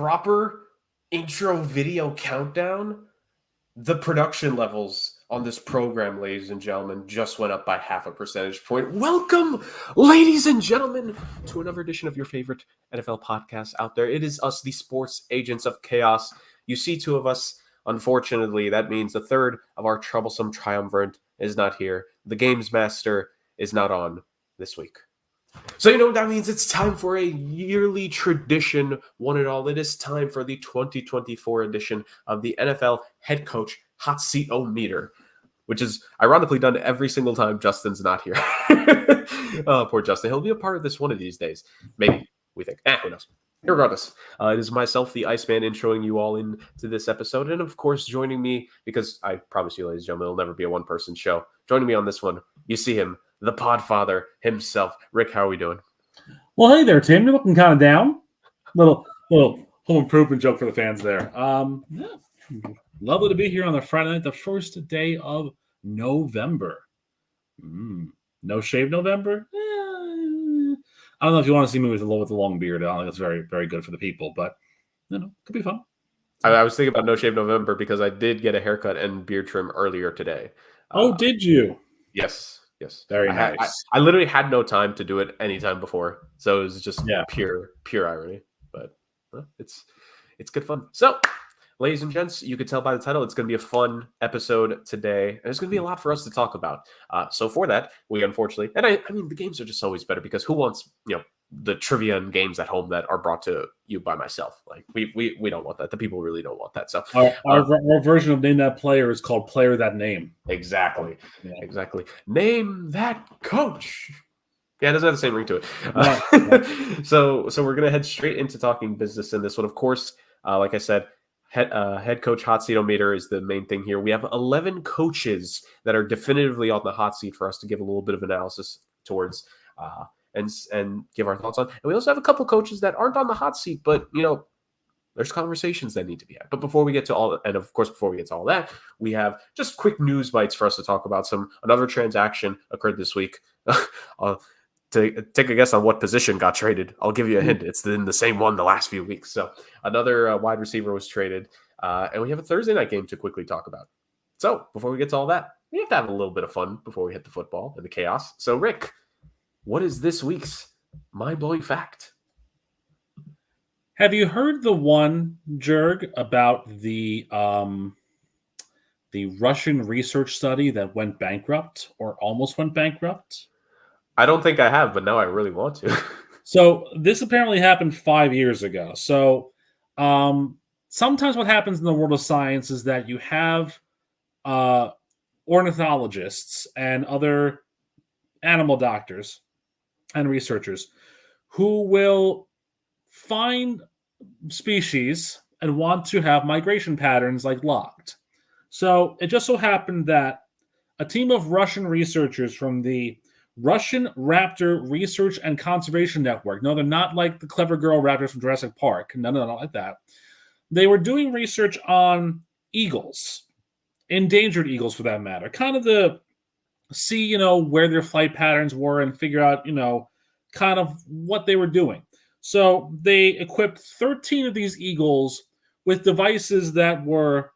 proper intro video countdown, the production levels on this program, ladies and gentlemen, just went up by half a percentage point. Welcome, ladies and gentlemen, to another edition of your favorite NFL podcast out there. It is us, the sports agents of chaos. You see two of us. Unfortunately, that means the third of our troublesome triumvirate is not here. The games master is not on this week. So you know what that means? It's time for a yearly tradition, one and all. It is time for the 2024 edition of the NFL Head Coach Hot Seat-O-Meter, which is ironically done every single time Justin's not here. Oh, poor Justin. He'll be a part of this one of these days. Maybe, we think. Who knows? Regardless, it is myself, the Iceman, introing you all into this episode. And of course, joining me, because I promise you, ladies and gentlemen, it'll never be a one-person show. Joining me on this one, you see him, the Podfather himself. Rick, how are we doing? Well, hey there, Tim. You're looking kind of down. Little home improvement joke for the fans there. Yeah, lovely to be here on the Friday night, the first day of November. No shave November? I don't know if you want to see me with a long beard. I don't think it's very, very good for the people, but could be fun. I was thinking about No Shave November because I did get a haircut and beard trim earlier today. Did you? Yes. Very nice. I literally had no time to do it any time before, so it was just pure irony. But it's good fun. So, ladies and gents, you could tell by the title, it's going to be a fun episode today, and there's going to be a lot for us to talk about. So for that, we unfortunately, and I mean, the games are just always better because who wants the trivia and games at home that are brought to you by myself? Like we don't want that. The people really don't want that. So our version of Name That Player is called Player That Name. Exactly. Name that coach. Yeah, it doesn't have the same ring to it. So we're gonna head straight into talking business in this one. Of course, like I said, head coach hot seat-o-meter is the main thing here. We have 11 coaches that are definitively on the hot seat for us to give a little bit of analysis towards and give our thoughts on. And we also have a couple coaches that aren't on the hot seat, but there's conversations that need to be had. But before we get to all that, we have just quick news bites for us to talk about. Another transaction occurred this week. To take a guess on what position got traded, I'll give you a hint. It's in the same one the last few weeks. So another wide receiver was traded, and we have a Thursday night game to quickly talk about. So before we get to all that, we have to have a little bit of fun before we hit the football and the chaos. So Rick, what is this week's mind-blowing fact? Have you heard the one, Jurg, about the Russian research study that went bankrupt or almost went bankrupt? I don't think I have, but now I really want to. So this apparently happened 5 years ago. So sometimes what happens in the world of science is that you have ornithologists and other animal doctors and researchers who will find species and want to have migration patterns locked. So it just so happened that a team of Russian researchers from the Russian Raptor Research and Conservation Network. No, they're not like the clever girl raptors from Jurassic Park. No, not like that. They were doing research on eagles, endangered eagles for that matter, kind of to see, where their flight patterns were and figure out, kind of what they were doing. So they equipped 13 of these eagles with devices that were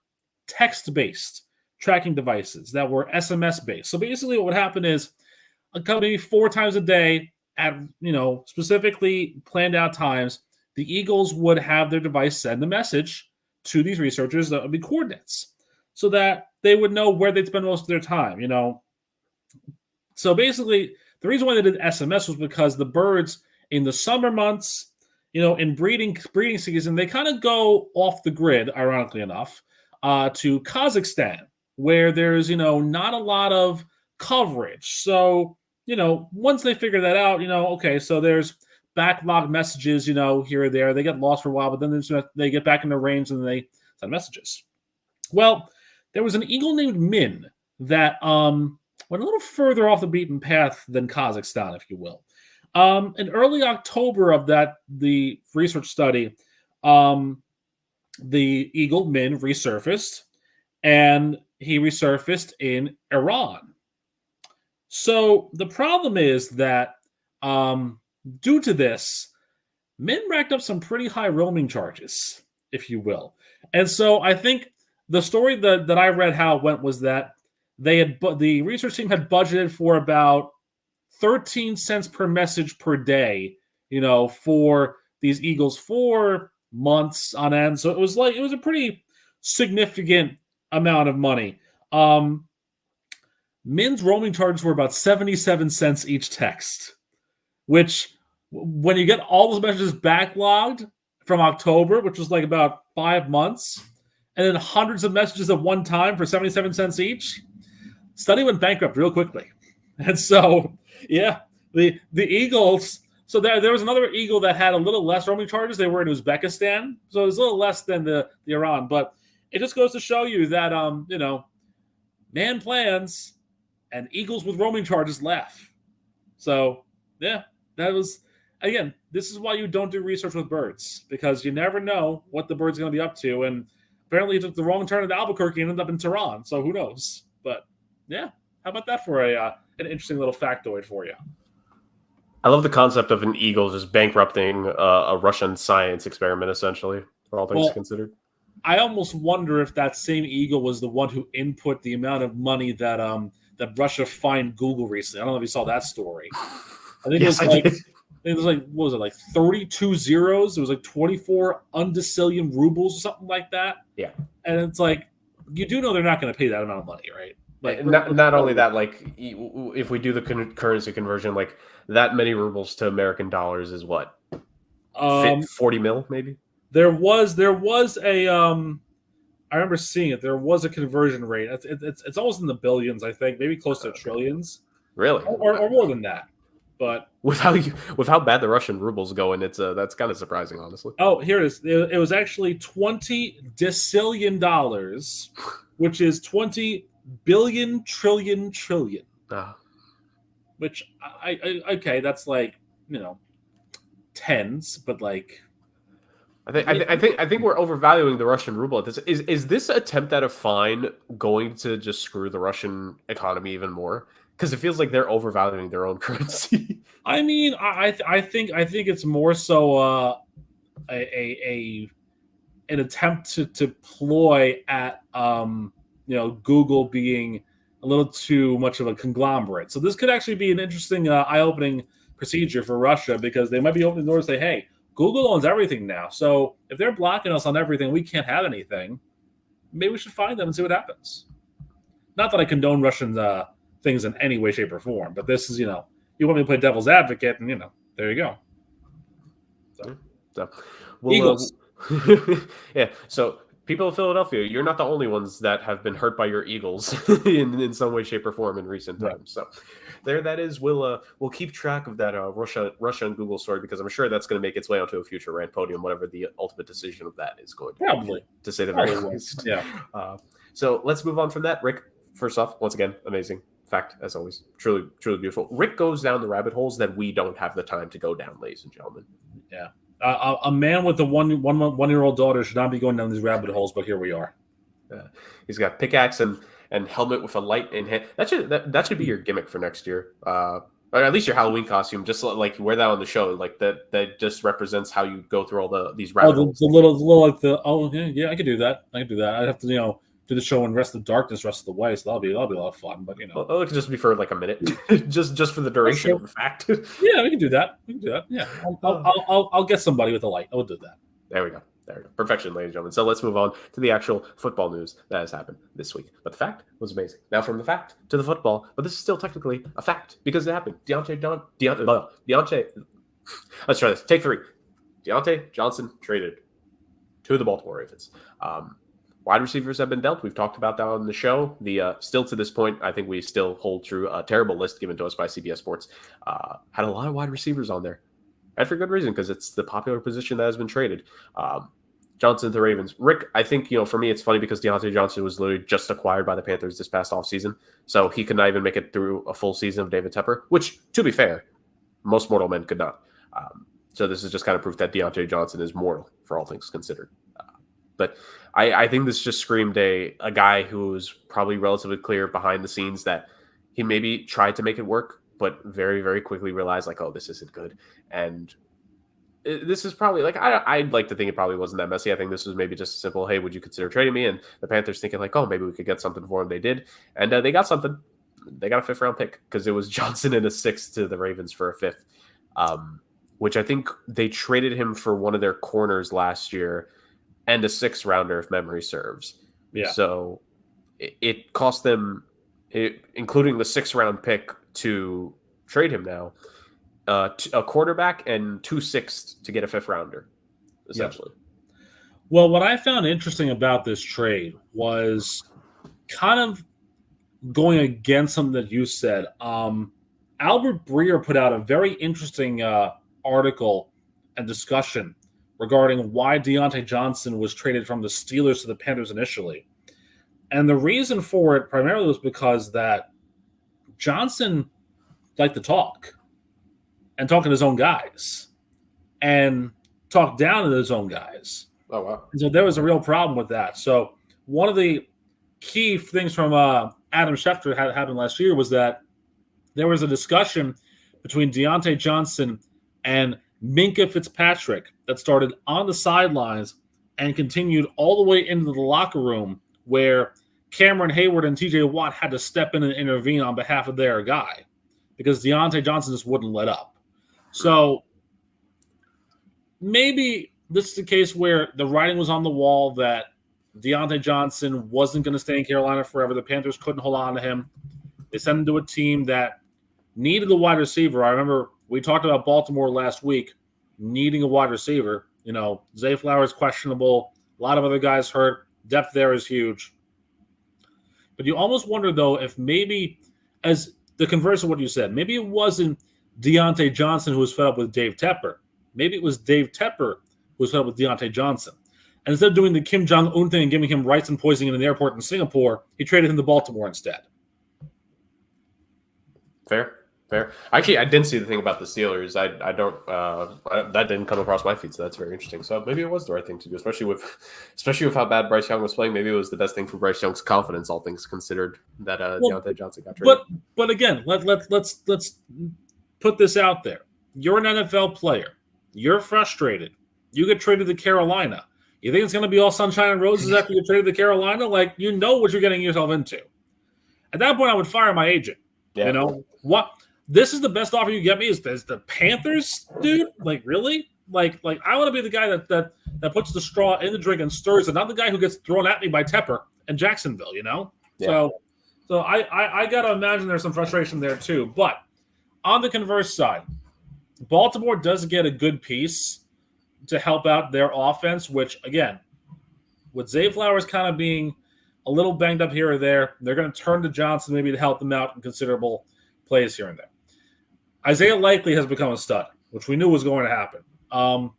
text-based, tracking devices that were SMS-based. So basically what would happen is maybe 4 times a day at, specifically planned out times, the eagles would have their device send a message to these researchers that would be coordinates so that they would know where they'd spend most of their time, So basically, the reason why they did SMS was because the birds in the summer months, in breeding season, they kind of go off the grid, ironically enough, to Kazakhstan, where there's, not a lot of coverage. So, once they figure that out, okay, so there's backlog messages, here or there. They get lost for a while, but then they get back in the range and they send messages. Well, there was an eagle named Min that went a little further off the beaten path than Kazakhstan, if you will. In early October of the research study, the eagle Min resurfaced, and he resurfaced in Iran. So the problem is that due to this, Min racked up some pretty high roaming charges, if you will. And so I think the story that I read how it went was that the research team had budgeted for about 13 cents per message per day, for these eagles for months on end. So it was a pretty significant amount of money. Min's roaming charges were about 77 cents each text, which when you get all those messages backlogged from October, which was like about 5 months, and then hundreds of messages at one time for 77 cents each, study went bankrupt real quickly. And so, yeah, the Eagles. So there was another Eagle that had a little less roaming charges. They were in Uzbekistan, so it was a little less than the Iran. But it just goes to show you that man plans and Eagles with roaming charges laugh. So yeah, that was again. This is why you don't do research with birds, because you never know what the bird's going to be up to. And apparently, he took the wrong turn at Albuquerque and ended up in Tehran. So who knows? But yeah, how about that for an interesting little factoid for you? I love the concept of an eagle just bankrupting a Russian science experiment, essentially, for all things considered. I almost wonder if that same eagle was the one who input the amount of money that Russia fined Google recently. I don't know if you saw that story. I think yes, it was like what was it, like 32 zeros? It was like 24 undecillion rubles or something like that. Yeah. And it's like, you do know they're not going to pay that amount of money, right? Like, not only that, like if we do the currency conversion, like that many rubles to American dollars is what, 40 mil maybe. There was a I remember seeing it. There was a conversion rate. It's almost in the billions, I think, maybe close to trillions. Really, or more than that. But with how bad the Russian ruble's going, it's that's kind of surprising, honestly. Oh, here it is. It was actually $20 decillion, which is 20 billion trillion trillion. Which I okay, that's like tens, but like I think we're overvaluing the Russian ruble at this. Is this attempt at a fine going to just screw the Russian economy even more? Because it feels like they're overvaluing their own currency. I mean, I think it's more so an attempt to ploy at Google being a little too much of a conglomerate. So this could actually be an interesting eye-opening procedure for Russia, because they might be opening the door to say, hey, Google owns everything now. So if they're blocking us on everything, we can't have anything. Maybe we should find them and see what happens. Not that I condone Russian things in any way, shape, or form, but this is, you want me to play devil's advocate, and there you go. So Eagles. Yeah. So people of Philadelphia, you're not the only ones that have been hurt by your Eagles in some way, shape, or form in recent times. Right. So there that is. We'll keep track of that Russia and Google story, because I'm sure that's going to make its way onto a future rant podium, whatever the ultimate decision of that is going to probably be, to say the very least. Yeah. So let's move on from that. Rick, first off, once again, amazing fact as always, truly beautiful. Rick goes down the rabbit holes that we don't have the time to go down, ladies and gentlemen. Yeah. A man with a one-year-old daughter should not be going down these rabbit holes, but here we are. He's got pickaxe and helmet with a light in hand. That should be your gimmick for next year. Or at least your Halloween costume. Just like you wear that on the show. Like that just represents how you go through all these rabbit holes. The little like I could do that. I'd have to do the show in Rest of Darkness, Rest of the Way. So that'll be a lot of fun. But well, it could just be for like a minute, just for the duration of the fact. Yeah, we can do that. Yeah, I'll get somebody with a light. I'll do that. There we go. Perfection, ladies and gentlemen. So let's move on to the actual football news that has happened this week. But the fact was amazing. Now from the fact to the football, but this is still technically a fact because it happened. Deontay. Let's try this. Take 3. Deontay Johnson traded to the Baltimore Ravens. Wide receivers have been dealt. We've talked about that on the show. Still to this point, I think we still hold true. A terrible list given to us by CBS Sports. Had a lot of wide receivers on there. And for good reason, because it's the popular position that has been traded. Johnson to the Ravens. Rick, I think, for me, it's funny because Deontay Johnson was literally just acquired by the Panthers this past offseason. So he could not even make it through a full season of David Tepper, which, to be fair, most mortal men could not. So this is just kind of proof that Deontay Johnson is mortal for all things considered. But I think this just screamed a guy who was probably relatively clear behind the scenes that he maybe tried to make it work, but very, very quickly realized, like, oh, this isn't good. And this is probably like I'd like to think it probably wasn't that messy. I think this was maybe just a simple, hey, would you consider trading me? And the Panthers thinking like, oh, maybe we could get something for him. They did, and they got something. They got a 5th round pick because it was Johnson and a 6th to the Ravens for a 5th, which I think they traded him for one of their corners last year and a 6th rounder if memory serves. Yeah. So it cost them, including the 6th round pick to trade him now, a quarterback and 2 6ths to get a 5th rounder, essentially. Yep. Well, what I found interesting about this trade was kind of going against something that you said. Albert Breer put out a very interesting article and discussion regarding why Deontay Johnson was traded from the Steelers to the Panthers initially. And the reason for it primarily was because that Johnson liked to talk and talk to his own guys and talk down to his own guys. Oh, wow. And so there was a real problem with that. So one of the key things from Adam Schefter had happened last year was that there was a discussion between Deontay Johnson and Minkah Fitzpatrick that started on the sidelines and continued all the way into the locker room where Cameron Hayward and TJ Watt had to step in and intervene on behalf of their guy because Deontay Johnson just wouldn't let up. So maybe this is the case where the writing was on the wall that Deontay Johnson wasn't going to stay in Carolina forever. The Panthers couldn't hold on to him. They sent him to a team that needed a wide receiver. I remember we talked about Baltimore last week needing a wide receiver. You know, Zay Flowers questionable. A lot of other guys hurt. Depth there is huge. But you almost wonder, though, if maybe, as the converse of what you said, maybe it wasn't Deontay Johnson who was fed up with Dave Tepper. Maybe it was Dave Tepper who was fed up with Deontay Johnson. And instead of doing the Kim Jong-un thing and giving him rice and poisoning in the airport in Singapore, he traded him to Baltimore instead. Fair. Actually, I didn't see the thing about the Steelers. I don't. That didn't come across my feed, so that's very interesting. So maybe it was the right thing to do, especially with how bad Bryce Young was playing. Maybe it was the best thing for Bryce Young's confidence, all things considered, that Deontay Johnson got traded. But again, let's put this out there. You're an NFL player. You're frustrated. You get traded to Carolina. You think it's going to be all sunshine and roses after you get traded to Carolina? Like, you know what you're getting yourself into. At that point, I would fire my agent. Yeah. You know what? This is the best offer you get me is the Panthers, dude. Like, really? Like I want to be the guy that puts the straw in the drink and stirs it, not the guy who gets thrown at me by Tepper and Jacksonville. You know. Yeah. So I got to imagine there's some frustration there too. But on the converse side, Baltimore does get a good piece to help out their offense, which, again, with Zay Flowers kind of being a little banged up here or there, they're going to turn to Johnson maybe to help them out in considerable plays here and there. Isaiah Likely has become a stud, which we knew was going to happen.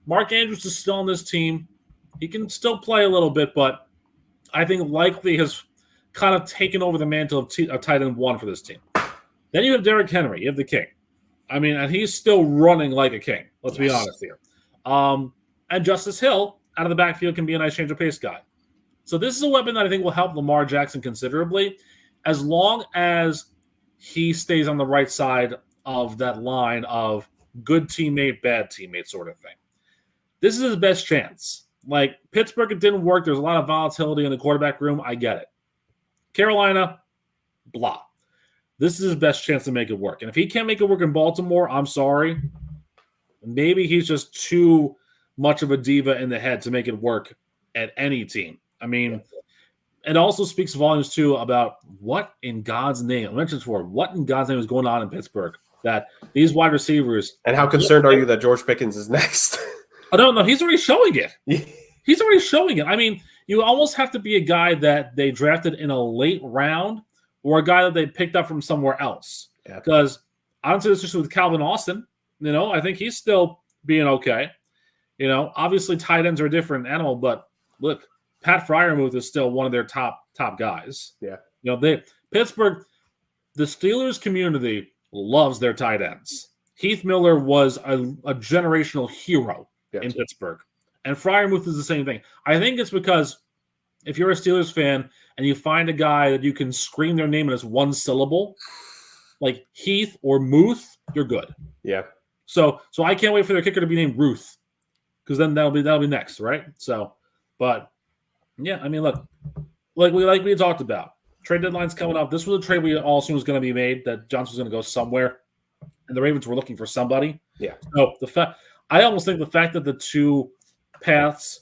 Mark Andrews is still on this team. He can still play a little bit, but I think Likely has kind of taken over the mantle of tight end 1 for this team. Then you have Derrick Henry. You have the king. I mean, and he's still running like a king. Let's be honest here. And Justice Hill out of the backfield can be a nice change of pace guy. So this is a weapon that I think will help Lamar Jackson considerably, as long as he stays on the right side of that line of good teammate, bad teammate sort of thing. This is his best chance. Like, Pittsburgh, it didn't work. There's a lot of volatility in the quarterback room. I get it. Carolina, blah. This is his best chance to make it work. And if he can't make it work in Baltimore, I'm sorry. Maybe he's just too much of a diva in the head to make it work at any team. I mean, it also speaks volumes, too, about what in God's name, I mentioned before, what in God's name is going on in Pittsburgh, that these wide receivers. And how concerned are you that George Pickens is next? I don't know. He's already showing it. He's already showing it. I mean, you almost have to be a guy that they drafted in a late round or a guy that they picked up from somewhere else. Because I don't see this just with Calvin Austin. You know, I think he's still being okay. You know, obviously tight ends are a different animal, but look, Pat Freiermuth is still one of their top guys. Yeah. You know, Pittsburgh, the Steelers community loves their tight ends. Heath Miller was a generational hero in Pittsburgh. And Freiermuth is the same thing. I think it's because if you're a Steelers fan and you find a guy that you can scream their name in as one syllable, like Heath or Muth, you're good. Yeah. So I can't wait for their kicker to be named Ruth. because then that'll be next, right? So, but yeah, I mean, look, like we talked about, trade deadline's coming up. This was a trade we all assumed was going to be made, that Johnson was going to go somewhere, and the Ravens were looking for somebody. Yeah. So I almost think the fact that the two paths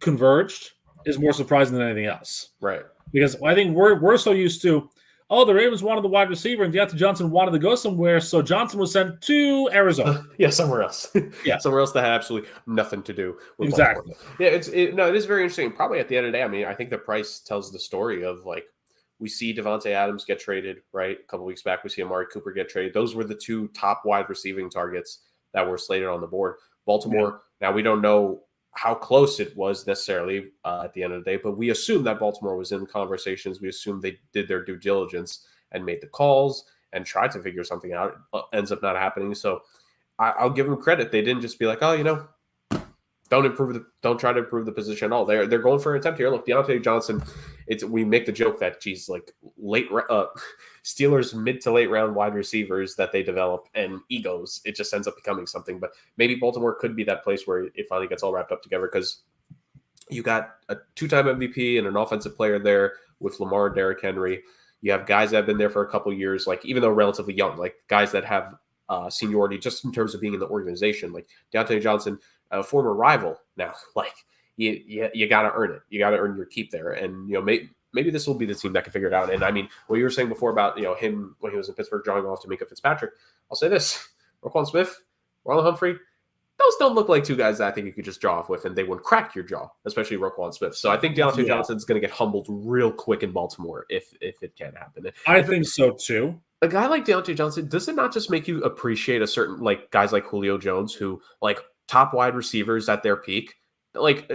converged is more surprising than anything else. Right. Because I think we're so used to, the Ravens wanted the wide receiver and Deontay Johnson wanted to go somewhere, so Johnson was sent to Arizona. Yeah, somewhere else. Yeah. Somewhere else that had absolutely nothing to do with Exactly. Baltimore. Yeah, it is very interesting. Probably at the end of the day, I mean, I think the price tells the story of like we see Devontae Adams get traded, right? A couple weeks back, we see Amari Cooper get traded. Those were the two top wide receiving targets that were slated on the board. Baltimore, now we don't know how close it was necessarily at the end of the day, but we assume that Baltimore was in conversations. We assume they did their due diligence and made the calls and tried to figure something out. It ends up not happening. So I'll give them credit. They didn't just be like, don't try to improve the position at all. They're going for an attempt here. Look, Deontay Johnson, we make the joke that geez, like Steelers mid to late round wide receivers that they develop and egos, it just ends up becoming something. But maybe Baltimore could be that place where it finally gets all wrapped up together, because you got a 2-time MVP and an offensive player there with Lamar and Derrick Henry. You have guys that have been there for a couple of years, like even though relatively young, like guys that have seniority just in terms of being in the organization, like Deontay Johnson, a former rival now. Like you got to earn it. You got to earn your keep there. And maybe this will be the team that can figure it out. And I mean, what you were saying before about him when he was in Pittsburgh drawing off to Minka Fitzpatrick, I'll say this: Roquan Smith, Marlon Humphrey, those don't look like two guys that I think you could just draw off with and they wouldn't crack your jaw, especially Roquan Smith. So I think Deontay Johnson's going to get humbled real quick in Baltimore if it can happen. I think so too. A guy like Deontay Johnson, does it not just make you appreciate a certain, like, guys like Julio Jones, who, like, top wide receivers at their peak? Like,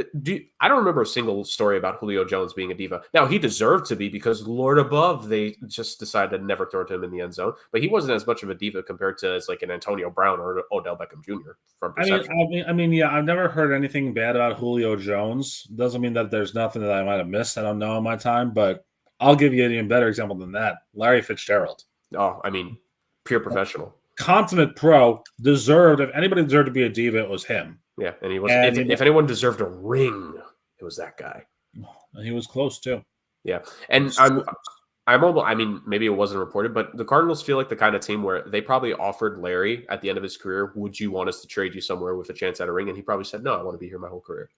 I don't remember a single story about Julio Jones being a diva. Now, he deserved to be, because Lord above, they just decided to never throw to him in the end zone. But he wasn't as much of a diva compared to as like an Antonio Brown or Odell Beckham Jr. from perception. I mean, yeah, I've never heard anything bad about Julio Jones. Doesn't mean that there's nothing that I might have missed. I don't know in my time, but I'll give you an even better example than that. Larry Fitzgerald. Oh, I mean, pure professional. Consummate pro, deserved. If anybody deserved to be a diva, it was him. Yeah, and he was. If anyone deserved a ring, it was that guy. And he was close too. Yeah, and I'm almost. I mean, maybe it wasn't reported, but the Cardinals feel like the kind of team where they probably offered Larry at the end of his career, "Would you want us to trade you somewhere with a chance at a ring?" And he probably said, "No, I want to be here my whole career."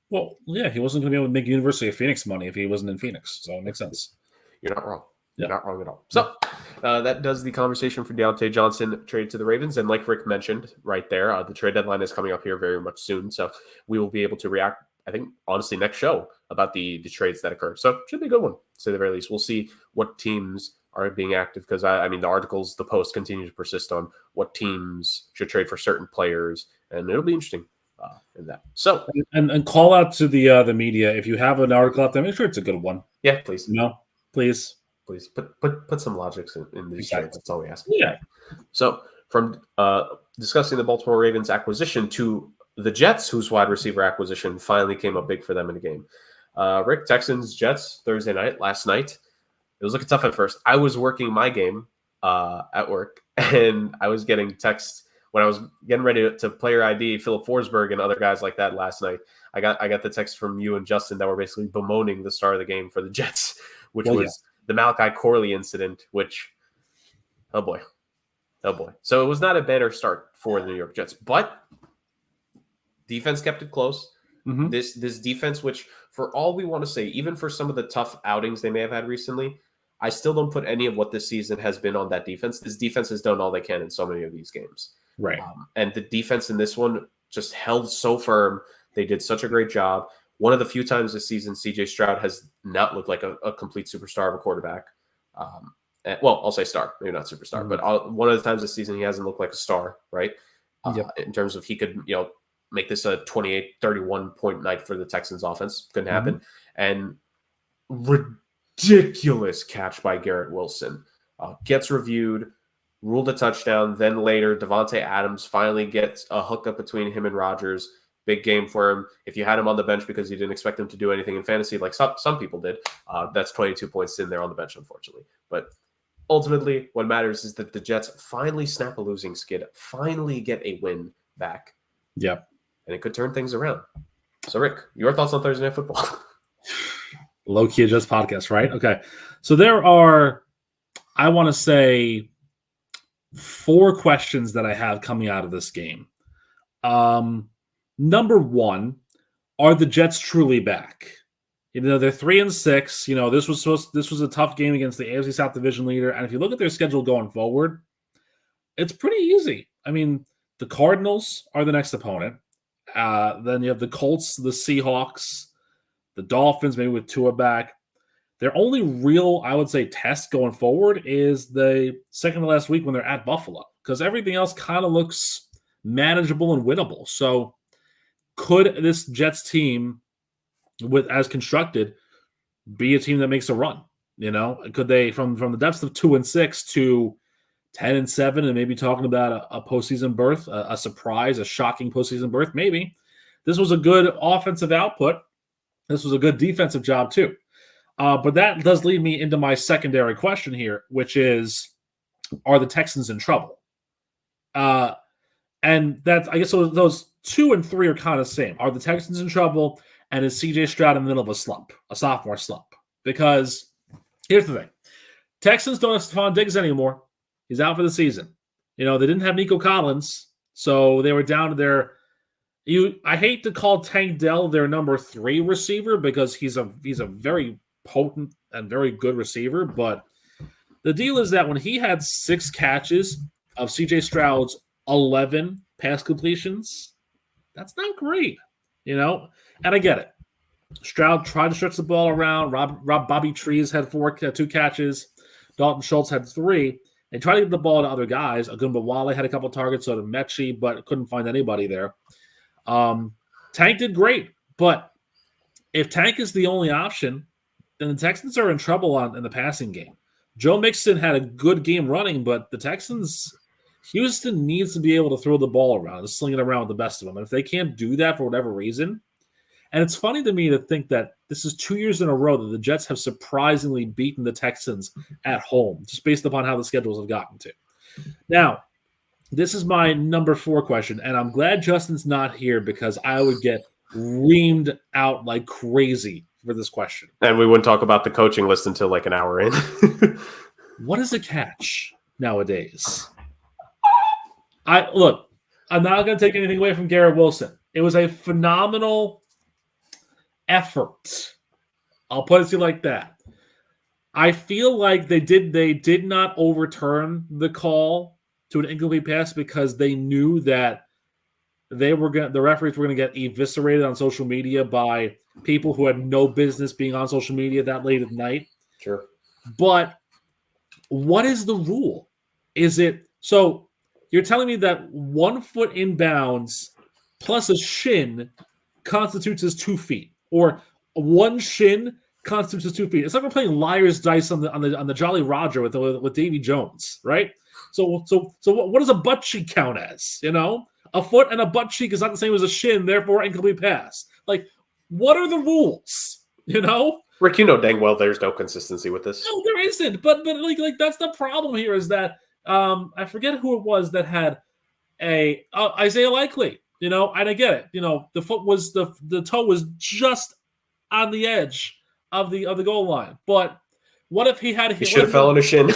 Well, yeah, he wasn't going to be able to make University of Phoenix money if he wasn't in Phoenix, so it makes sense. You're not wrong. You're not wrong at all. So that does the conversation for Deontay Johnson traded to the Ravens. And like Rick mentioned right there, the trade deadline is coming up here very much soon. So we will be able to react, I think, honestly, next show about the trades that occur. So it should be a good one, to say the very least. We'll see what teams are being active, because, I mean, the articles, the posts continue to persist on what teams should trade for certain players. And it'll be interesting in that. So and call out to the media. If you have an article out there, make sure it's a good one. Yeah, please. Please. Please put some logics in these trades. That's all we ask. Yeah. So from discussing the Baltimore Ravens acquisition to the Jets, whose wide receiver acquisition finally came up big for them in the game. Rick, Texans, Jets, Thursday night, last night. It was looking tough at first. I was working my game at work, and I was getting texts when I was getting ready to player ID Philip Forsberg and other guys like that last night. I got the text from you and Justin that were basically bemoaning the start of the game for the Jets, which was the Malachi Corley incident, which, oh boy. So it was not a better start for the New York Jets, but defense kept it close. Mm-hmm. This defense, which for all we want to say, even for some of the tough outings they may have had recently, I still don't put any of what this season has been on that defense. This defense has done all they can in so many of these games. Right. And the defense in this one just held so firm. They did such a great job. One of the few times this season, C.J. Stroud has not looked like a complete superstar of a quarterback. Well, I'll say star, maybe not superstar, but one of the times this season he hasn't looked like a star, right? In terms of he could, make this a 28-31 point night for the Texans offense. Couldn't happen. And ridiculous catch by Garrett Wilson. Gets reviewed, ruled a touchdown. Then later, Devontae Adams finally gets a hookup between him and Rodgers. Big game for him. If you had him on the bench because you didn't expect him to do anything in fantasy, like some people did, that's 22 points in there on the bench, unfortunately. But ultimately, what matters is that the Jets finally snap a losing skid, finally get a win back. Yep. and it could turn things around. So, Rick, your thoughts on Thursday Night Football? Low-key adjust podcast, right? Okay. So there are, I want to say, 4 questions that I have coming out of this game. Number one, are the Jets truly back? They're 3-6. This was a tough game against the AFC South Division leader, and if you look at their schedule going forward, it's pretty easy. I mean, the Cardinals are the next opponent. Then you have the Colts, the Seahawks, the Dolphins, maybe with Tua back. Their only real, I would say, test going forward is the second to last week when they're at Buffalo, because everything else kind of looks manageable and winnable. So could this Jets team, as constructed, be a team that makes a run? Could they, from the depths of 2-6 to 10-7, and maybe talking about a postseason berth, a surprise, a shocking postseason berth? Maybe. This was a good offensive output. This was a good defensive job too. But that does lead me into my secondary question here, which is, are the Texans in trouble? And that's, I guess, so those 2 and 3 are kind of the same. Are the Texans in trouble? And is C.J. Stroud in the middle of a slump, a sophomore slump? Because here's the thing. Texans don't have Stephon Diggs anymore. He's out for the season. They didn't have Nico Collins, so they were down to their I hate to call Tank Dell their number 3 receiver because he's a very potent and very good receiver, but the deal is that when he had 6 catches of C.J. Stroud's 11 pass completions, that's not great, And I get it. Stroud tried to stretch the ball around. Bobby Trees had 2 catches. Dalton Schultz had 3. They tried to get the ball to other guys. Agumbawale had a couple targets, so did Mechie, but couldn't find anybody there. Tank did great, but if Tank is the only option, then the Texans are in trouble in the passing game. Joe Mixon had a good game running, but the Texans, Houston needs to be able to throw the ball around and sling it around with the best of them. And if they can't do that for whatever reason, and it's funny to me to think that this is 2 years in a row that the Jets have surprisingly beaten the Texans at home, just based upon how the schedules have gotten to. Now, this is my number 4 question, and I'm glad Justin's not here because I would get reamed out like crazy for this question. And we wouldn't talk about the coaching list until like an hour in. What is a catch nowadays? I'm not going to take anything away from Garrett Wilson. It was a phenomenal effort. I'll put it to you like that. I feel like they did not overturn the call to an incomplete pass because they knew that the referees were going to get eviscerated on social media by people who had no business being on social media that late at night. Sure. But what is the rule? Is it so? You're telling me that 1 foot inbounds plus a shin constitutes as 2 feet, or one shin constitutes as 2 feet? It's like we're playing liar's dice on the Jolly Roger with Davy Jones, right? So what does a butt cheek count as? A foot and a butt cheek is not the same as a shin, therefore incomplete pass. Like, what are the rules? Rick, you know dang well there's no consistency with this. No, there isn't. But like that's the problem here is that I forget who it was that had Isaiah Likely. And I get it. The foot was the toe was just on the edge of the goal line. But what if he had? He should have fell on his shin.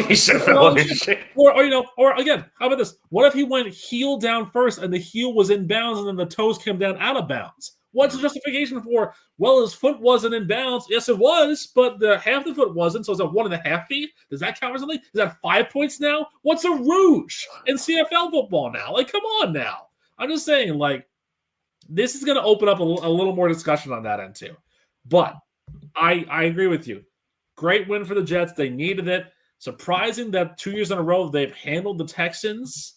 He should have fell on his shin. Or again, how about this? What if he went heel down first and the heel was in bounds and then the toes came down out of bounds? What's the justification for? Well, his foot wasn't in bounds. Yes, it was, but the half the foot wasn't. So is that 1.5 feet? Does that count for something? Is that 5 points now? What's a rouge in CFL football now? Like, come on now. I'm just saying, like, this is going to open up a little more discussion on that end too. But I agree with you. Great win for the Jets. They needed it. Surprising that 2 years in a row they've handled the Texans.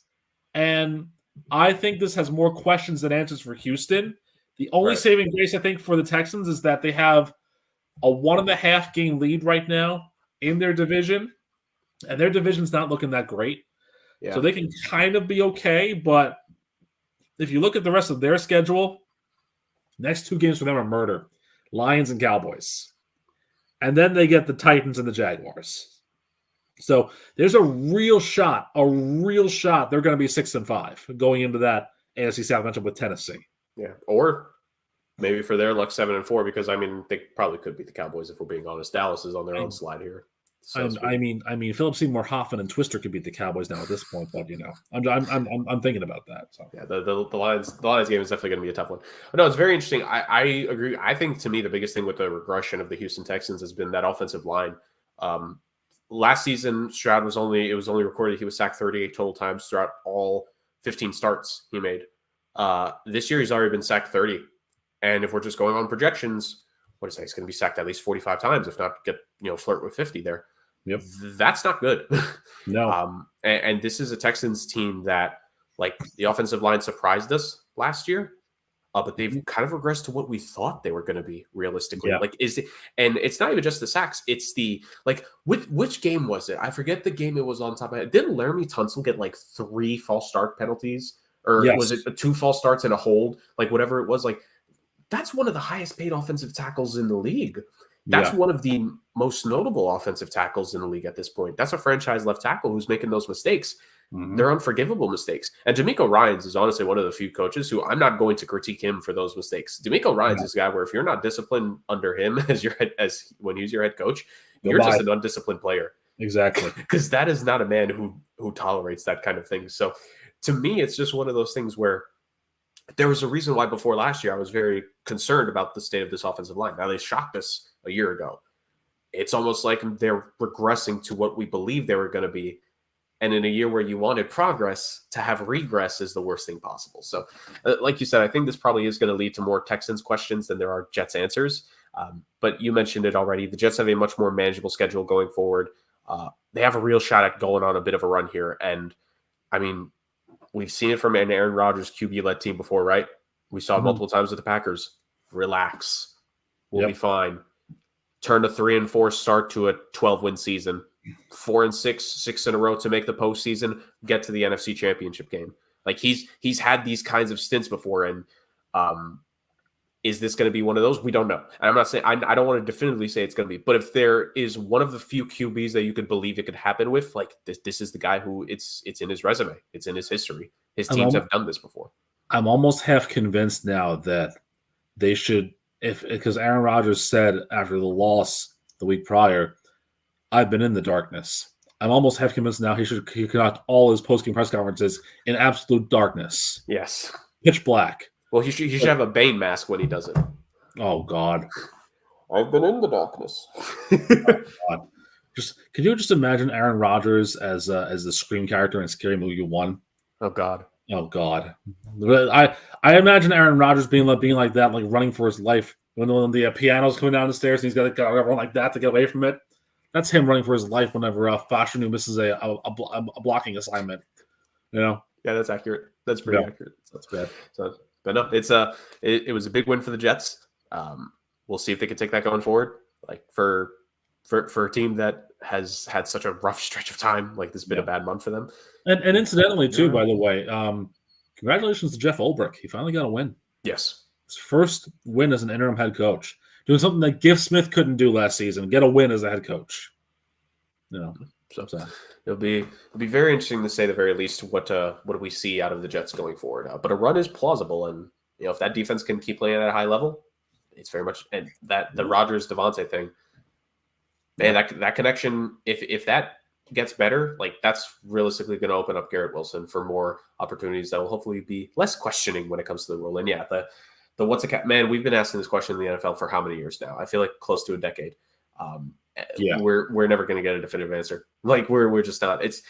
And I think this has more questions than answers for Houston. The only saving grace, I think, for the Texans is that they have a 1.5 game lead right now in their division. And their division's not looking that great. Yeah. So they can kind of be okay. But if you look at the rest of their schedule, next 2 games for them are murder. Lions and Cowboys. And then they get the Titans and the Jaguars. So there's a real shot. They're going to be 6-5 going into that AFC South matchup with Tennessee. Yeah, or maybe for their luck 7-4, because I mean they probably could beat the Cowboys if we're being honest. Dallas is on their own slide here. So I mean, Philip Seymour Hoffman and Twister could beat the Cowboys now at this point, but I'm thinking about that. So yeah, the Lions game is definitely going to be a tough one. But no, it's very interesting. I agree. I think to me the biggest thing with the regression of the Houston Texans has been that offensive line. Last season, Stroud was only recorded he was sacked 38 total times throughout all 15 starts he made. This year he's already been sacked 30, and if we're just going on projections, what is that? He's going to be sacked at least 45 times, if not flirt with 50 there. Yep, that's not good. No, and this is a Texans team that, like, the offensive line surprised us last year, but they've kind of regressed to what we thought they were going to be realistically. Yeah. Like, and it's not even just the sacks; it's the which game was it? I forget the game it was on top of my head. Didn't Laramie Tunsil get like 3 false start penalties, or Yes. was it 2 false starts and a hold? Like whatever it was, like that's one of the highest paid offensive tackles in the league. That's one of the most notable offensive tackles in the league at this point. That's a franchise left tackle who's making those mistakes. Mhm. They're unforgivable mistakes. And D'Amico Ryans is honestly one of the few coaches who I'm not going to critique him for those mistakes. D'Amico Ryans is a guy where if you're not disciplined under him as when he's your head coach, you're just an undisciplined player. Exactly. Because that is not a man who tolerates that kind of thing. So to me, it's just one of those things where there was a reason why before last year I was very concerned about the state of this offensive line. Now they shocked us a year ago. It's almost like they're regressing to what we believed they were going to be. And in a year where you wanted progress, to have regress is the worst thing possible. So like you said, I think this probably is going to lead to more Texans questions than there are Jets answers. But you mentioned it already. The Jets have a much more manageable schedule going forward. They have a real shot at going on a bit of a run here. And I mean, we've seen it from an Aaron Rodgers QB-led team before, right? We saw it multiple times with the Packers. Relax. We'll be fine. Turn a 3-4 start to a 12-win season. 4-6, 6 in a row to make the postseason, get to the NFC Championship game. Like he's had these kinds of stints before, and is this going to be one of those? We don't know. And I'm not saying I don't want to definitively say it's going to be, but if there is one of the few QBs that you could believe it could happen with, like this is the guy who it's in his resume, it's in his history. His teams have done this before. I'm almost half convinced now that they should, because Aaron Rodgers said after the loss the week prior, I've been in the darkness. I'm almost half convinced now he conduct all his post-game press conferences in absolute darkness. Yes. Pitch black. Well, he should have a Bane mask when he does it. Oh, God. I've been in the darkness. God. Could you just imagine Aaron Rodgers as the Scream character in Scary Movie 1? Oh, God. Oh, God. I imagine Aaron Rodgers being like that, like running for his life when the piano's coming down the stairs and he's got to run like that to get away from it. That's him running for his life whenever Fashanu misses a blocking assignment. You know? Yeah, that's accurate. That's pretty accurate. That's bad. So, but no, it was a big win for the Jets. We'll see if they can take that going forward. Like for a team that has had such a rough stretch of time, like this has been a bad month for them. And incidentally, too, by the way, congratulations to Jeff Ulbrich. He finally got a win. Yes, his first win as an interim head coach, doing something that Giff Smith couldn't do last season. Get a win as a head coach. You know, so it'll be very interesting to say the very least what do we see out of the Jets going forward. But a run is plausible, and if that defense can keep playing at a high level, it's very much, and that the Rodgers Devontae thing, man, that connection, if that gets better, like that's realistically going to open up Garrett Wilson for more opportunities that will hopefully be less questioning when it comes to the role. And yeah, the what's a cat, man, we've been asking this question in the NFL for how many years now? I feel like close to a decade. We're never going to get a definitive answer. Like we're just not. It's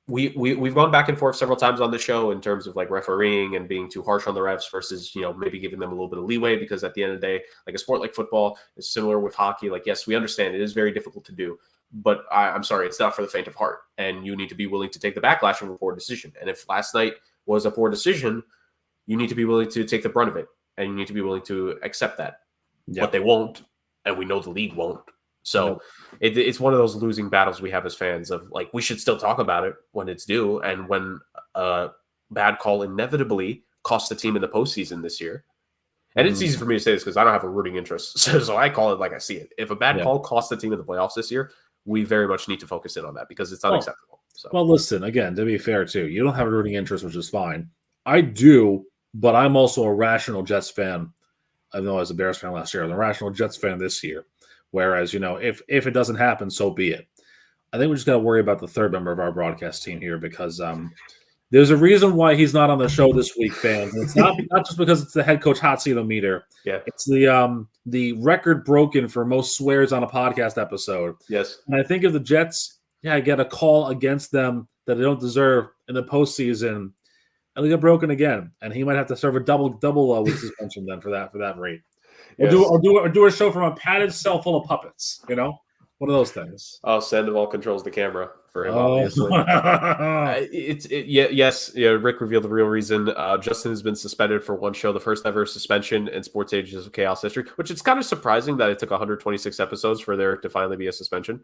we've gone back and forth several times on the show in terms of like refereeing and being too harsh on the refs versus maybe giving them a little bit of leeway, because at the end of the day, like a sport like football is similar with hockey. Like, yes, we understand it is very difficult to do, but I'm sorry, it's not for the faint of heart, and you need to be willing to take the backlash of a poor decision. And if last night was a poor decision, you need to be willing to take the brunt of it, and you need to be willing to accept that. But they won't, and we know the league won't. So it's one of those losing battles we have as fans of like, we should still talk about it when it's due. And when a bad call inevitably cost the team in the postseason this year. And it's easy for me to say this because I don't have a rooting interest. So I call it like I see it. If a bad call cost the team in the playoffs this year, we very much need to focus in on that because it's unacceptable. Well, listen, again, to be fair too, you don't have a rooting interest, which is fine. I do but I'm also a rational Jets fan. I know I was a Bears fan last year. I'm a rational Jets fan this year. Whereas, if it doesn't happen, so be it. I think we just got to worry about the third member of our broadcast team here because there's a reason why he's not on the show this week, fans. And it's not just because it's the head coach hot seat meter. Yeah. It's the record broken for most swears on a podcast episode. Yes. And I think if the Jets, get a call against them that they don't deserve in the postseason, and they get broken again, and he might have to serve a double week suspension then for that rate. Yes. Or do a show from a padded cell full of puppets. One of those things. Oh, Sandoval controls the camera for him, obviously. Yes. Rick revealed the real reason. Justin has been suspended for one show, the first ever suspension in Sports Ages of Chaos history, which it's kind of surprising that it took 126 episodes for there to finally be a suspension.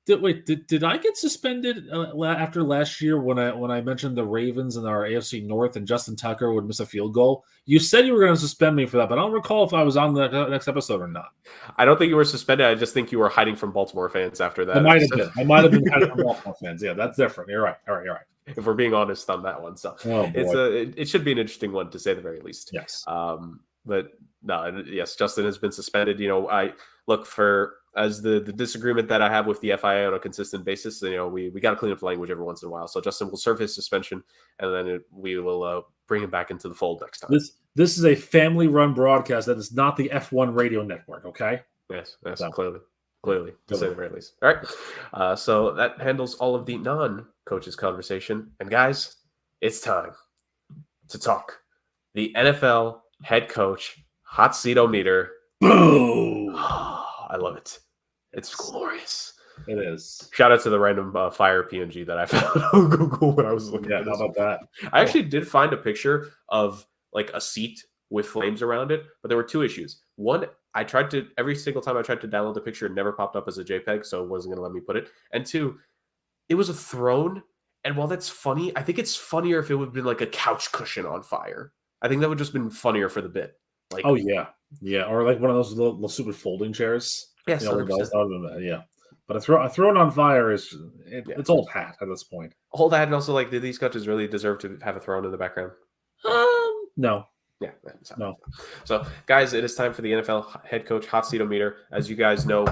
Did I get suspended after last year when I mentioned the Ravens and our AFC North and Justin Tucker would miss a field goal? You said you were going to suspend me for that, but I don't recall if I was on the next episode or not. I don't think you were suspended. I just think you were hiding from Baltimore fans after that. I might have been. I might have been hiding from Baltimore fans. Yeah, that's different. You're right. All right. You're right. If we're being honest on that one, so it should be an interesting one to say the very least. Yes. But no, yes, Justin has been suspended. I look for as the disagreement that I have with the FIA on a consistent basis. We got to clean up the language every once in a while. So Justin will serve his suspension, and then we will bring him back into the fold next time. This is a family-run broadcast. That is not the F1 radio network. Okay. Yes, clearly, to say the very least. All right. So that handles all of the non-coaches conversation, and guys, it's time to talk the NFL head coach hot seat-o-meter. Boom! I love it. It's glorious. It is. Shout out to the random fire PNG that I found on Google when I was looking at this. How about that? I actually did find a picture of like a seat with flames around it, but there were two issues. One, every single time I tried to download the picture, it never popped up as a JPEG, so it wasn't going to let me put it. And two, it was a throne. And while that's funny, I think it's funnier if it would have been like a couch cushion on fire. I think that would just been funnier for the bit. Like, oh yeah, or like one of those little stupid folding chairs. Yes, other than that, yeah. But a throne on fire it's old hat at this point. Old hat, and also like, did these coaches really deserve to have a throne in the background? No. Yeah, no. So, guys, it is time for the NFL head coach hot seat-o-meter. As you guys know,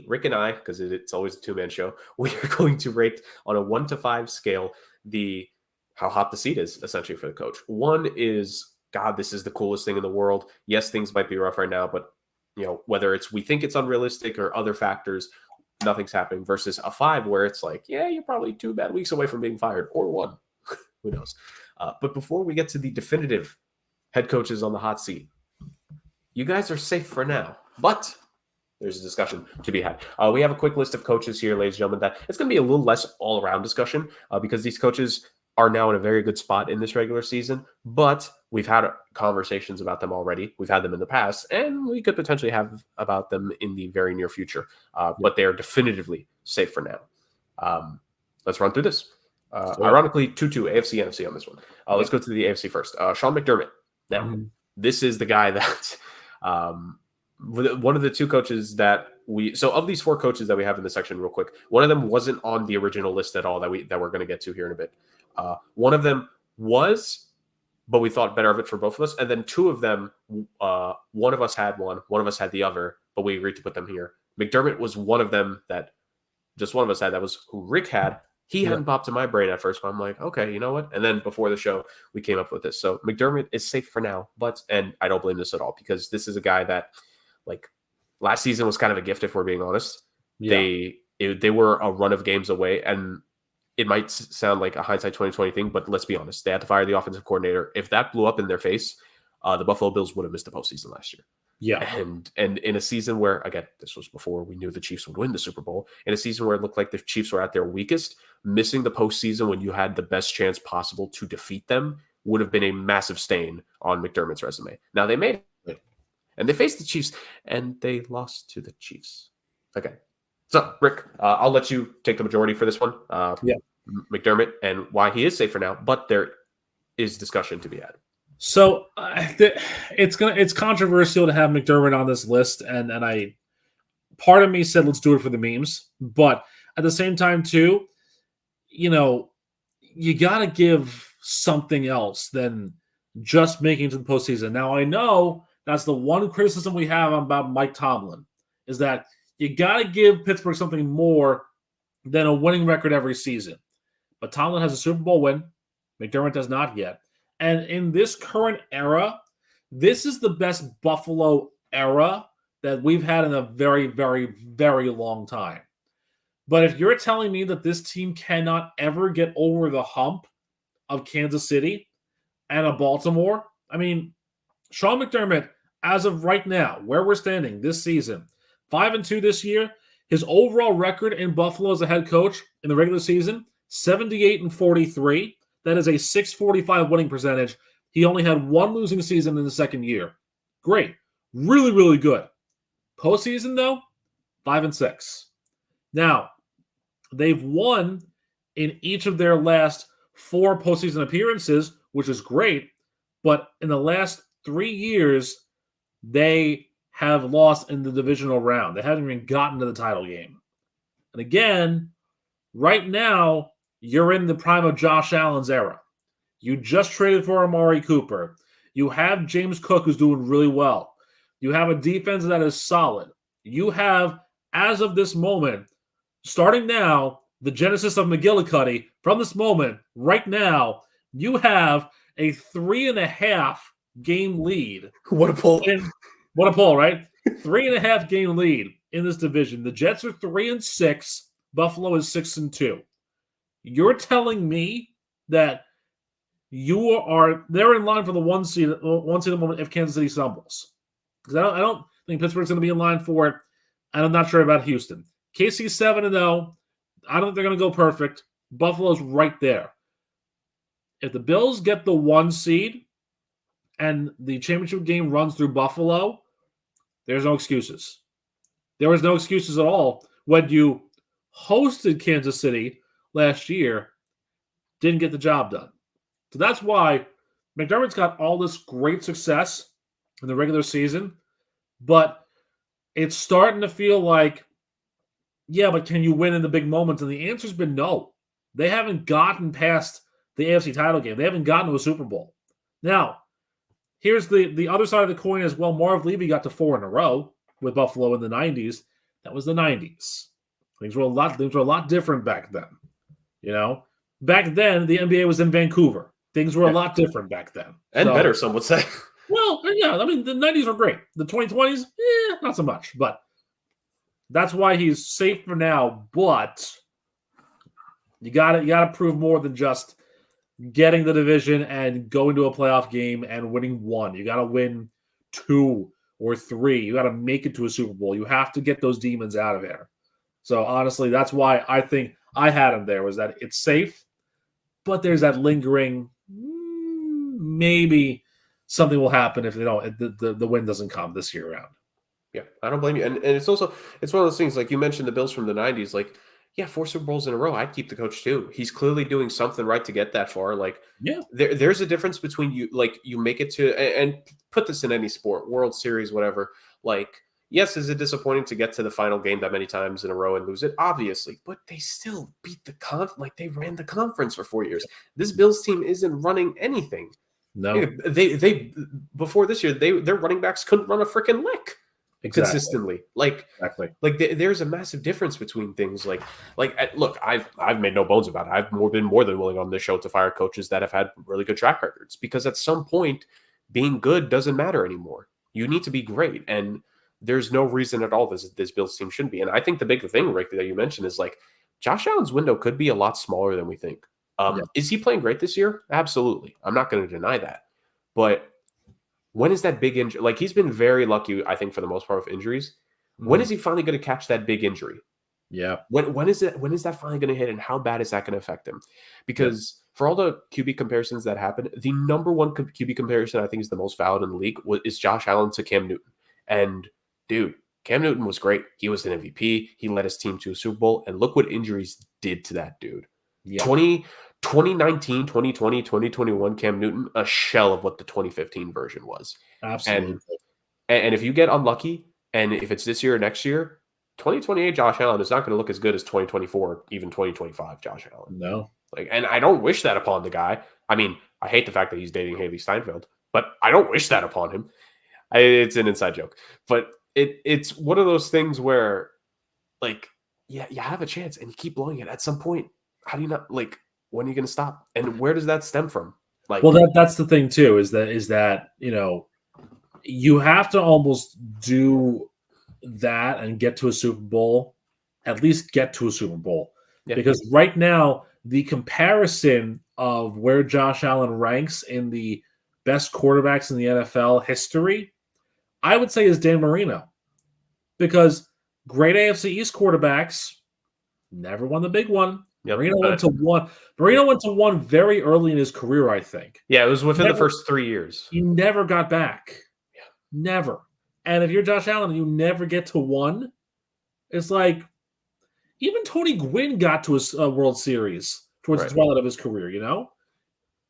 Rick and I, because it's always a two-man show, we are going to rate on a 1 to 5 scale how hot the seat is essentially for the coach. 1 is, God, this is the coolest thing in the world. Yes, things might be rough right now, but whether it's we think it's unrealistic or other factors, nothing's happening, versus a 5 where it's like, yeah, you're probably 2 bad weeks away from being fired, or 1. Who knows? But before we get to the definitive head coaches on the hot seat, you guys are safe for now, but there's a discussion to be had. We have a quick list of coaches here, ladies and gentlemen, that it's going to be a little less all-around discussion because these coaches are now in a very good spot in this regular season, but we've had conversations about them already. We've had them in the past, and we could potentially have about them in the very near future, but they are definitively safe for now. Let's run through this. Ironically, 2-2 AFC, NFC on this one. Let's go to the AFC first. Sean McDermott. Now, this is the guy that one of the two coaches that so of these 4 coaches that we have in this section real quick, one of them wasn't on the original list at all that we're going to get to here in a bit. One of them was, but we thought better of it for both of us. And then 2 of them, one of us had one of us had the other, but we agreed to put them here. McDermott was one of them that just one of us had. That was who Rick had. He hadn't popped in my brain at first, but I'm like, okay, you know what? And then before the show, we came up with this. So McDermott is safe for now, and I don't blame this at all because this is a guy that, like, last season was kind of a gift, if we're being honest. Yeah. They were a run of games away, and it might sound like a hindsight 2020 thing, but let's be honest. They had to fire the offensive coordinator. If that blew up in their face, the Buffalo Bills would have missed the postseason last year. Yeah. And in a season where, again, this was before we knew the Chiefs would win the Super Bowl, in a season where it looked like the Chiefs were at their weakest, missing the postseason when you had the best chance possible to defeat them would have been a massive stain on McDermott's resume. Now, they made it, and they faced the Chiefs, and they lost to the Chiefs. Okay. So, Rick, I'll let you take the majority for this one. McDermott and why he is safe for now, but there is discussion to be had. So it's controversial to have McDermott on this list, and part of me said let's do it for the memes, but at the same time too, you got to give something else than just making it to the postseason. Now, I know that's the one criticism we have about Mike Tomlin is that you got to give Pittsburgh something more than a winning record every season. But Tomlin has a Super Bowl win. McDermott does not yet. And in this current era, this is the best Buffalo era that we've had in a very, very, very long time. But if you're telling me that this team cannot ever get over the hump of Kansas City and a Baltimore, I mean, Sean McDermott, as of right now, where we're standing this season, 5-2 this year, his overall record in Buffalo as a head coach in the regular season, 78-43. That is a 645 winning percentage. He only had one losing season in the second year. Great. Really, really good. Postseason, though, 5-6. Now, they've won in each of their last 4 postseason appearances, which is great. But in the last 3 years, they have lost in the divisional round. They haven't even gotten to the title game. And again, right now, you're in the prime of Josh Allen's era. You just traded for Amari Cooper. You have James Cook, who's doing really well. You have a defense that is solid. You have, as of this moment, starting now, the genesis of McGillicuddy, from this moment, right now, you have a 3.5 game lead. What a pull. What a pull, right? 3.5 game lead in this division. The Jets are 3-6. Buffalo is 6-2. You're telling me that they're in line for the one seed at the moment if Kansas City stumbles. Because I don't think Pittsburgh's going to be in line for it. And I'm not sure about Houston. KC 7-0. I don't think they're going to go perfect. Buffalo's right there. If the Bills get the 1 seed and the championship game runs through Buffalo, there's no excuses. There was no excuses at all when you hosted Kansas City last year, didn't get the job done. So that's why McDermott's got all this great success in the regular season, but it's starting to feel like, yeah, but can you win in the big moments? And the answer's been no. They haven't gotten past the AFC title game. They haven't gotten to a Super Bowl. Now, here's the other side of the coin as well. Marv Levy got to 4 in a row with Buffalo in the 90s. That was the 90s. Things were a lot different back then. You know, back then the NBA was in Vancouver. Things were a lot different back then, and better, some would say. Well, yeah, I mean the 90s were great. The 2020s, not so much. But that's why he's safe for now. But you got to prove more than just getting the division and going to a playoff game and winning 1. You got to win 2 or 3. You got to make it to a Super Bowl. You have to get those demons out of there. So honestly, that's why I think I had him there, was that it's safe, but there's that lingering maybe something will happen if they don't the win doesn't come this year around. Yeah, I don't blame you. And it's one of those things, like you mentioned the Bills from the 90s, like, yeah, 4 Super Bowls in a row, I'd keep the coach too. He's clearly doing something right to get that far. Like, yeah, there's a difference between you make it to, and put this in any sport, World Series, whatever. Like, yes, is it disappointing to get to the final game that many times in a row and lose it? Obviously, but they still beat they ran the conference for 4 years. This Bills team isn't running anything. No, they before this year, their running backs couldn't run a freaking lick. Consistently. Exactly. There's a massive difference between things. Look, I've made no bones about it. I've been more than willing on this show to fire coaches that have had really good track records, because at some point being good doesn't matter anymore. You need to be great, and there's no reason at all this Bills team shouldn't be. And I think the big thing, Rick, that you mentioned is like Josh Allen's window could be a lot smaller than we think. Is he playing great this year? Absolutely. I'm not going to deny that. But when is that big injury? Like, he's been very lucky, I think, for the most part, with injuries. Mm-hmm. When is he finally going to catch that big injury? Yeah. When is that finally going to hit, and how bad is that going to affect him? Because for all the QB comparisons that happen, the number one QB comparison I think is the most valid in the league is Josh Allen to Cam Newton. And dude, Cam Newton was great. He was an MVP. He led his team to a Super Bowl. And look what injuries did to that dude. Yeah. 2019, 2020, 2021, Cam Newton, a shell of what the 2015 version was. Absolutely. And if you get unlucky, and if it's this year or next year, 2028 Josh Allen is not going to look as good as 2024, even 2025 Josh Allen. No. And I don't wish that upon the guy. I mean, I hate the fact that he's dating Haley Steinfeld, but I don't wish that upon him. It's an inside joke, but it's one of those things where, like, yeah, you have a chance and you keep blowing it. At some point, how do you not, like, when are you going to stop? And where does that stem from? Like, well, that's the thing too. Is that you have to almost do that and get to a Super Bowl, at least get to a Super Bowl, yeah, because right now the comparison of where Josh Allen ranks in the best quarterbacks in the NFL history, I would say, is Dan Marino, because great AFC East quarterbacks never won the big one. yep, Marino went to one. Marino went to one very early in his career, I think. yeah, it was within the first 3 years. He never got back. Yeah. Never. And if you're Josh Allen and you never get to one, it's like even Tony Gwynn got to a World Series towards the twilight of his career,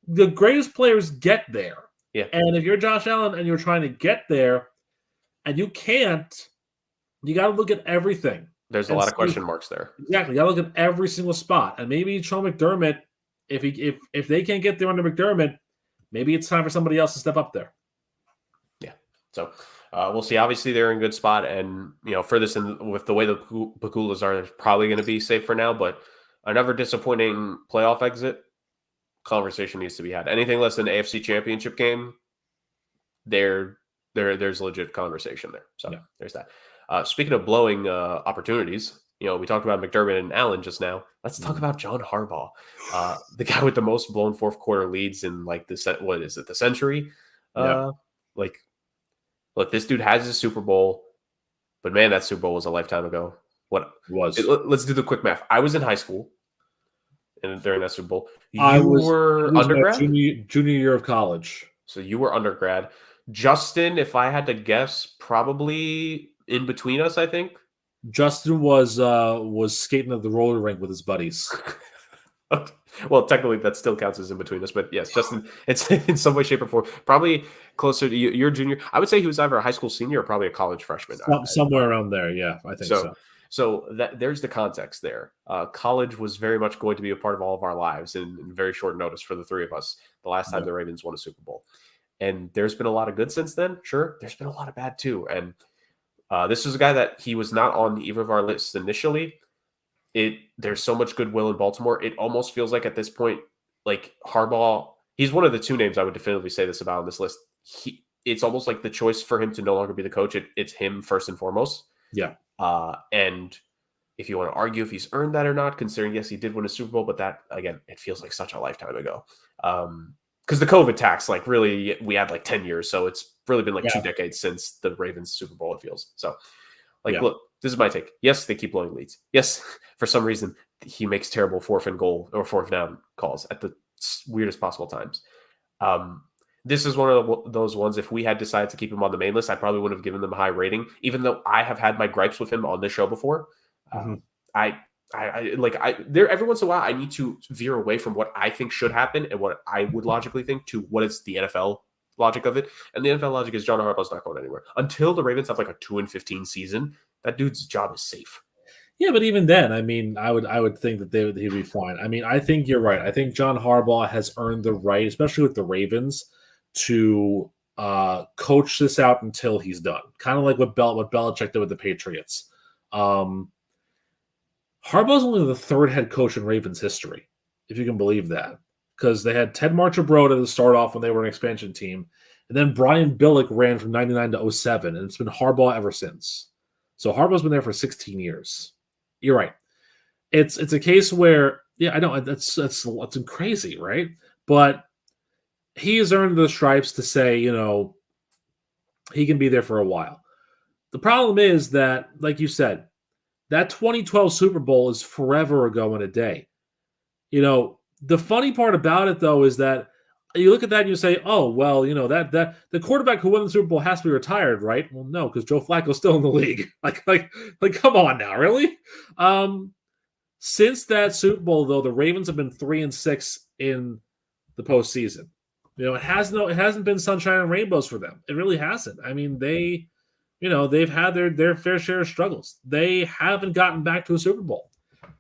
The greatest players get there. Yeah. And if you're Josh Allen and you're trying to get there and you can't, you got to look at everything. There's a lot of question marks there. Exactly. You got to look at every single spot. And maybe Sean McDermott, if they can't get there under McDermott, maybe it's time for somebody else to step up there. Yeah. So we'll see. Obviously, they're in a good spot. And, for this, with the way the Paculas are, they're probably going to be safe for now. But another disappointing playoff exit conversation needs to be had. Anything less than an AFC Championship game, there's legit conversation there. So there's that. Speaking of blowing opportunities, we talked about McDermott and Allen just now. Let's talk about John Harbaugh, the guy with the most blown fourth quarter leads in the century? Look, this dude has a Super Bowl, but man, that Super Bowl was a lifetime ago. What it was? Let's do the quick math. I was in high school, and during that Super Bowl, you were undergrad, junior year of college. So you were undergrad. Justin, if I had to guess, probably in between us, I think. Justin was skating at the roller rink with his buddies. Well, technically that still counts as in between us, but yes, Justin, it's in some way, shape, or form probably closer to your junior. I would say he was either a high school senior or probably a college freshman. Somewhere around there, yeah, I think so. So there's the context there. College was very much going to be a part of all of our lives in very short notice for the three of us. The last time the Ravens won a Super Bowl. And there's been a lot of good since then. Sure. There's been a lot of bad too. And this is a guy that he was not on either of our lists initially. There's so much goodwill in Baltimore. It almost feels like at this point, like Harbaugh, he's one of the two names I would definitively say this about on this list. It's almost like the choice for him to no longer be the coach. It's him first and foremost. Yeah. And if you want to argue if he's earned that or not, considering, yes, he did win a Super Bowl, but that, again, it feels like such a lifetime ago. Because the COVID tax, really, we had 10 years. So it's really been 2 decades since the Ravens Super Bowl, it feels. So, look, this is my take. Yes, they keep blowing leads. Yes, for some reason, he makes terrible fourth and goal or fourth down calls at the weirdest possible times. This is one of those ones, if we had decided to keep him on the main list, I probably would have given them a high rating, even though I have had my gripes with him on this show before. Every once in a while, I need to veer away from what I think should happen and what I would logically think to what is the NFL logic of it. And the NFL logic is John Harbaugh's not going anywhere. Until the Ravens have a 2-15 season, that dude's job is safe. Yeah, but even then, I would think that he'd be fine. I think you're right. I think John Harbaugh has earned the right, especially with the Ravens, to coach this out until he's done. Kind of like what Belichick did with the Patriots. Harbaugh's only the third head coach in Ravens history, if you can believe that. Because they had Ted Marchibroda to start off when they were an expansion team. And then Brian Billick ran from 99 to 07, and it's been Harbaugh ever since. So Harbaugh's been there for 16 years. You're right. It's a case where, yeah, I know, that's crazy, right? But he has earned the stripes to say, he can be there for a while. The problem is that, like you said, that 2012 Super Bowl is forever ago in a day. The funny part about it, though, is that you look at that and you say, oh, well, that the quarterback who won the Super Bowl has to be retired, right? Well, no, because Joe Flacco's still in the league. Like, come on now, really? Since that Super Bowl, though, the Ravens have been 3-6 in the postseason. It hasn't been sunshine and rainbows for them. It really hasn't. They've had their fair share of struggles. They haven't gotten back to a Super Bowl.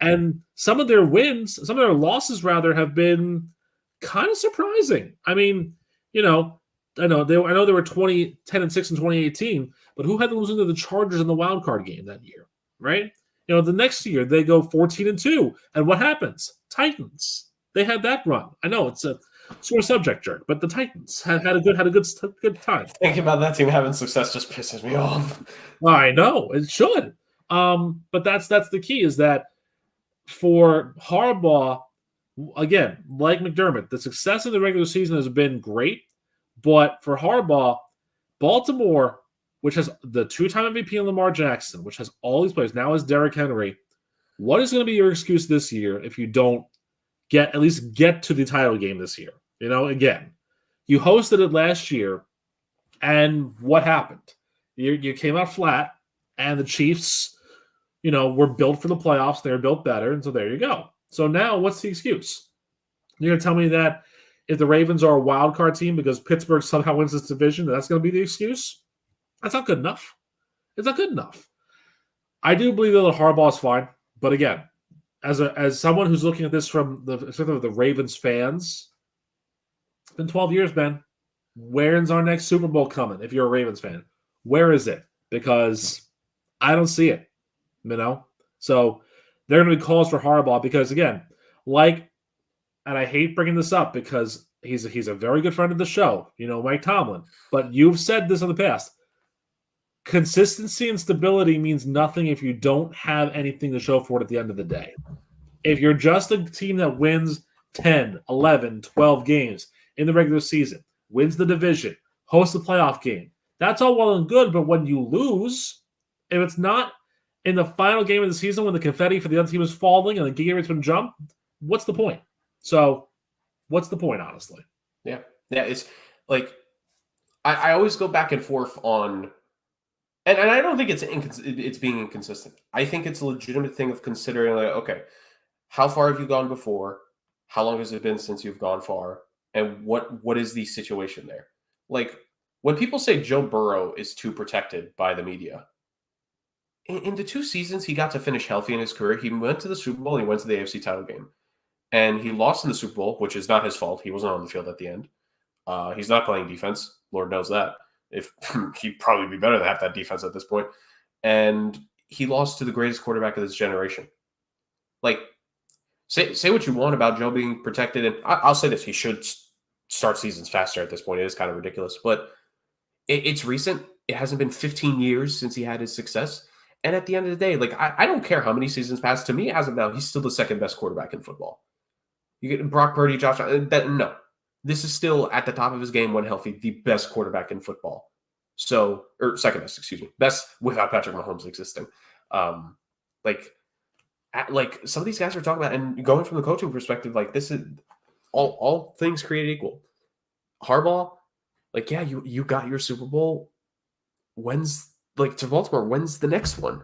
And some of their losses rather have been kind of surprising. I mean, you know, I know they were 10-6 in 2018, but who had them losing to the Chargers in the wild card game that year, right? The next year they go 14-2, and what happens? Titans. They had that run. I know it's a sore subject jerk, but the Titans had a good time. Thinking about that team having success just pisses me off. I know it should, but that's the key is that for Harbaugh, again, like McDermott, the success in the regular season has been great, but for Harbaugh, Baltimore, which has the two-time MVP in Lamar Jackson, which has all these players, now has Derrick Henry. What is going to be your excuse this year if you don't at least get to the title game this year? Again, you hosted it last year, and what happened? You came out flat, and the Chiefs, were built for the playoffs. They were built better, and so there you go. So now, what's the excuse? You're going to tell me that if the Ravens are a wild card team because Pittsburgh somehow wins this division, that's going to be the excuse? That's not good enough. It's not good enough. I do believe that Harbaugh is fine, but again, as someone who's looking at this from the Ravens fans, it's been 12 years, Ben. Where's our next Super Bowl coming? If you're a Ravens fan, where is it? Because I don't see it. So there are going to be calls for Harbaugh because again, and I hate bringing this up because he's a very good friend of the show, Mike Tomlin. But you've said this in the past. Consistency and stability means nothing if you don't have anything to show for it at the end of the day. If you're just a team that wins 10, 11, 12 games in the regular season, wins the division, hosts the playoff game, that's all well and good. But when you lose, if it's not in the final game of the season when the confetti for the other team is falling and the game rate's been jumped, what's the point? So, what's the point, honestly? Yeah. It's like I always go back and forth on, and I don't think it's being inconsistent. I think it's a legitimate thing of considering, like, okay, how far have you gone before? How long has it been since you've gone far? And what is the situation there? Like when people say Joe Burrow is too protected by the media, in the 2 seasons he got to finish healthy in his career, he went to the Super Bowl and he went to the AFC title game. And he lost in the Super Bowl, which is not his fault. He wasn't on the field at the end. He's not playing defense. Lord knows that. If he'd probably be better to have that defense at this point. And he lost to the greatest quarterback of this generation. Like, say what you want about Joe being protected. And I'll say this. He should start seasons faster at this point. It is kind of ridiculous. But it's recent. It hasn't been 15 years since he had his success. And at the end of the day, like I don't care how many seasons pass. To me, as of now, he's still the second best quarterback in football. You get Brock Purdy, Josh Allen. No, this is still at the top of his game when healthy, the best quarterback in football. So, or second best, excuse me, best without Patrick Mahomes existing. Like some of these guys are talking about, and going from the coaching perspective, like this is all things created equal. Harbaugh, like yeah, you got your Super Bowl. To Baltimore, when's the next one?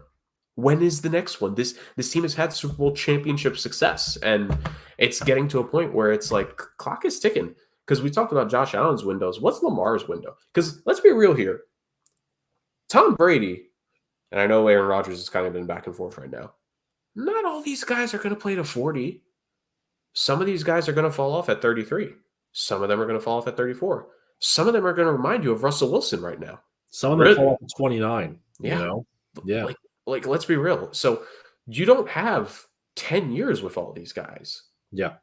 When is the next one? This team has had Super Bowl championship success, and it's getting to a point where it's like clock is ticking. Because we talked about Josh Allen's windows. What's Lamar's window? Because let's be real here. Tom Brady, and I know Aaron Rodgers has kind of been back and forth right now. Not all these guys are going to play to 40. Some of these guys are going to fall off at 33. Some of them are going to fall off at 34. Some of them are going to remind you of Russell Wilson right now. Some of them fall off at 29. Yeah. Yeah. Like, let's be real. So you don't have 10 years with all these guys. Yeah.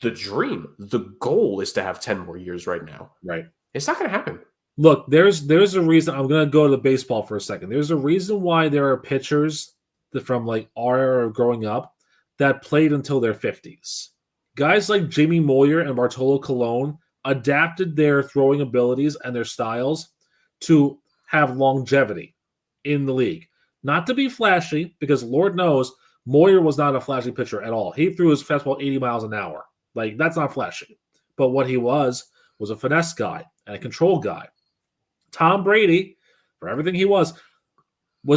The dream, the goal is to have 10 more years right now. Right. It's not going to happen. Look, there's a reason. I'm going to go to the baseball for a second. There's a reason why there are pitchers from like our era growing up that played until their 50s. Guys like Jamie Moyer and Bartolo Colon adapted their throwing abilities and their styles to have longevity in the league. Not to be flashy, because Lord knows Moyer was not a flashy pitcher at all. He threw his fastball 80 miles an hour. Like, that's not flashy. But what he was a finesse guy and a control guy. Tom Brady, for everything he was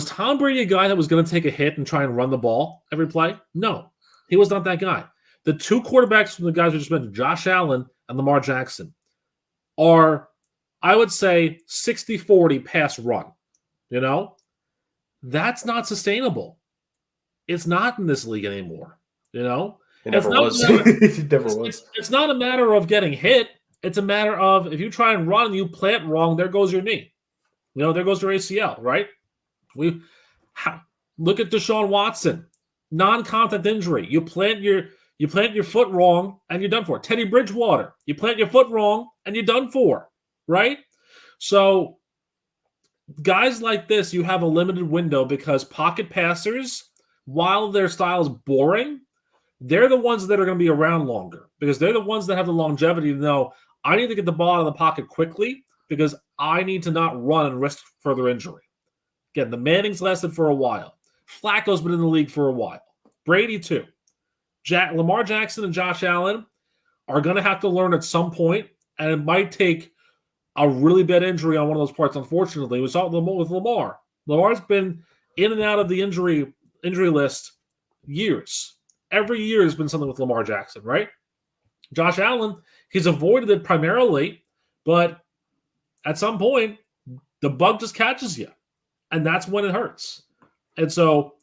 Tom Brady a guy that was going to take a hit and try and run the ball every play? No, he was not that guy. The two quarterbacks from the guys we just mentioned, Josh Allen and Lamar Jackson, are, I would say, 60-40 pass run. That's not sustainable. It's not in this league anymore. It It's never not a was. matter, It never it's, was. it's, it's not a matter of getting hit. It's a matter of if you try and run and you plant wrong, there goes your knee. There goes your ACL, right? We look at Deshaun Watson, non-contact injury. You plant your foot wrong and you're done for. Teddy Bridgewater, you plant your foot wrong and you're done for, right? So guys like this, you have a limited window because pocket passers, while their style is boring, they're the ones that are going to be around longer because they're the ones that have the longevity to know I need to get the ball out of the pocket quickly because I need to not run and risk further injury. Again, the Mannings lasted for a while. Flacco's been in the league for a while. Brady too. Lamar Jackson and Josh Allen are going to have to learn at some point, and it might take a really bad injury on one of those parts. Unfortunately, we saw it with Lamar. Lamar's been in and out of the injury list years. Every year has been something with Lamar Jackson, right? Josh Allen, he's avoided it primarily, but at some point, the bug just catches you, and that's when it hurts. And so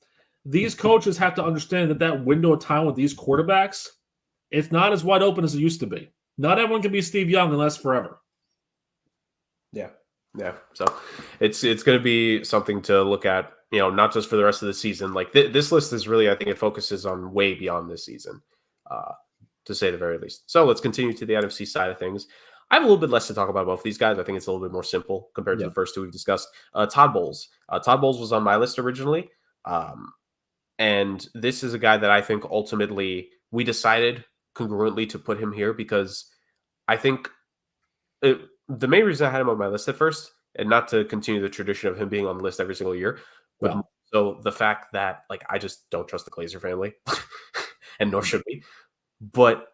these coaches have to understand that window of time with these quarterbacks, it's not as wide open as it used to be. Not everyone can be Steve Young unless forever. Yeah. So it's going to be something to look at, not just for the rest of the season. Like this list is really, I think it focuses on way beyond this season, to say the very least. So let's continue to the NFC side of things. I have a little bit less to talk about both of these guys. I think it's a little bit more simple compared to the first two we've discussed. Todd Bowles. Todd Bowles was on my list originally. And this is a guy that I think ultimately we decided congruently to put him here because I think the main reason I had him on my list at first, and not to continue the tradition of him being on the list every single year, but so the fact that I just don't trust the Glazer family, and nor should we. But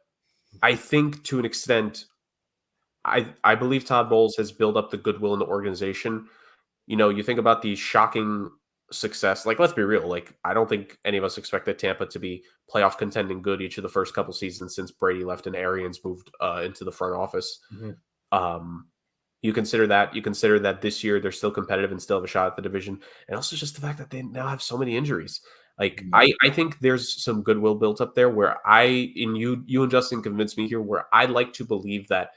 I think to an extent, I believe Todd Bowles has built up the goodwill in the organization. You think about the shocking success. Let's be real. I don't think any of us expected Tampa to be playoff contending good each of the first couple seasons since Brady left and Arians moved into the front office. Mm-hmm. You consider that this year they're still competitive and still have a shot at the division, and also just the fact that they now have so many injuries. I think there's some goodwill built up there where you and Justin convinced me here where I like to believe that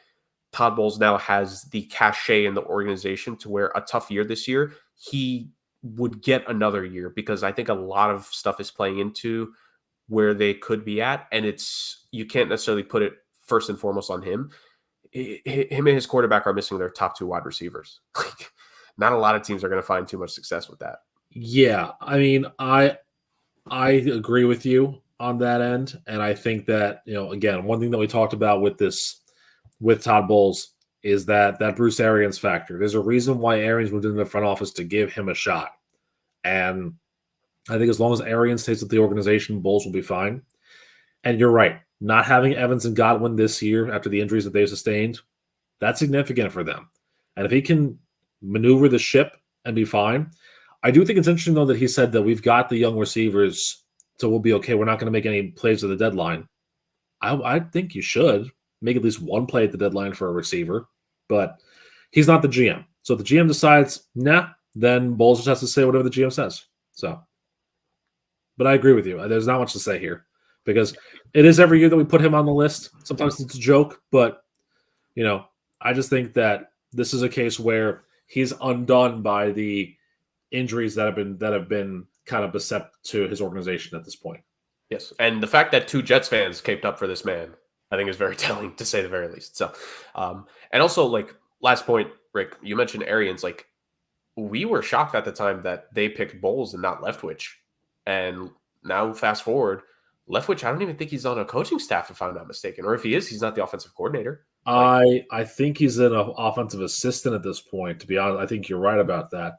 Todd Bowles now has the cachet in the organization to where a tough year this year, he would get another year because I think a lot of stuff is playing into where they could be at. And you can't necessarily put it first and foremost on him. Him and his quarterback are missing their top two wide receivers. Not a lot of teams are going to find too much success with that. Yeah. I mean, I agree with you on that end. And I think that, again, one thing that we talked about with Todd Bowles is that Bruce Arians factor. There's a reason why Arians moved into the front office to give him a shot. And I think as long as Arians stays with the organization, Bowles will be fine. And you're right. Not having Evans and Godwin this year after the injuries that they've sustained, that's significant for them. And if he can maneuver the ship and be fine, I do think it's interesting, though, that he said that we've got the young receivers, so we'll be okay. We're not going to make any plays at the deadline. I think you should make at least one play at the deadline for a receiver, but he's not the GM. So if the GM decides, nah, then Bowles just has to say whatever the GM says. So, but I agree with you. There's not much to say here because it is every year that we put him on the list. Sometimes it's a joke, but I just think that this is a case where he's undone by the injuries that have been kind of beset to his organization at this point. Yes, and the fact that two Jets fans caped up for this man, I think is very telling, to say the very least. So, and also, last point, Rick, you mentioned Arians. We were shocked at the time that they picked Bowles and not Leftwich. And now, fast forward, Leftwich, I don't even think he's on a coaching staff, if I'm not mistaken. Or if he is, he's not the offensive coordinator. I think he's an offensive assistant at this point, to be honest. I think you're right about that.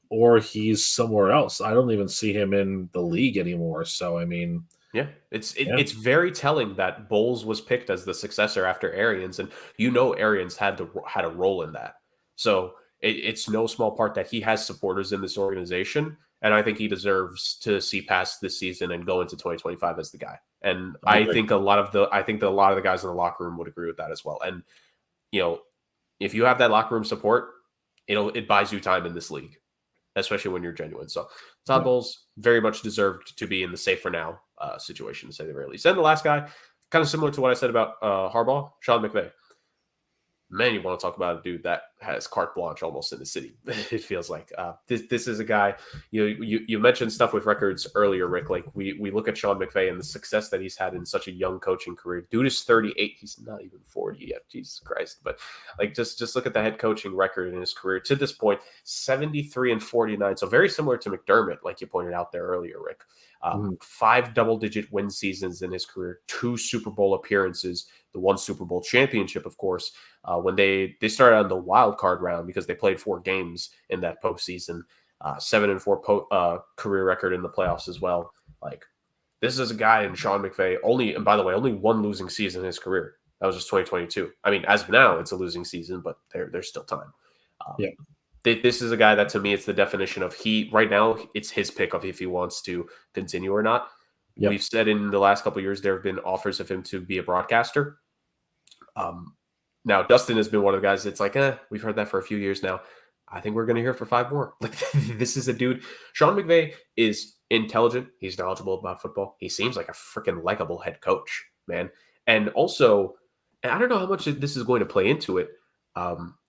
Or he's somewhere else. I don't even see him in the league anymore. So, I mean... Yeah, it's very telling that Bowles was picked as the successor after Arians, and Arians had a role in that. So it's no small part that he has supporters in this organization, and I think he deserves to see past this season and go into 2025 as the guy. And I think a lot of the guys in the locker room would agree with that as well. And if you have that locker room support, it buys you time in this league. especially when you're genuine. So Todd Yeah. Bowles very much deserved to be in the safe for now situation, to say the very least. And the last guy, kind of similar to what I said about Harbaugh, Sean McVay. Man, you want to talk about a dude that has carte blanche almost in the city. It feels like this is a guy. You mentioned stuff with records earlier, Rick. Like we look at Sean McVay and the success that he's had in such a young coaching career. Dude is 38. He's not even 40 yet. Jesus Christ! But like just look at the head coaching record in his career to this point: 73 and 49. So very similar to McDermott, like you pointed out there earlier, Rick. 5 double-digit win seasons in his career, 2 Super Bowl appearances, the 1 Super Bowl championship, of course. When they started on the wild card round because they played 4 games in that postseason, 7-4 career record in the playoffs as well. Like this is a guy in Sean McVay and by the way, only 1 losing season in his career. That was just 2022. I mean, as of now, it's a losing season, but there's still time. Yeah. This is a guy that to me, it's the definition of right now, it's his pick of if he wants to continue or not. Yep. We've said in the last couple of years, there have been offers of him to be a broadcaster. Now, Dustin has been one of the guys that's like, we've heard that for a few years now. I think we're going to hear it for 5 more. Like, this is a dude. Sean McVay is intelligent. He's knowledgeable about football. He seems like a freaking likable head coach, man. And also, I don't know how much this is going to play into it.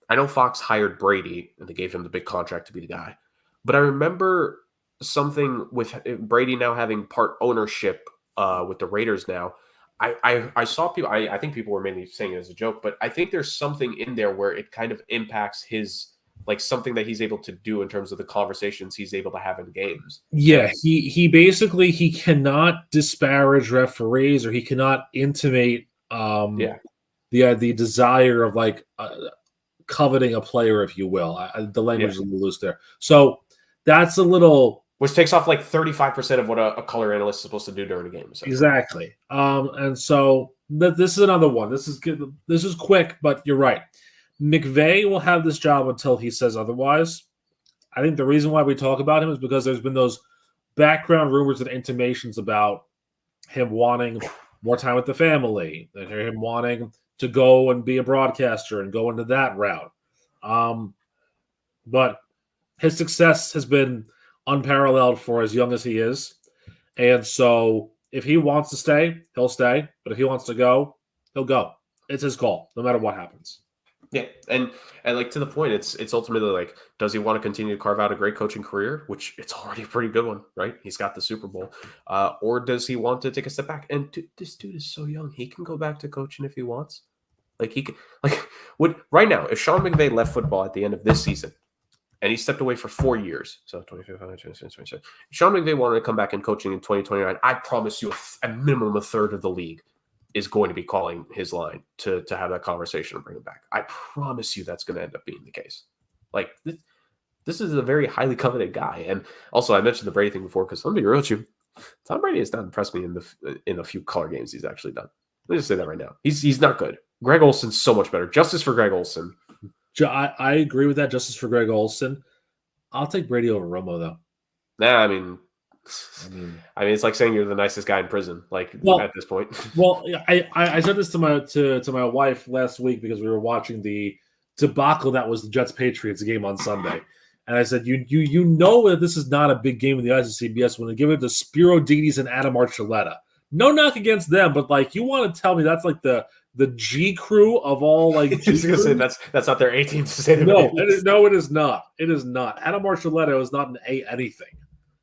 I know Fox hired Brady and they gave him the big contract to be the guy. But I remember something with Brady now having part ownership with the Raiders now. I saw people, I think people were mainly saying it as a joke, but I think there's something in there where it kind of impacts his, like something that he's able to do in terms of the conversations he's able to have in games. Yeah, he basically, he cannot disparage referees or he cannot intimate the desire of like coveting a player, if you will. The language is a little loose there. So that's a little... Which takes off like 35% of what a color analyst is supposed to do during a game. Exactly. And so this is another one. This is good. This is quick, but you're right. McVay will have this job until he says otherwise. I think the reason why we talk about him is because there's been those background rumors and intimations about him wanting more time with the family, and him wanting to go and be a broadcaster and go into that route. But his success has been unparalleled for as young as he is. And so if he wants to stay, he'll stay. But if he wants to go, he'll go. It's his call, no matter what happens. Yeah, and like to the point, it's ultimately like, does he want to continue to carve out a great coaching career, which it's already a pretty good one, right? He's got the Super Bowl, or does he want to take a step back? And this dude is so young; he can go back to coaching if he wants. Like he can, right now, if Sean McVay left football at the end of this season, and he stepped away for 4 years, so 2025, 2026, Sean McVay wanted to come back and coaching in 2029. I promise you, a minimum a third of the league is going to be calling his line to have that conversation and bring him back. I promise you that's going to end up being the case. Like, this is a very highly coveted guy. And also, I mentioned the Brady thing before because let me be real with you, Tom Brady has not impressed me in the few color games he's actually done. Let me just say that right now. He's not good. Greg Olson's so much better. Justice for Greg Olson. I agree with that. Justice for Greg Olson. I'll take Brady over Romo, though. Nah, I mean, it's like saying you're the nicest guy in prison. Like, at this point. Well, I said this to my wife last week because we were watching the debacle that was the Jets Patriots game on Sunday, and I said, you know that this is not a big game in the eyes of CBS when they give it to Spiro Didis and Adam Archuleta. No knock against them, but like you want to tell me that's like the G crew of all like. I was gonna say that's not their A team to say. No, it is not. It is not. Adam Archuleta is not an A anything.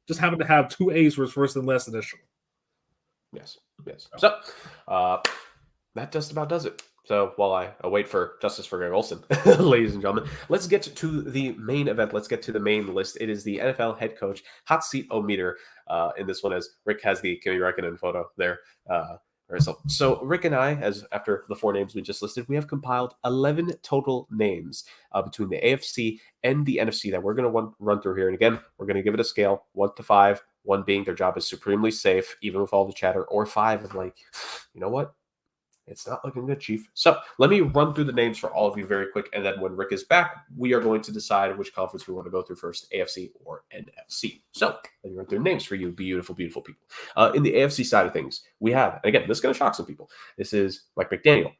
Just happened to have 2 A's for his first and last initial. Yes. So that just about does it. So while I await for justice for Greg Olson, ladies and gentlemen, let's get to the main event. Let's get to the main list. It is the NFL head coach hot seat-o-meter in this one, as Rick has the Kimi Räikkönen photo there. So Rick and I, as after the 4 names we just listed, we have compiled 11 total names between the AFC and the NFC that we're going to run through here. And again, we're going to give it a scale 1 to 5, 1 being their job is supremely safe, even with all the chatter, or 5 of like, you know what? It's not looking good, Chief. So let me run through the names for all of you very quick. And then when Rick is back, we are going to decide which conference we want to go through first, AFC or NFC. So let me run through names for you, beautiful, beautiful people. In the AFC side of things, we have, and again, this is going to shock some people. This is Mike McDaniel,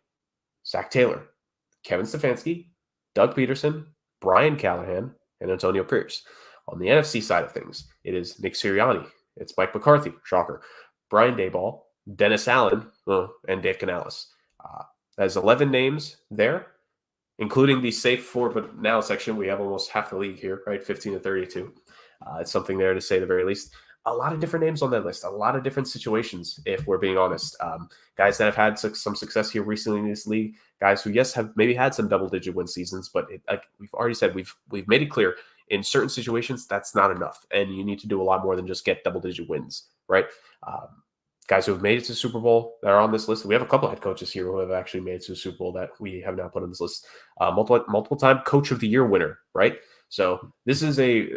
Zach Taylor, Kevin Stefanski, Doug Peterson, Brian Callahan, and Antonio Pierce. On the NFC side of things, it is Nick Sirianni. It's Mike McCarthy, shocker. Brian Daboll, Dennis Allen, and Dave Canales. There's 11 names there, including the safe for but now section. We have almost half the league here, right? 15 to 32. It's something there to say the very least. A lot of different names on that list, a lot of different situations, if we're being honest. Guys that have had some success here recently in this league, guys who, yes, have maybe had some double-digit win seasons, but like we've already said, we've made it clear, in certain situations, that's not enough, and you need to do a lot more than just get double-digit wins, right? Guys who have made it to the Super Bowl that are on this list. We have a couple of head coaches here who have actually made it to the Super Bowl that we have now put on this list. Multiple time Coach of the Year winner, right? So this is a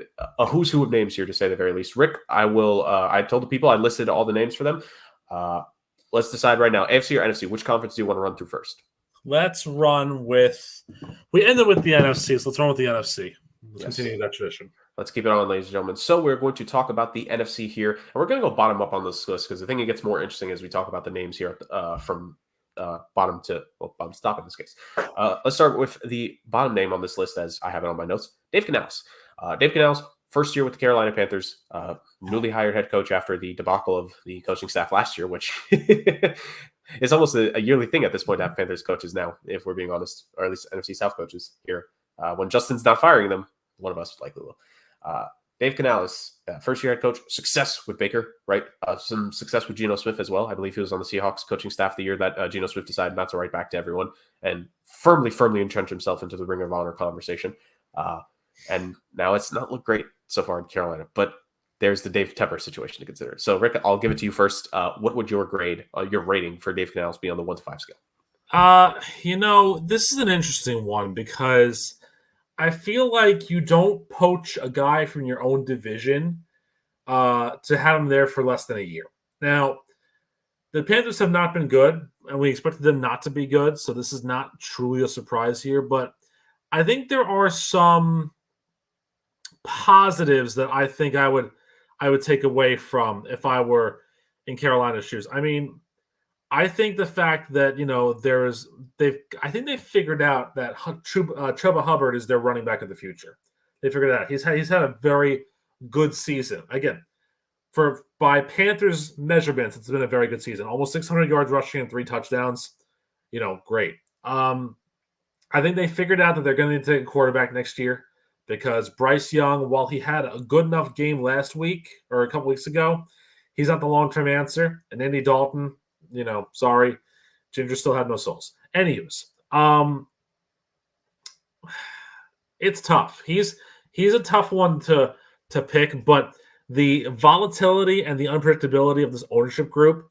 who's who of names here, to say the very least. Rick, I told the people I listed all the names for them. Let's decide right now, AFC or NFC. Which conference do you want to run through first? Let's run with. We ended with the NFC, so let's run with the NFC. Let's continue that tradition. Let's keep it on, ladies and gentlemen. So we're going to talk about the NFC here, and we're going to go bottom up on this list because I think it gets more interesting as we talk about the names here from bottom to top in this case. Let's start with the bottom name on this list, as I have it on my notes. Dave Canales. Dave Canales, first year with the Carolina Panthers, newly hired head coach after the debacle of the coaching staff last year, which is almost a yearly thing at this point to have Panthers coaches now, if we're being honest, or at least NFC South coaches here. When Justin's not firing them, one of us likely will. Dave Canales, first year head coach, success with Baker, right? Some success with Geno Smith as well. I believe he was on the Seahawks coaching staff the year that Geno Smith decided not to write back to everyone and firmly entrench himself into the Ring of Honor conversation. And now it's not looked great so far in Carolina, but there's the Dave Tepper situation to consider. So, Rick, I'll give it to you first. What would your grade, your rating for Dave Canales be on the 1 to 5 scale? This is an interesting one because I feel like you don't poach a guy from your own division to have him there for less than a year. Now, the Panthers have not been good, and we expected them not to be good, so this is not truly a surprise here. But I think there are some positives that I think I would take away from if I were in Carolina's shoes. I mean, I think the fact that I think they've figured out that Chuba Hubbard is their running back of the future. They figured it out. He's had a very good season. Again, by Panthers measurements, it's been a very good season. Almost 600 yards rushing and 3 touchdowns. Great. I think they figured out that they're going to need to take a quarterback next year because Bryce Young, while he had a good enough game last week or a couple weeks ago, he's not the long-term answer. And Andy Dalton, sorry, Ginger still had no souls. Anyways, it's tough. He's a tough one to pick, but the volatility and the unpredictability of this ownership group,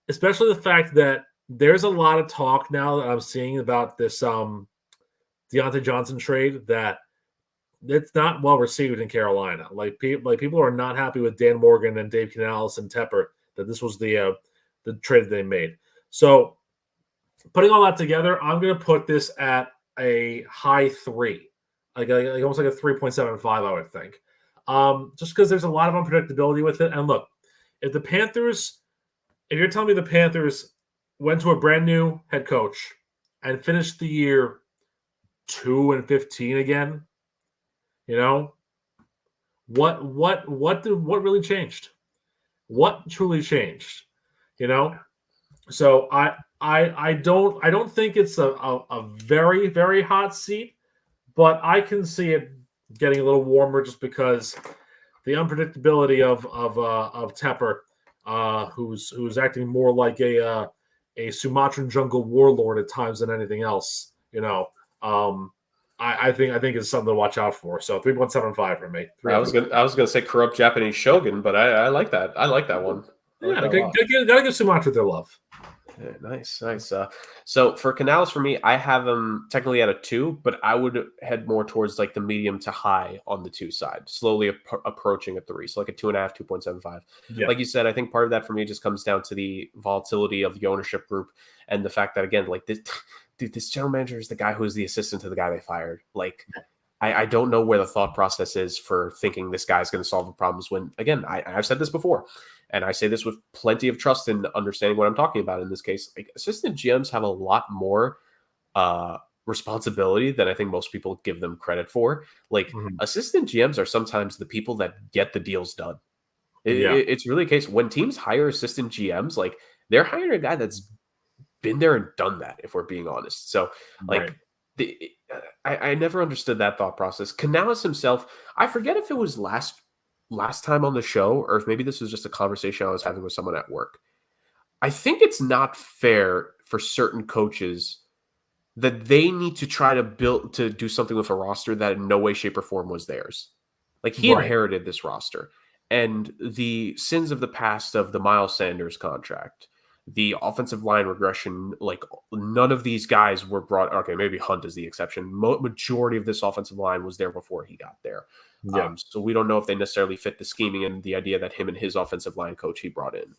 especially the fact that there's a lot of talk now that I'm seeing about this Deontay Johnson trade that it's not well received in Carolina. Like people are not happy with Dan Morgan and Dave Canales and Tepper that this was the trade that they made. So putting all that together, I'm going to put this at a high 3, like almost like a 3.75, I would think. Just because there's a lot of unpredictability with it. And look, if you're telling me the Panthers went to a brand new head coach and finished the year 2-15 again, what really changed? What truly changed? So I don't think it's a very, very hot seat, but I can see it getting a little warmer just because the unpredictability of Tepper, who's acting more like a Sumatran jungle warlord at times than anything else. I think it's something to watch out for. So 3.75 for me. I was gonna say corrupt Japanese shogun, but I like that. I like that one. Gotta give Sumatra their love. Yeah, nice. So for Canales, for me, I have him technically at a 2, but I would head more towards like the medium to high on the 2 side, slowly approaching a 3. So like a 2.5, 2.75. Yeah. Like you said, I think part of that for me just comes down to the volatility of the ownership group and the fact that, again, like this general manager is the guy who is the assistant to the guy they fired. Like, I don't know where the thought process is for thinking this guy's going to solve the problems when, again, I've said this before. And I say this with plenty of trust in understanding what I'm talking about in this case. Like, assistant GMs have a lot more responsibility than I think most people give them credit for. Like Mhm. assistant GMs are sometimes the people that get the deals done. Yeah. It's really a case when teams hire assistant GMs, like they're hiring a guy that's been there and done that, if we're being honest. So, Right. like, I never understood that thought process. Canales himself, I forget if it was last time on the show or if maybe this was just a conversation I was having with someone at work. I think it's not fair for certain coaches that they need to try to do something with a roster that in no way, shape, or form was theirs. Like he Right. inherited this roster, and the sins of the past of the Miles Sanders contract, the offensive line regression, like none of these guys were brought. Okay, maybe Hunt is the exception. Majority of this offensive line was there before he got there, Yeah. so we don't know if they necessarily fit the scheming and the idea that him and his offensive line coach he brought in.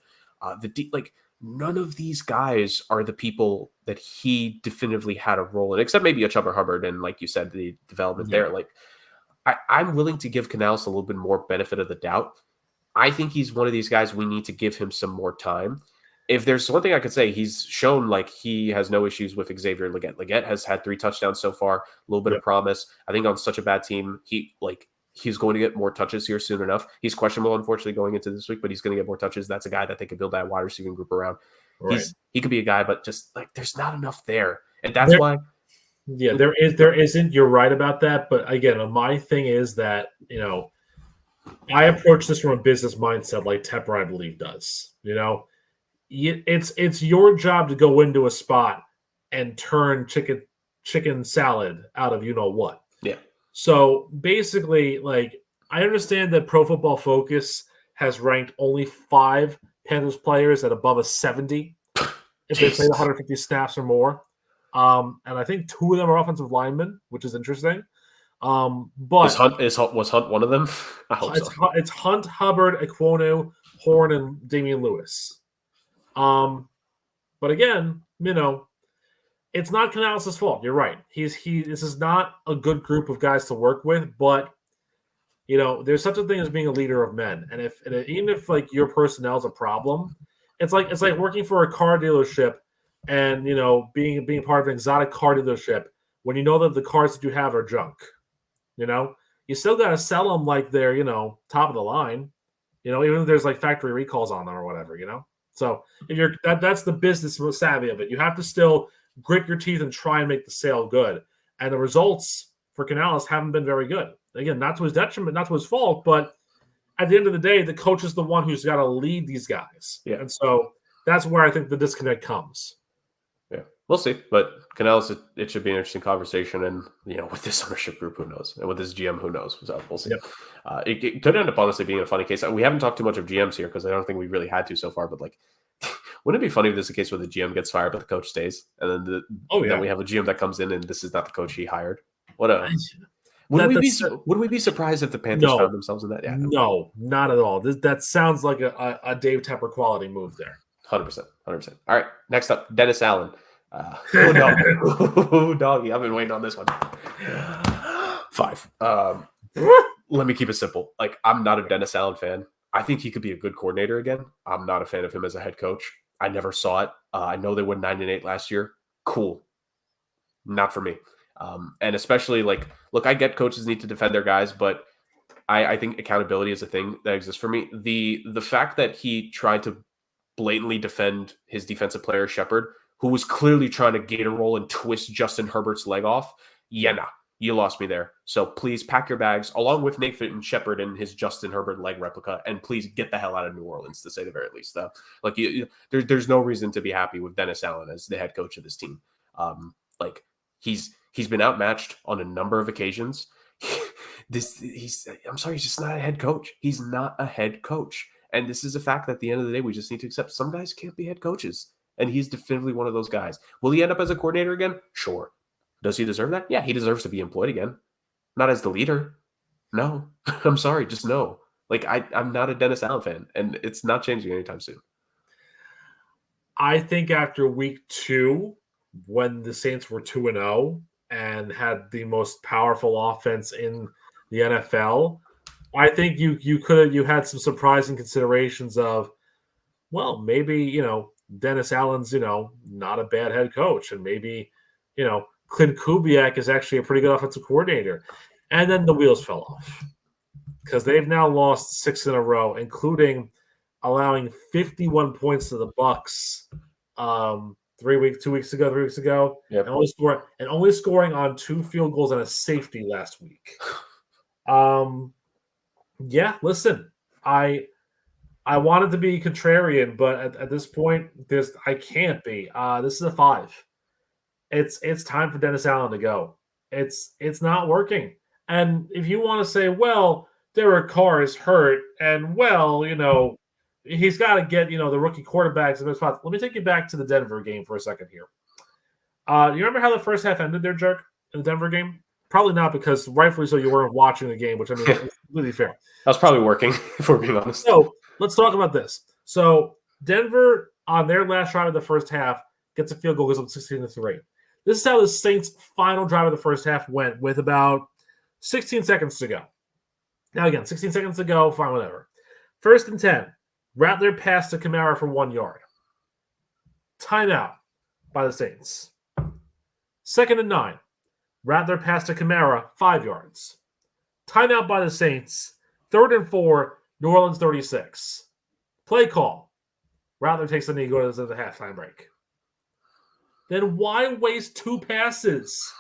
Like none of these guys are the people that he definitively had a role in, except maybe a Chuba Hubbard and, like you said, the development Yeah. there. Like I'm willing to give Canales a little bit more benefit of the doubt. I think he's one of these guys we need to give him some more time. If there's one thing I could say, he's shown like he has no issues with Xavier Leggett. Leggett has had 3 touchdowns so far, a little bit Yeah. of promise. I think on such a bad team, he's going to get more touches here soon enough. He's questionable, unfortunately, going into this week, but he's going to get more touches. That's a guy that they could build that wide receiving group around. Right. He could be a guy, but just like there's not enough there, and that's There, why. yeah, there isn't. You're right about that, but again, my thing is that I approach this from a business mindset, like Tepper, I believe, does. It's your job to go into a spot and turn chicken salad out of what. Yeah, So basically, like I understand that Pro Football Focus has ranked only 5 Panthers players at above a 70 if they played Jesus. 150 snaps or more. And I think 2 of them are offensive linemen, which is interesting. But Was Hunt one of them? I hope so. it's Hunt, Hubbard, Ekwonu, Horn, and Damian Lewis. But again, it's not Canales' fault. You're right. This is not a good group of guys to work with, but there's such a thing as being a leader of men. And even if like your personnel is a problem, it's like working for a car dealership and being part of an exotic car dealership when you know that the cars that you have are junk. You still got to sell them like they're top of the line. Even if there's like factory recalls on them or whatever. So if you're that's the business savvy of it. You have to still grit your teeth and try and make the sale good. And the results for Canales haven't been very good. Again, not to his detriment, not to his fault, but at the end of the day, the coach is the one who's got to lead these guys. Yeah. And so that's where I think the disconnect comes. Yeah, we'll see. But Canales, it should be an interesting conversation. And, with this ownership group, who knows? And with this GM, who knows? So we'll see. Yep. It could end up honestly being a funny case. We haven't talked too much of GMs here because I don't think we really had to so far. But like, wouldn't it be funny if this is a case where the GM gets fired but the coach stays, and then then we have a GM that comes in and this is not the coach he hired? Would we be surprised if the Panthers found themselves in that? Yeah, no, not at all. That sounds like a Dave Tepper quality move there. 100%. All right, next up, Dennis Allen. Doggy, I've been waiting on this one. 5. Let me keep it simple. Like, I'm not a Dennis Allen fan. I think he could be a good coordinator again. I'm not a fan of him as a head coach. I never saw it. I know they went 9-8 last year. Cool. Not for me. And especially look, I get coaches need to defend their guys, but I think accountability is a thing that exists for me. The fact that he tried to blatantly defend his defensive player, Shepard, who was clearly trying to gator roll and twist Justin Herbert's leg off. Yeah, nah, you lost me there. So please pack your bags along with Nathan Shepard and his Justin Herbert leg replica, and please get the hell out of New Orleans, to say the very least. There's no reason to be happy with Dennis Allen as the head coach of this team. He's been outmatched on a number of occasions. I'm sorry, he's just not a head coach. He's not a head coach. And this is a fact that at the end of the day, we just need to accept some guys can't be head coaches. And he's definitively one of those guys. Will he end up as a coordinator again? Sure. Does he deserve that? Yeah, he deserves to be employed again. Not as the leader. No. I'm sorry, just no. I'm not a Dennis Allen fan, and it's not changing anytime soon. I think after week 2, when the Saints were 2-0 and had the most powerful offense in the NFL, I think you had some surprising considerations of, well, maybe, Dennis Allen's, not a bad head coach. And maybe, Clint Kubiak is actually a pretty good offensive coordinator. And then the wheels fell off because they've now lost 6 in a row, including allowing 51 points to the Bucks 3 weeks ago, Yep. and only scoring on 2 field goals and a safety last week. Yeah, listen, I wanted to be contrarian, but at this point, I can't be. This is a 5. It's time for Dennis Allen to go. It's not working. And if you want to say, well, Derek Carr is hurt, and he's got to get the rookie quarterbacks in their spots. Let me take you back to the Denver game for a second here. You remember how the first half ended there, Jerk, in the Denver game? Probably not, because rightfully so you weren't watching the game, which I mean is really fair. That was probably working, if we're being honest. So let's talk about this. So Denver, on their last drive of the first half, gets a field goal, goes up 16-3. This is how the Saints' final drive of the first half went, with about 16 seconds to go. Now again, 16 seconds to go, fine, whatever. 1st and 10. Rattler pass to Kamara for 1 yard. Timeout by the Saints. 2nd and 9. Rattler pass to Kamara, 5 yards. Timeout by the Saints. 3rd and 4, New Orleans 36. Play call. Rattler takes the knee, goes to the halftime break. Then why waste 2 passes?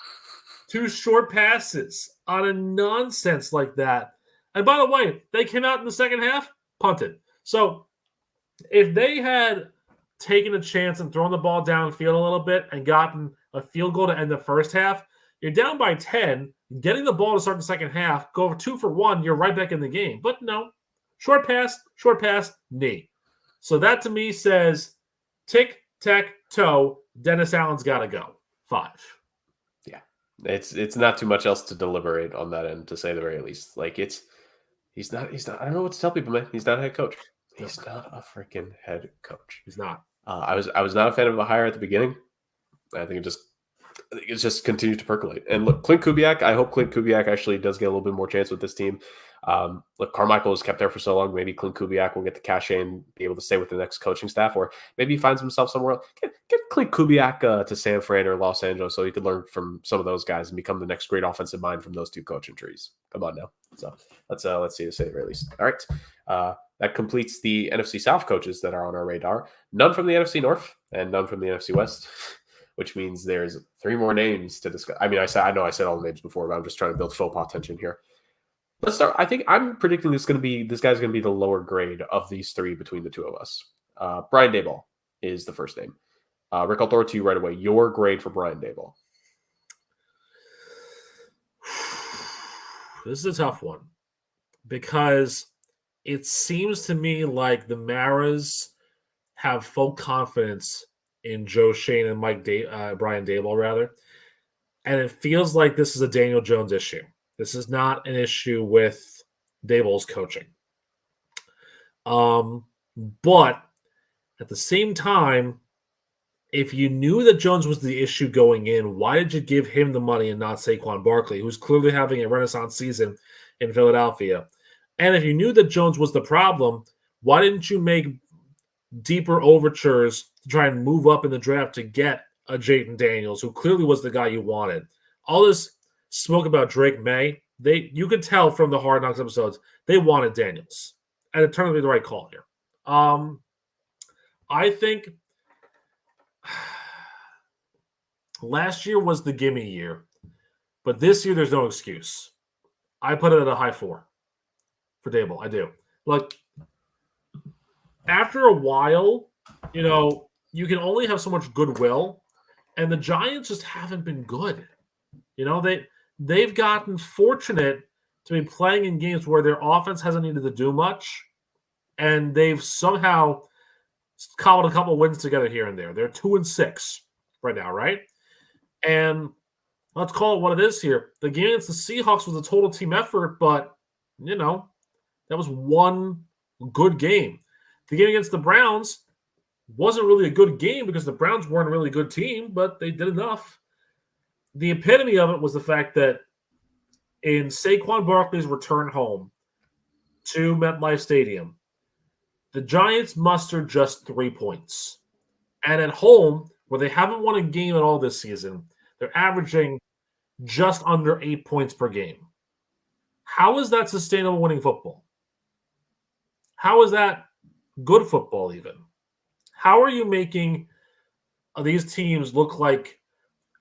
2 short passes on a nonsense like that. And by the way, they came out in the second half, punted. So if they had taken a chance and thrown the ball downfield a little bit and gotten a field goal to end the first half, you're down by 10, getting the ball to start the second half, go over 2 for 1, you're right back in the game. But no, short pass, knee. So that to me says tic-tac-toe, Dennis Allen's got to go. 5. Yeah, it's not too much else to deliberate on that end, to say the very least. Like he's not. I don't know what to tell people, man. He's not a head coach. He's not a freaking head coach. He's not. I was not a fan of the hire at the beginning. I think it's just continued to percolate. And look, Clint Kubiak, I hope Clint Kubiak actually does get a little bit more chance with this team. Look, Carmichael was kept there for so long. Maybe Clint Kubiak will get the cachet and be able to stay with the next coaching staff, or maybe he finds himself somewhere else. Get Clint Kubiak to San Fran or Los Angeles so he could learn from some of those guys and become the next great offensive mind from those 2 coaching trees. Come on now. So let's see to say the very least. All right. That completes the NFC South coaches that are on our radar. None from the NFC North and none from the NFC West, which means there's 3 more names to discuss. I mean, I know I said all the names before, but I'm just trying to build faux pas tension here. Let's start. I think I'm predicting this guy's going to be the lower grade of these 3 between the 2 of us. Brian Daboll is the first name. Rick, I'll throw it to you right away. Your grade for Brian Daboll. This is a tough one because it seems to me like the Maras have full confidence in Joe Shane and Brian Daboll, rather. And it feels like this is a Daniel Jones issue. This is not an issue with Daboll's coaching. But at the same time, if you knew that Jones was the issue going in, why did you give him the money and not Saquon Barkley, who's clearly having a renaissance season in Philadelphia? And if you knew that Jones was the problem, why didn't you make deeper overtures to try and move up in the draft to get a Jayden Daniels, who clearly was the guy you wanted? All this smoke about Drake May, you could tell from the Hard Knocks episodes, they wanted Daniels. And it turned out to be the right call here. I think last year was the gimme year, but this year there's no excuse. I put it at a high 4 for Daboll. I do. Look, after a while, you can only have so much goodwill, and the Giants just haven't been good. They've gotten fortunate to be playing in games where their offense hasn't needed to do much, and they've somehow cobbled a couple of wins together here and there. They're 2-6 right now, right? And let's call it what it is here. The game against the Seahawks was a total team effort, but, that was one good game. The game against the Browns wasn't really a good game because the Browns weren't a really good team, but they did enough. The epitome of it was the fact that in Saquon Barkley's return home to MetLife Stadium, the Giants mustered just 3 points. And at home, where they haven't won a game at all this season, They're averaging just under 8 points per game. How is that sustainable winning football? How is that good football even? How are you making these teams look like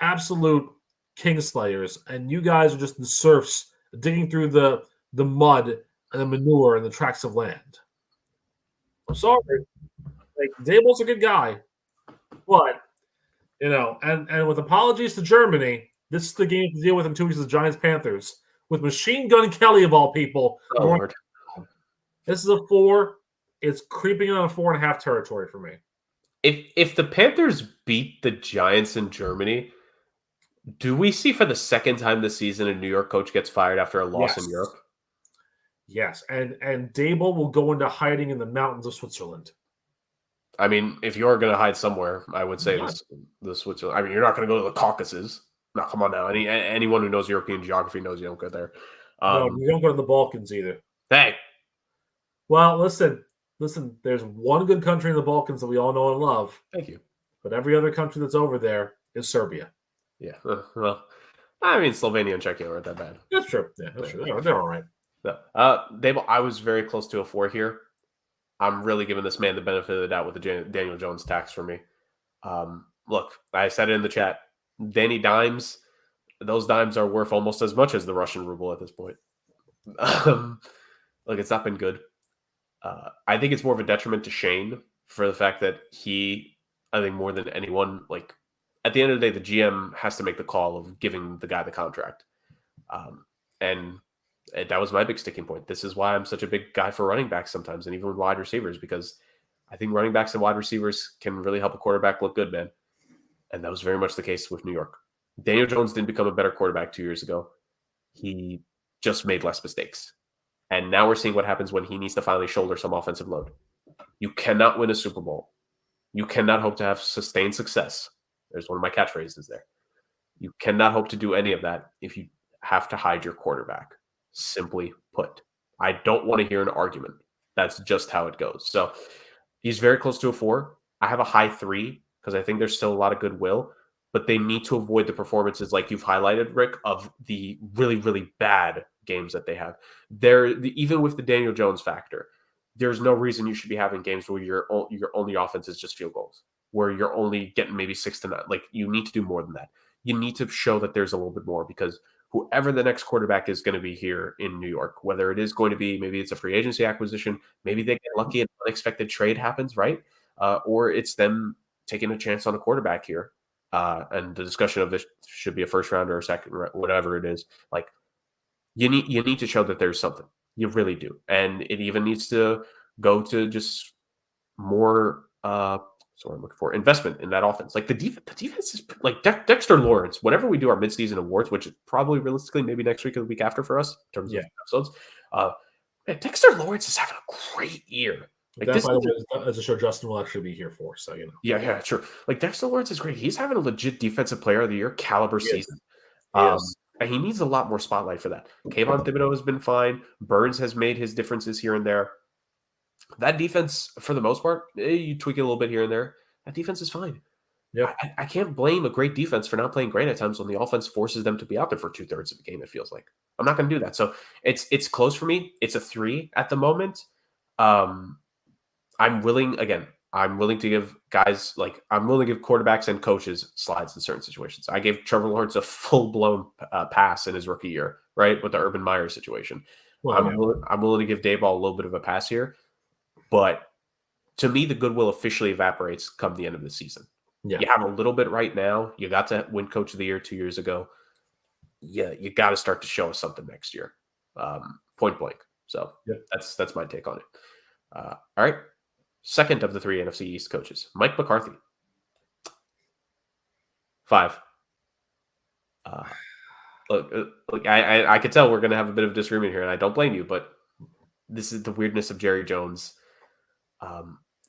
absolute kingslayers, and you guys are just the serfs digging through the mud and the manure and the tracts of land? I'm sorry. Like Dable's a good guy, but and with apologies to Germany, this is the game to deal with in 2 weeks: the Giants Panthers with Machine Gun Kelly of all people Oh going. Lord. This is a 4. It's creeping on a 4.5 territory for me. If the Panthers beat the Giants in Germany, do we see for the second time this season a New York coach gets fired after a loss Yes. in Europe? Yes, and Dable will go into hiding in the mountains of Switzerland. I mean, if you're going to hide somewhere, I would say Yeah. the Switzerland. I mean, you're not going to go to the Caucasus. No, come on now. Anyone who knows European geography knows you don't go there. No, you don't go to the Balkans either. Hey, Well, listen. There's one good country in the Balkans that we all know and love, thank you. but every other country that's over there is Serbia. Yeah. Well, I mean, Slovenia and Czechia aren't that bad. That's true. Yeah, that's true. They're all right. No. Dave, I was very close to a 4 here. I'm really giving this man the benefit of the doubt with the Daniel Jones tax for me. Look, I said it in the chat. Danny dimes, those dimes are worth almost as much as the Russian ruble at this point. Look, it's not been good. I think it's more of a detriment to Shane for the fact that I think more than anyone, like at the end of the day, the GM has to make the call of giving the guy the contract. And that was my big sticking point. This is why I'm such a big guy for running backs sometimes, and even with wide receivers, because I think running backs and wide receivers can really help a quarterback look good, man. And that was very much the case with New York. Daniel Jones didn't become a better quarterback 2 years ago. He just made less mistakes. And now we're seeing what happens when he needs to finally shoulder some offensive load. You cannot win a Super Bowl. You cannot hope to have sustained success. There's one of my catchphrases there. You cannot hope to do any of that if you have to hide your quarterback. Simply put. I don't want to hear an argument. That's just how it goes. So he's very close to a 4. I have a high 3 because I think there's still a lot of goodwill, but they need to avoid the performances like you've highlighted, Rick, of the really, really bad games that they have. Even with the Daniel Jones factor, there's no reason you should be having games where your only offense is just field goals, where you're only getting maybe 6 to 9. Like, you need to do more than that. You need to show that there's a little bit more, because whoever the next quarterback is going to be here in New York, whether it is going to be, maybe it's a free agency acquisition, maybe they get lucky and an unexpected trade happens, right? Or it's them taking a chance on a quarterback here. And the discussion of this should be a first round or a second, whatever it is. Like, you need to show that there's something. You really do. And it even needs to go to just more so I'm looking for investment in that offense. Like the defense is like Dexter Lawrence. Whenever we do our midseason awards, which is probably realistically maybe next week or the week after for us in terms of episodes, man, Dexter Lawrence is having a great year. Like, that, by the way, is a show Justin will actually be here for. So Yeah, sure. Like, Dexter Lawrence is great. He's having a legit defensive player of the year caliber season. And he needs a lot more spotlight for that. Kayvon Thibodeau has been fine. Burns has made his differences here and there. That defense, for the most part, you tweak it a little bit here and there. That defense is fine. Yeah, I can't blame a great defense for not playing great at times when the offense forces them to be out there for 2/3 of the game, it feels like. I'm not going to do that. So it's close for me. It's a 3 at the moment. I'm willing to give guys, like, I'm willing to give quarterbacks and coaches slides in certain situations. I gave Trevor Lawrence a full-blown pass in his rookie year, right, with the Urban Meyer situation. Well, I'm willing to give Dayball a little bit of a pass here. But to me, the goodwill officially evaporates come the end of the season. Yeah. You have a little bit right now. You got to win Coach of the Year 2 years ago. Yeah, you got to start to show us something next year, point blank. So that's my take on it. All right. Second of the 3 NFC East coaches, Mike McCarthy. 5. Look, I could tell we're going to have a bit of disagreement here, and I don't blame you, but this is the weirdness of Jerry Jones.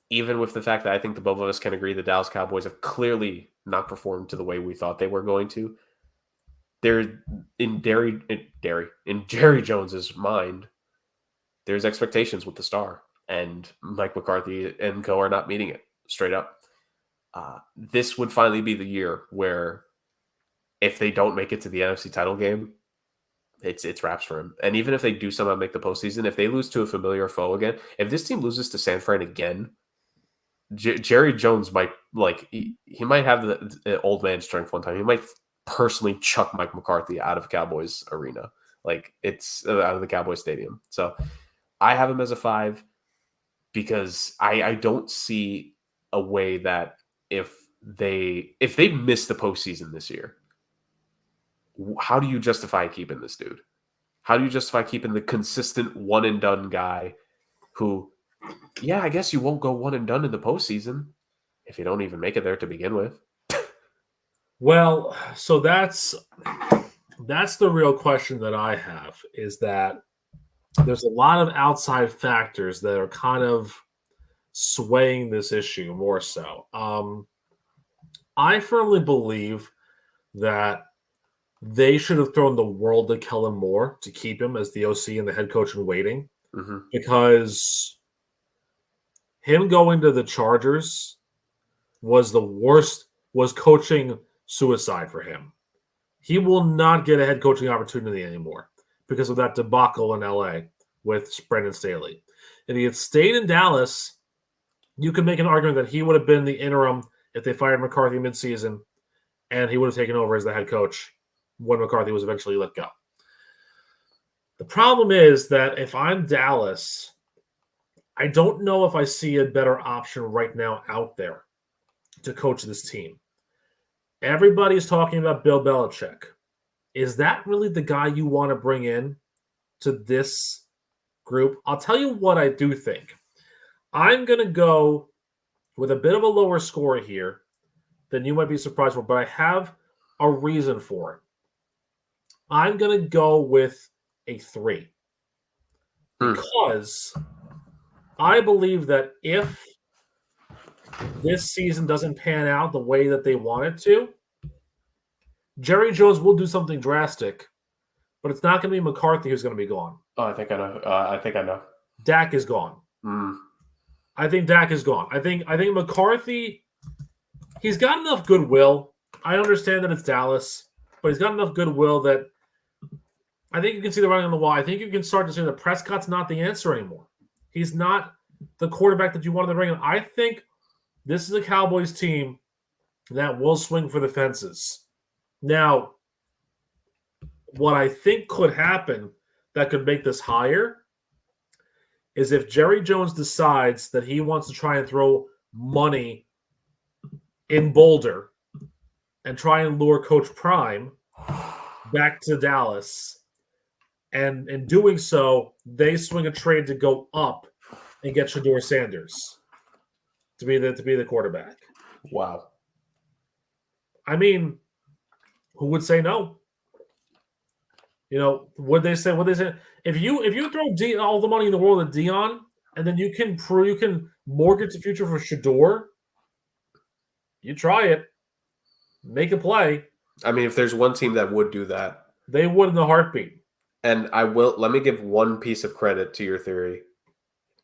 Even with the fact that I think the both of us can agree the Dallas Cowboys have clearly not performed to the way we thought they were going to. In Jerry Jones's mind, there's expectations with the star, and Mike McCarthy and co are not meeting it straight up. This would finally be the year where if they don't make it to the NFC title game, it's wraps for him. And even if they do somehow make the postseason, if they lose to a familiar foe again, if this team loses to San Fran again, Jerry Jones might he might have the old man strength one time. He might personally chuck Mike McCarthy out of Cowboys arena, like it's out of the Cowboys stadium. So I have him as a 5 because I don't see a way that if they miss the postseason this year, how do you justify keeping this dude? How do you justify keeping the consistent one and done guy who, yeah, I guess you won't go one and done in the postseason if you don't even make it there to begin with? Well, so that's the real question that I have, is that there's a lot of outside factors that are kind of swaying this issue more so. I firmly believe that they should have thrown the world at Kellen Moore to keep him as the OC and the head coach in waiting, because him going to the Chargers was the worst, was coaching suicide for him. He will not get a head coaching opportunity anymore because of that debacle in LA with Brandon Staley. If he had stayed in Dallas, you could make an argument that he would have been the interim if they fired McCarthy midseason, and he would have taken over as the head coach when McCarthy was eventually let go. The problem is that if I'm Dallas, I don't know if I see a better option right now out there to coach this team. Everybody's talking about Bill Belichick. Is that really the guy you want to bring in to this group? I'll tell you what I do think. I'm going to go with a bit of a lower score here than you might be surprised for, but I have a reason for it. I'm going to go with a 3 because I believe that if this season doesn't pan out the way that they want it to, Jerry Jones will do something drastic, but it's not going to be McCarthy who's going to be gone. Oh, I think I know. Dak is gone. I think Dak is gone. I think McCarthy, he's got enough goodwill. I understand that it's Dallas, but he's got enough goodwill that I think you can see the writing on the wall. I think you can start to see that Prescott's not the answer anymore. He's not the quarterback that you wanted to bring in. I think this is a Cowboys team that will swing for the fences. Now, what I think could happen that could make this higher is if Jerry Jones decides that he wants to try and throw money in Boulder and try and lure Coach Prime back to Dallas. And in doing so, they swing a trade to go up and get Shedeur Sanders to be the quarterback. Wow. I mean, who would say no? You know, would they say? If you throw all the money in the world at Dion, and then you can mortgage the future for Shedeur, you try it, make a play. I mean, if there's one team that would do that, they would in a heartbeat. And let me give one piece of credit to your theory.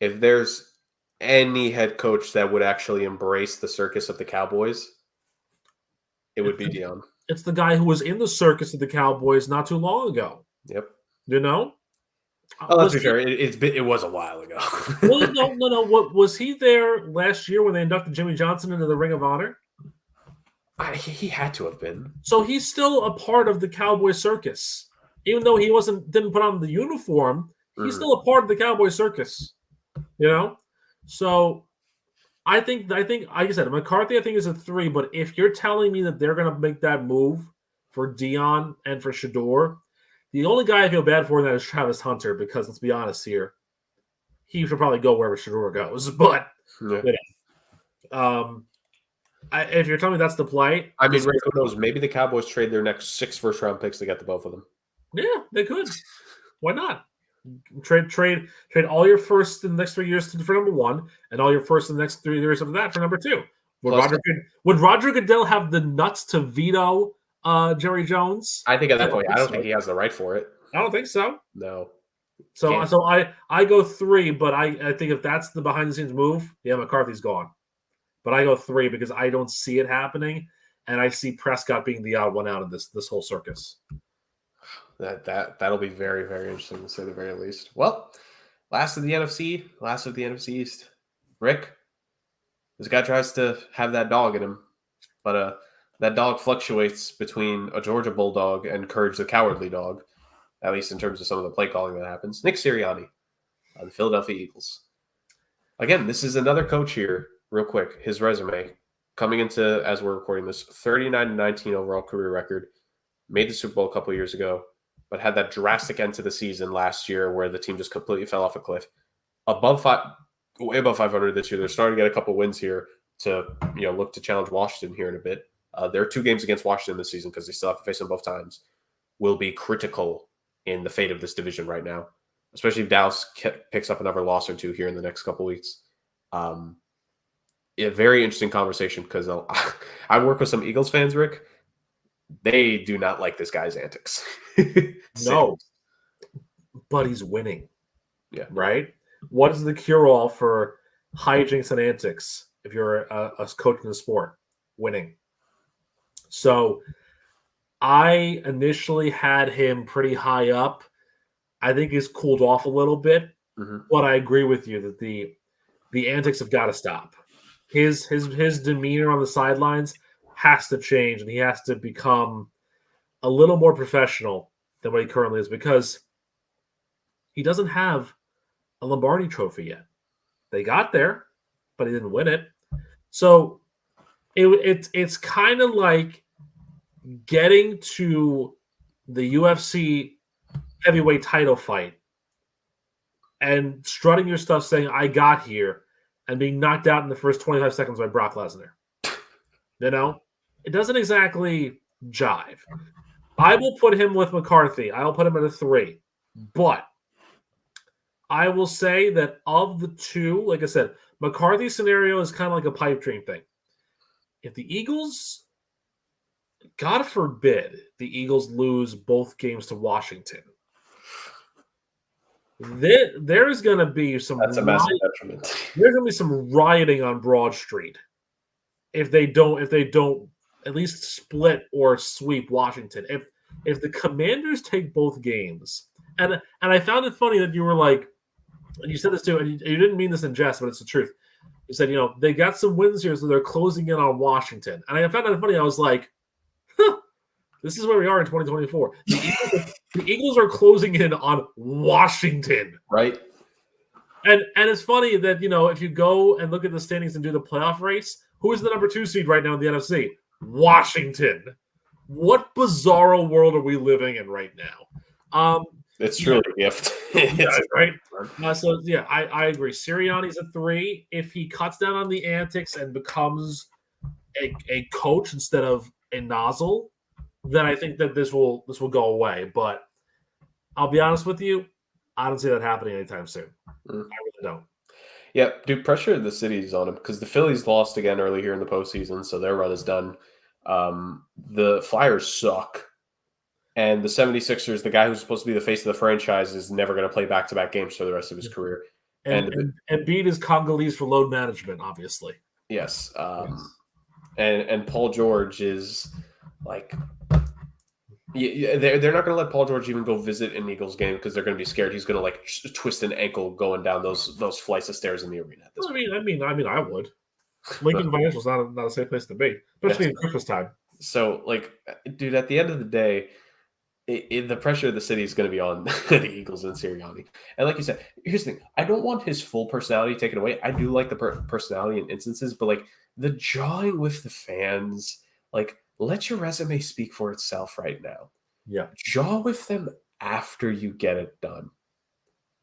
If there's any head coach that would actually embrace the circus of the Cowboys, it would be Dion. It's the guy who was in the circus of the Cowboys not too long ago. Yep. You know? Oh, let's be fair. It was a while ago. Well, no. What was he there last year when they inducted Jimmy Johnson into the Ring of Honor? He had to have been. So he's still a part of the Cowboy circus. Even though he didn't put on the uniform, he's still a part of the Cowboy circus. You know? So I think like I said, McCarthy I think is a 3, but if you're telling me that they're gonna make that move for Dion and for Shedeur, the only guy I feel bad for that is Travis Hunter, because let's be honest here, he should probably go wherever Shedeur goes. But if you're telling me that's the play, I mean, who knows? Maybe the Cowboys trade their next 6 first-round picks to get the both of them. Yeah, they could. Why not? Trade all your first in the next 3 years for number 1, and all your first in the next 3 years of that for number 2. Would Roger Goodell have the nuts to veto Jerry Jones? I think at that point, I don't think he has the right for it. I don't think so. No. So I go 3, but I think if that's the behind the scenes move, yeah, McCarthy's gone. But I go 3 because I don't see it happening. and I see Prescott being the odd one out of this whole circus. That'll be very, very interesting to say the very least. Well, last of the NFC East. Rick, this guy tries to have that dog in him, but that dog fluctuates between a Georgia Bulldog and Courage the Cowardly Dog, at least in terms of some of the play calling that happens. Nick Sirianni, the Philadelphia Eagles. Again, this is another coach here, real quick. His resume, coming into, as we're recording this, 39-19 overall career record, made the Super Bowl a couple of years ago, but had that drastic end to the season last year where the team just completely fell off a cliff. Way above 500 this year. They're starting to get a couple wins here to look to challenge Washington here in a bit. There are 2 games against Washington this season because they still have to face them both times. Will be critical in the fate of this division right now, especially if Dallas picks up another loss or 2 here in the next couple weeks. A very interesting conversation because I work with some Eagles fans, Rick. They do not like this guy's antics. No, but he's winning. Yeah. Right? What is the cure-all for hijinks and antics if you're a coach in the sport? Winning. So I initially had him pretty high up. I think he's cooled off a little bit, but I agree with you that the antics have got to stop. His demeanor on the sidelines has to change, and he has to become a little more professional than what he currently is because he doesn't have a Lombardi trophy yet. They got there, but he didn't win it. So it's kind of like getting to the UFC heavyweight title fight and strutting your stuff saying, I got here, and being knocked out in the first 25 seconds by Brock Lesnar. It doesn't exactly jive. I will put him with McCarthy. I will put him at a 3. But I will say that of the 2, like I said, McCarthy's scenario is kind of like a pipe dream thing. If the Eagles, God forbid, the Eagles lose both games to Washington, there is going to be some. That's a massive detriment. There's going to be some rioting on Broad Street if they don't at least split or sweep Washington. If the Commanders take both games, and I found it funny that you were like, and you said this too, and you didn't mean this in jest, but it's the truth. You said, they got some wins here, so they're closing in on Washington. And I found that funny. I was like, this is where we are in 2024. The Eagles are closing in on Washington. Right. And it's funny that, if you go and look at the standings and do the playoff race, who is the number 2 seed right now in the NFC? Washington. What bizarro world are we living in right now? It's truly a gift. Right? I agree. Sirianni's a 3. If he cuts down on the antics and becomes a coach instead of a nozzle, then I think that this will go away. But I'll be honest with you, I don't see that happening anytime soon. I really don't. Yeah, dude, pressure the city's on him because the Phillies lost again early here in the postseason, so their run is done. The Flyers suck. And the 76ers, the guy who's supposed to be the face of the franchise, is never going to play back-to-back games for the rest of his career. And Embiid is Congolese for load management, obviously. Yes. And Paul George is like they're not going to let Paul George even go visit an Eagles game because they're going to be scared he's going to like twist an ankle going down those flights of stairs in the arena. I would. Lincoln Financial is not a safe place to be, especially in Christmas time. So, dude, at the end of the day, the pressure of the city is going to be on the Eagles and Sirianni. And like you said, here's the thing. I don't want his full personality taken away. I do like the personality in instances, but the jawing with the fans, let your resume speak for itself right now. Yeah. Jaw with them after you get it done.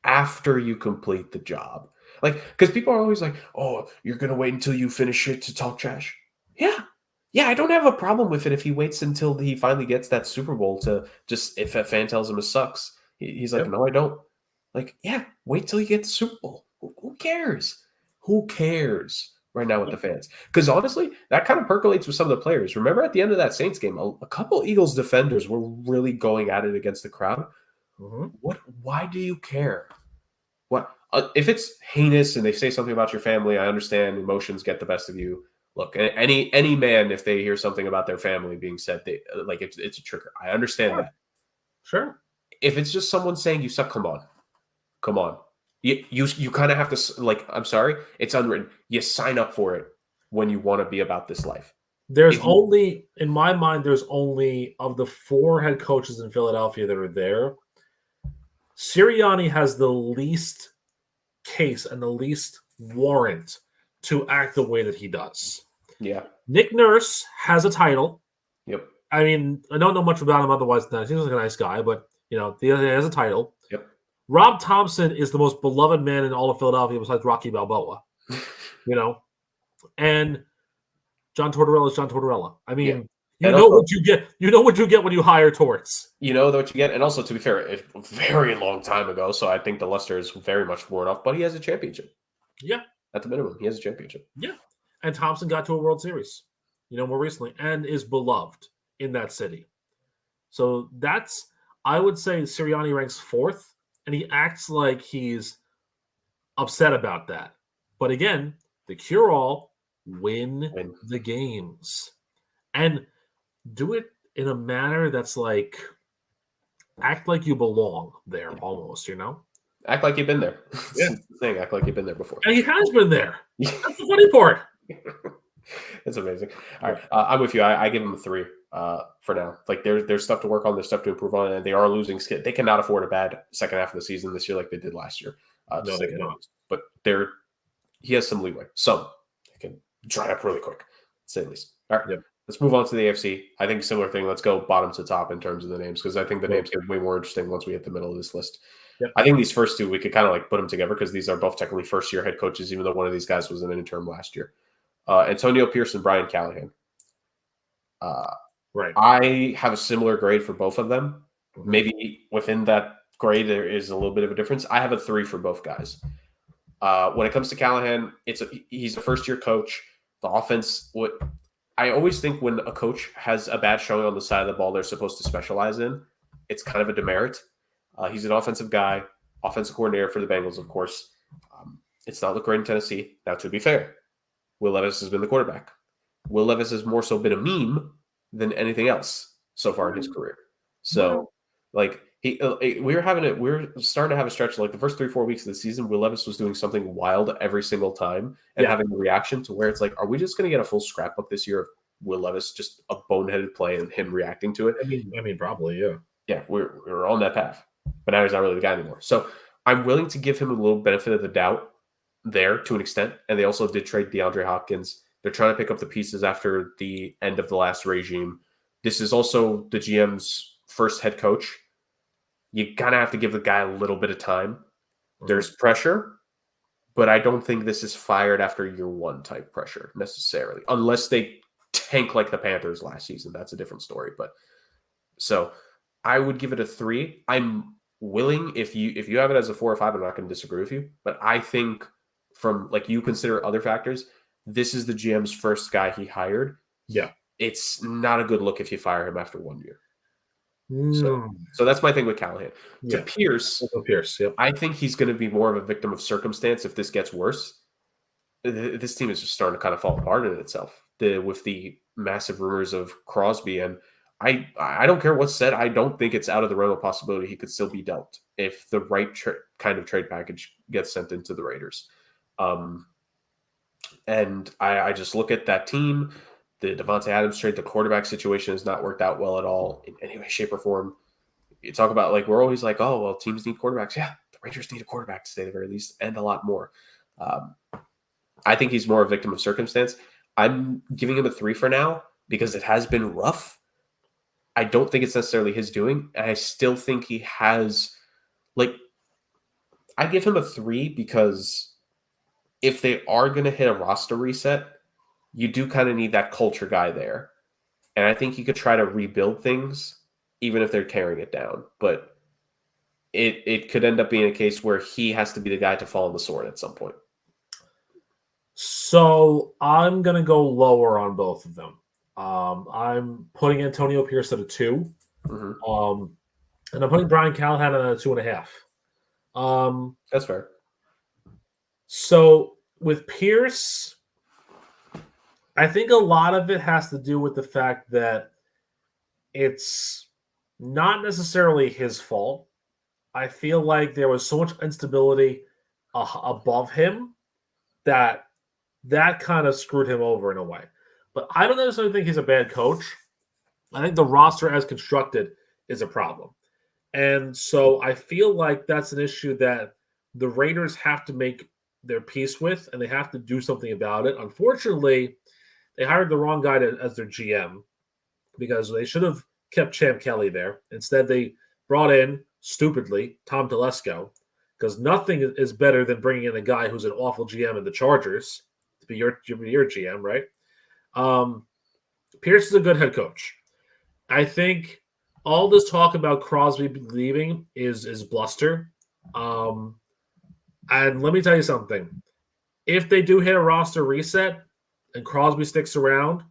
After you complete the job. Because people are always like, oh, you're going to wait until you finish it to talk trash. Yeah. Yeah, I don't have a problem with it if he waits until he finally gets that Super Bowl to just, if a fan tells him it sucks, he's like, no, I don't. Yeah, wait till you get the Super Bowl. Who cares? Who cares right now with the fans? Because honestly, that kind of percolates with some of the players. Remember at the end of that Saints game, a couple Eagles defenders were really going at it against the crowd. Mm-hmm. Why do you care? What if it's heinous and they say something about your family? I understand emotions get the best of you. look, any man, if they hear something about their family being said, they like it's a trigger. I understand Sure. that. Sure. If it's just someone saying you suck, come on, come on. You kind of have to like. I'm sorry, it's unwritten. You sign up for it when you want to be about this life. There's If you, only, in my mind, there's only of the 4 head coaches in Philadelphia that are there, Sirianni has the least case and the least warrant to act the way that he does. yeah, Nick Nurse has a title. yep, I mean, I don't know much about him otherwise than that. He seems like a nice guy, but he has a title. yep. Rob Thompson is the most beloved man in all of Philadelphia besides Rocky Balboa. And John Tortorella is John Tortorella. I Yeah. mean, you And know also, what you get. You know what you get when you hire Torts. you know what you get. And also, to be fair, it's a very long time ago, so I think the luster is very much worn off. But he has a championship. Yeah, At the minimum, he has a championship. yeah. And Thompson got to a World Series, more recently, and is beloved in that city. So I would say Sirianni ranks 4th, and he acts like he's upset about that. But again, the cure-all, win the games. And do it in a manner that's like, act like you belong there almost, Act like you've been there. Yeah. It's the thing. Act like you've been there before. And he has been there. That's the funny part. It's amazing. All right, I'm with you. I give them a 3 for now. Like there's stuff to work on, there's stuff to improve on, and they are losing. They cannot afford a bad second half of the season this year like they did last year. No, they cannot. But he has some leeway. Some they can dry up really quick, to say the least. All right, Yep. Let's move on to the AFC. I think similar thing. Let's go bottom to top in terms of the names because I think the names get way more interesting once we hit the middle of this list. Yep. I think these first 2 we could kind of like put them together because these are both technically first-year head coaches, even though one of these guys was an interim last year. Antonio Pierce and Brian Callahan. Right. I have a similar grade for both of them. Mm-hmm. Maybe within that grade there is a little bit of a difference. I have a 3 for both guys. When it comes to Callahan, he's a first-year coach. The offense, I always think when a coach has a bad showing on the side of the ball they're supposed to specialize in, it's kind of a demerit. He's an offensive guy, offensive coordinator for the Bengals, of course. It's not looked great in Tennessee. Now, to be fair, Will Levis has been the quarterback. Will Levis has more so been a meme than anything else so far in his career. So, like we're starting to have a stretch like the first 3-4 weeks of the season. Will Levis was doing something wild every single time and having a reaction to where it's like, are we just going to get a full scrapbook this year of Will Levis just a boneheaded play and him reacting to it? I mean, probably, yeah. Yeah, we're on that path, but now he's not really the guy anymore. So I'm willing to give him a little benefit of the doubt there to an extent. And they also did trade DeAndre Hopkins. They're trying to pick up the pieces after the end of the last regime. This is also the GM's first head coach. You kind of have to give the guy a little bit of time. There's pressure, but I don't think this is fired after year 1 type pressure necessarily, unless they tank like the Panthers last season. That's a different story. But so I would give it a 3. I'm willing, if you have it as a 4 or 5, I'm not going to disagree with you. But I think from like you consider other factors, this is the GM's first guy he hired. Yeah. It's not a good look if you fire him after 1 year. Mm. So that's my thing with Callahan. Yeah. To Pierce, yep. I think he's going to be more of a victim of circumstance if this gets worse. This team is just starting to kind of fall apart in itself with the massive rumors of Crosby. And I don't care what's said. I don't think it's out of the realm of possibility he could still be dealt if the right kind of trade package gets sent into the Raiders. And I just look at that team. The Devontae Adams trade, the quarterback situation has not worked out well at all in any way, shape, or form. You talk about like we're always like, oh well, teams need quarterbacks. Yeah, the Rangers need a quarterback to say the very least, and a lot more. I think he's more a victim of circumstance. I'm giving him a 3 for now because it has been rough. I don't think it's necessarily his doing. And I still think he has, like, I give him a 3 because if they are going to hit a roster reset, you do kind of need that culture guy there. And I think you could try to rebuild things, even if they're tearing it down. But it could end up being a case where he has to be the guy to fall on the sword at some point. So I'm going to go lower on both of them. I'm putting Antonio Pierce at a 2. Mm-hmm. And I'm putting Brian Callahan at a 2.5. That's fair. So with Pierce, I think a lot of it has to do with the fact that it's not necessarily his fault. I feel like there was so much instability above him that kind of screwed him over in a way. But I don't necessarily think he's a bad coach. I think the roster as constructed is a problem. And so I feel like that's an issue that the Raiders have to make their peace with, and they have to do something about it. Unfortunately, they hired the wrong guy as their GM because they should have kept Champ Kelly there. Instead, they brought in, stupidly, Tom Telesco, because nothing is better than bringing in a guy who's an awful GM in the Chargers to be your GM, right? Pierce is a good head coach. I think all this talk about Crosby leaving is bluster. And let me tell you something. If they do hit a roster reset and Crosby sticks around,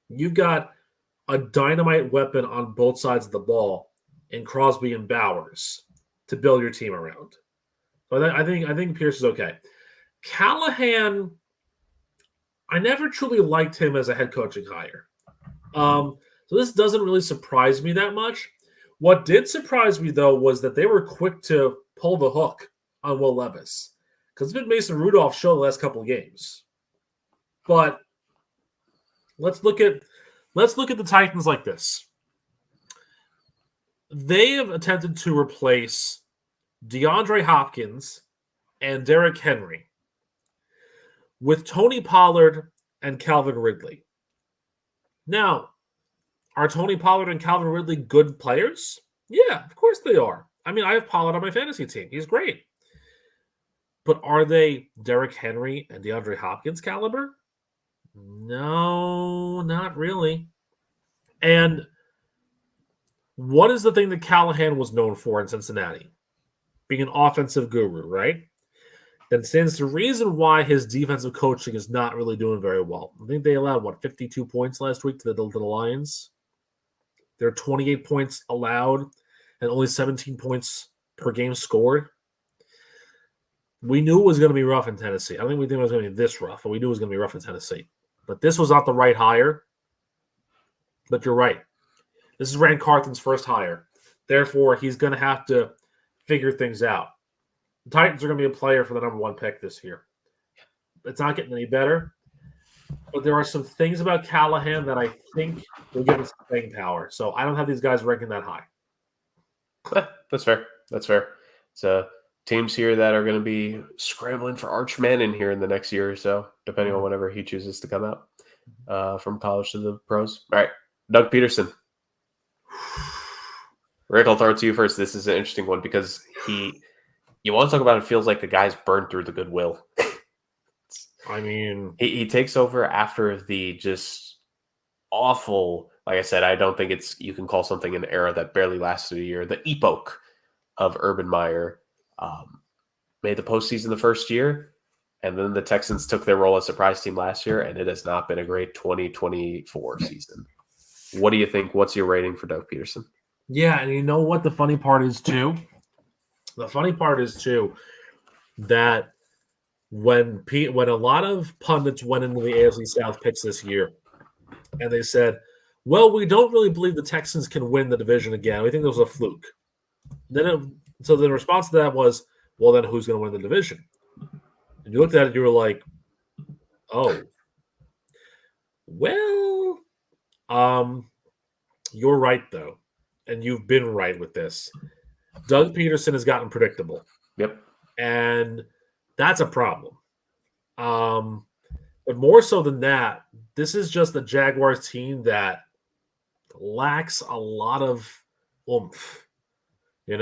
you've got a dynamite weapon on both sides of the ball in Crosby and Bowers to build your team around. So I think Pierce is okay. Callahan, I never truly liked him as a head coaching hire. So this doesn't really surprise me that much. What did surprise me, though, was that they were quick to pull the hook on Will Levis. Because it's been Mason Rudolph's show the last couple of games. But let's look at the Titans like this. They have attempted to replace DeAndre Hopkins and Derrick Henry with Tony Pollard and Calvin Ridley. Now, are Tony Pollard and Calvin Ridley good players? Yeah, of course they are. I mean, I have Pollard on my fantasy team. He's great. But are they Derrick Henry and DeAndre Hopkins caliber? No, not really. And what is the thing that Callahan was known for in Cincinnati? Being an offensive guru, right? Then stands the reason why his defensive coaching is not really doing very well. I think they allowed, 52 points last week to the Lions? There are 28 points allowed and only 17 points per game scored. We knew it was going to be rough in Tennessee. I don't think we think it was going to be this rough, but we knew it was going to be rough in Tennessee. But this was not the right hire. But you're right. This is Rand Carthen's first hire. Therefore, he's going to have to figure things out. The Titans are going to be a player for the number 1 pick this year. It's not getting any better. But there are some things about Callahan that I think will give us staying power. So I don't have these guys ranking that high. That's fair. It's teams here that are going to be scrambling for Arch Manning here in the next year or so, depending on whenever he chooses to come out from college to the pros. All right, Doug Peterson. Rick, I'll throw it to you first. This is an interesting one because you want to talk about it feels like the guy's burned through the goodwill. I mean, he takes over after the just awful, like I said, I don't think you can call something an era that barely lasted a year. The epoch of Urban Meyer made the postseason the first year, and then the Texans took their role as surprise team last year, and it has not been a great 2024 season. What do you think? What's your rating for Doug Peterson? Yeah, and you know what the funny part is too? The funny part is too that when a lot of pundits went into the AFC South picks this year, and they said, well, we don't really believe the Texans can win the division again. We think there was a fluke. So the response to that was, well, then who's going to win the division? And you looked at it, you were like, oh, well, you're right, though. And you've been right with this. Doug Peterson has gotten predictable. Yep. And that's a problem. But more so than that, this is just a Jaguars team that lacks a lot of oomph, and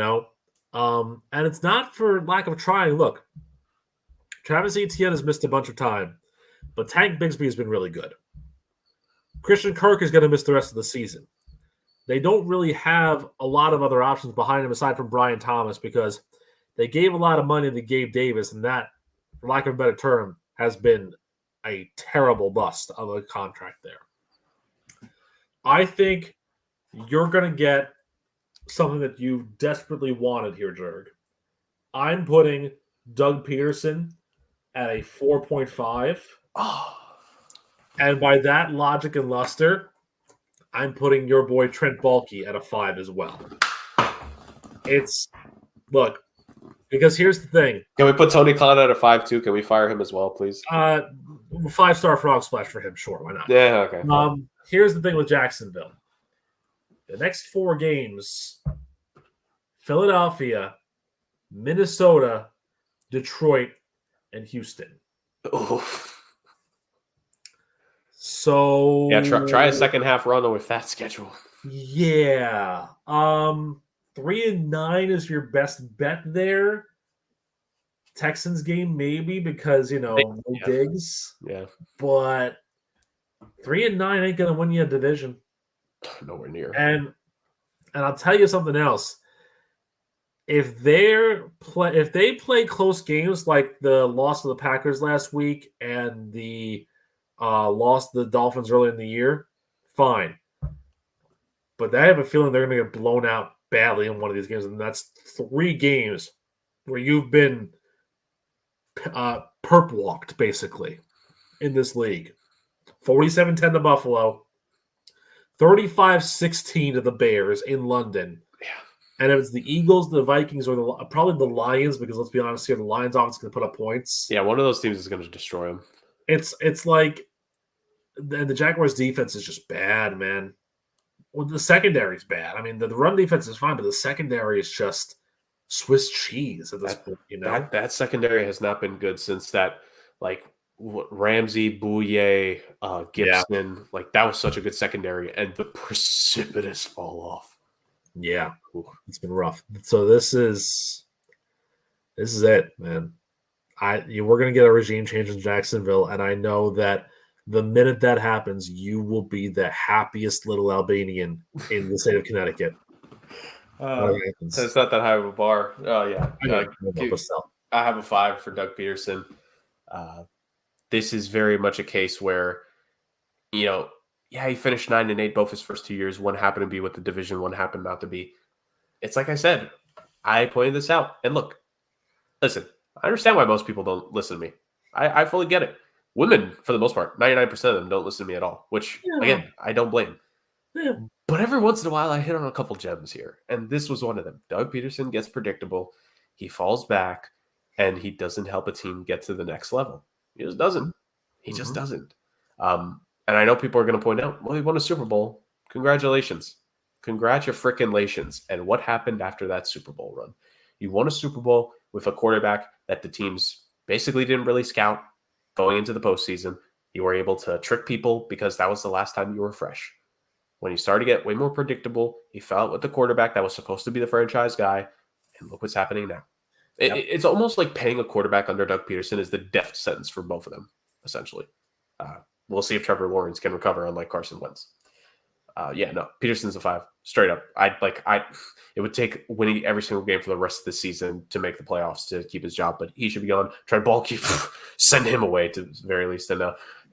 it's not for lack of trying. Look, Travis Etienne has missed a bunch of time, but Tank Bigsby has been really good. Christian Kirk is going to miss the rest of the season. They don't really have a lot of other options behind him aside from Brian Thomas because they gave a lot of money to Gabe Davis, and that, for lack of a better term, has been a terrible bust of a contract there. I think you're going to get something that you desperately wanted here, Jerg. I'm putting Doug Peterson at a 4.5. Oh. And by that logic and luster, I'm putting your boy Trent Baalke at a 5 as well. Look, because here's the thing. Can we put Tony Khan at a 5 too? Can we fire him as well, please? 5-star frog splash for him, sure, why not? Yeah, okay. Here's the thing with Jacksonville. The next 4 games, Philadelphia, Minnesota, Detroit, and Houston. Oof. So yeah, try a second half run with that schedule. Yeah. 3-9 is your best bet there. Texans game maybe because no Diggs. Yeah. But 3-9 ain't gonna win you a division. Nowhere near. And I'll tell you something else. If they play close games like the loss to the Packers last week and the loss to the Dolphins early in the year, fine. But I have a feeling they're going to get blown out badly in one of these games, and that's 3 games where you've been perp walked basically in this league. 47-10 to Buffalo, 35-16 to the Bears in London. Yeah. And if it's the Eagles, the Vikings, or probably the Lions, because let's be honest here, the Lions offense going to put up points. Yeah, one of those teams is going to destroy them. It's like, and the Jaguars' defense is just bad, man. Well, the secondary is bad. I mean, the run defense is fine, but the secondary is just Swiss cheese at this point. That secondary has not been good since that, like Ramsey, Bouye, Gibson. Yeah. Like that was such a good secondary, and the precipitous fall off. Yeah, it's been rough. So this is it, man. We're gonna get a regime change in Jacksonville, and I know that the minute that happens, you will be the happiest little Albanian in the state of Connecticut. It's not that high of a bar. Oh yeah, I have a 5 for Doug Peterson. This is very much a case where, he finished 9-8 both his first 2 years. One happened to be with the division, one happened not to be. It's like I said, I pointed this out, and look, listen, I understand why most people don't listen to me. I fully get it. Women, for the most part, 99% of them don't listen to me at all, which, again, I don't blame. Yeah. But every once in a while, I hit on a couple gems here, and this was one of them. Doug Peterson gets predictable. He falls back, and he doesn't help a team get to the next level. He just doesn't. He just doesn't. And I know people are going to point out, well, he won a Super Bowl. Congratulations. Congratulations. And what happened after that Super Bowl run? You won a Super Bowl with a quarterback that the teams basically didn't really scout. Going into the postseason, you were able to trick people because that was the last time you were fresh. When you started to get way more predictable, you fell out with the quarterback that was supposed to be the franchise guy, and look what's happening now. Yep. It's almost like paying a quarterback under Doug Peterson is the death sentence for both of them, essentially. We'll see if Trevor Lawrence can recover, unlike Carson Wentz. Peterson's a 5, straight up. It would take winning every single game for the rest of the season to make the playoffs to keep his job, but he should be gone. Trent Baalke, send him away to the very least. And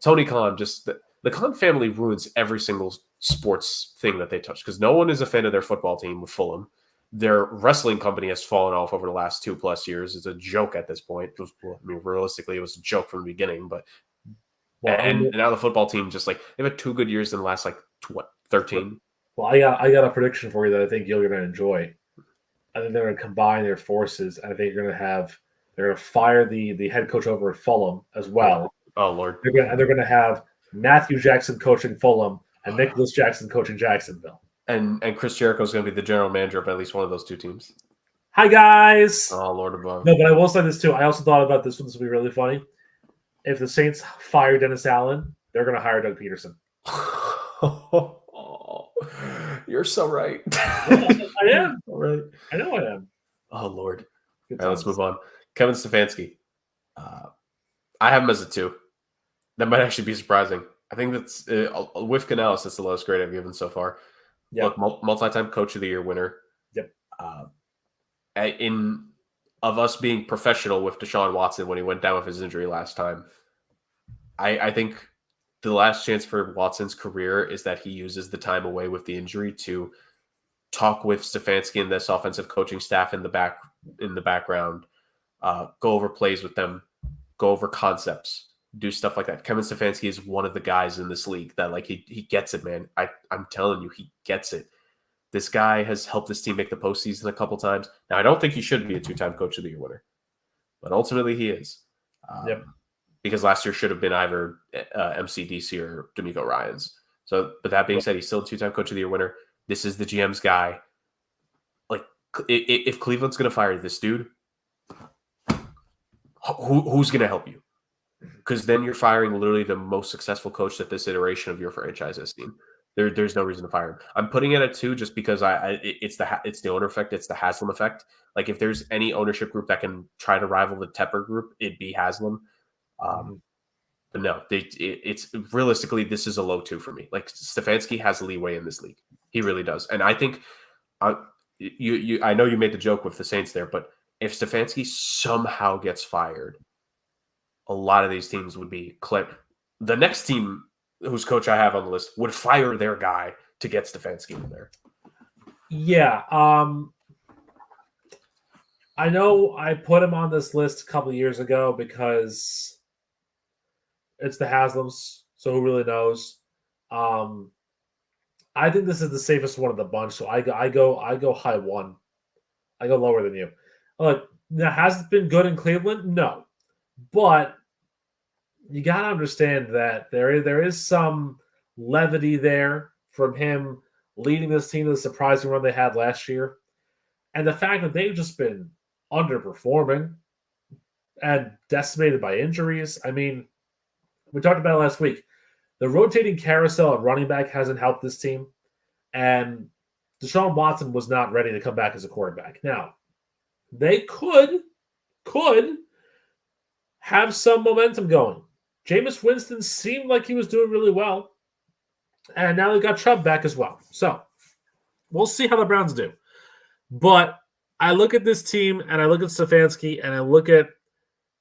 Tony Khan, just the Khan family ruins every single sports thing that they touch because no one is a fan of their football team with Fulham. Their wrestling company has fallen off over the last 2+ years. It's a joke at this point. Realistically, it was a joke from the beginning, but and now the football team just they've had 2 good years in the last 13. Well, I got a prediction for you that I think you're going to enjoy. I think they're going to combine their forces, and I think they're going to fire the head coach over at Fulham as well. Oh Lord! They're going to have Matthew Jackson coaching Fulham and Nicholas Jackson coaching Jacksonville. And Chris Jericho is going to be the general manager of at least one of those 2 teams. Hi guys! Oh Lord above. No, but I will say this too. I also thought about this one. This will be really funny. If the Saints fire Dennis Allen, they're going to hire Doug Peterson. You're so right. I am. All right. I know I am. Oh, Lord. All right, let's move on. Kevin Stefanski. I have him as a 2. That might actually be surprising. I think that's with Canales, that's the lowest grade I've given so far. Yep. Look, multi-time Coach of the Year winner. Yep. Of us being professional with Deshaun Watson when he went down with his injury last time, I think the last chance for Watson's career is that he uses the time away with the injury to talk with Stefanski and this offensive coaching staff in the background, go over plays with them, go over concepts, do stuff like that. Kevin Stefanski is one of the guys in this league that like he gets it, man. I'm telling you, he gets it. This guy has helped this team make the postseason a couple times. Now, I don't think he should be a 2-time Coach of the Year winner, but ultimately he is. Yep. Because last year should have been either MCDC or D'Amico Ryans. So, but that being said, he's still a 2-time Coach of the Year winner. This is the GM's guy. Like, if Cleveland's going to fire this dude, who's going to help you? Because then you're firing literally the most successful coach that this iteration of your franchise has seen. There's no reason to fire him. I'm putting it at 2 just because it's the owner effect. It's the Haslam effect. Like if there's any ownership group that can try to rival the Tepper group, it'd be Haslam. But no, it's realistically this is a low 2 for me. Like Stefanski has leeway in this league. He really does. And I think I know you made the joke with the Saints there, but if Stefanski somehow gets fired, a lot of these teams would be the next team whose coach I have on the list would fire their guy to get Stefanski in there. Yeah. I know I put him on this list a couple of years ago because it's the Haslams, so who really knows? I think this is the safest one of the bunch, so I go high 1. I go lower than you. Look, now has it been good in Cleveland? No, but you got to understand that there is some levity there from him leading this team to the surprising run they had last year, and the fact that they've just been underperforming and decimated by injuries. I mean, we talked about it last week. The rotating carousel at running back hasn't helped this team, and Deshaun Watson was not ready to come back as a quarterback. Now, they could have some momentum going. Jameis Winston seemed like he was doing really well, and now they got Chubb back as well. So we'll see how the Browns do. But I look at this team, and I look at Stefanski, and I look at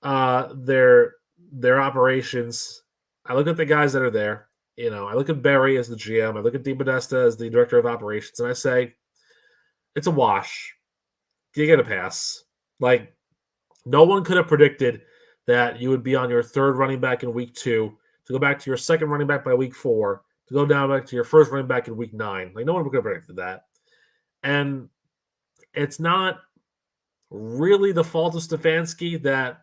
their operations. I look at the guys that are there. You know, I look at Barry as the GM. I look at DePodesta as the director of operations, and I say, it's a wash. You get a pass. Like, no one could have predicted that you would be on your third running back in week 2, to go back to your second running back by week 4, to go down back to your first running back in week 9. Like, no one could have predicted that. And it's not really the fault of Stefanski that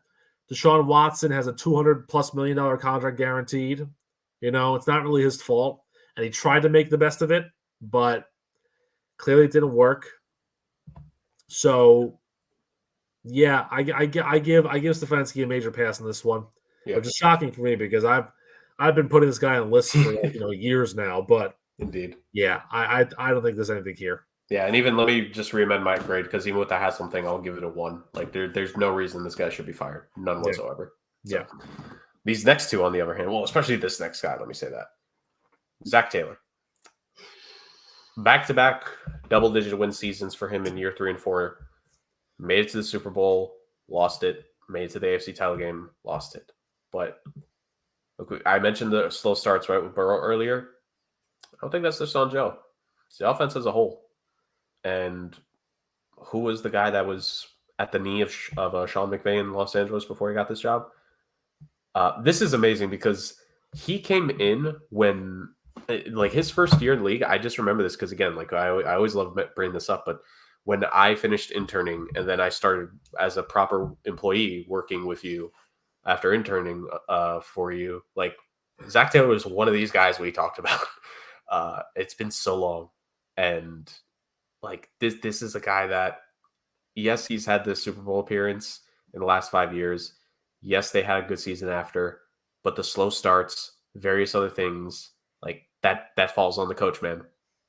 Deshaun Watson has a $200+ million contract guaranteed. You know, it's not really his fault. And he tried to make the best of it, but clearly it didn't work. So, yeah, I give Stefanski a major pass on this one. Yeah. Which is shocking for me because I've been putting this guy on lists for years now. But indeed, yeah, I don't think there's anything here. Yeah, and even let me just reamend my grade because even with the Haslam thing, I'll give it a 1. Like there's no reason this guy should be fired, none whatsoever. So, yeah. These next two, on the other hand, well, especially this next guy, let me say that. Zach Taylor. Back-to-back double-digit win seasons for him in year 3 and 4. Made it to the Super Bowl, lost it. Made it to the AFC title game, lost it. But look, I mentioned the slow starts, right, with Burrow earlier. I don't think that's just on Joe. It's the offense as a whole. And who was the guy that was at the knee of Sean McVay in Los Angeles before he got this job? This is amazing because he came in when, like, his first year in the league. I just remember this because, again, like I always love bringing this up, but when I finished interning and then I started as a proper employee working with you after interning for you, like Zach Taylor was one of these guys we talked about. It's been so long, and like this is a guy that, yes, he's had this Super Bowl appearance in the last 5 years. Yes, they had a good season after, but the slow starts, various other things, like that falls on the coach, man.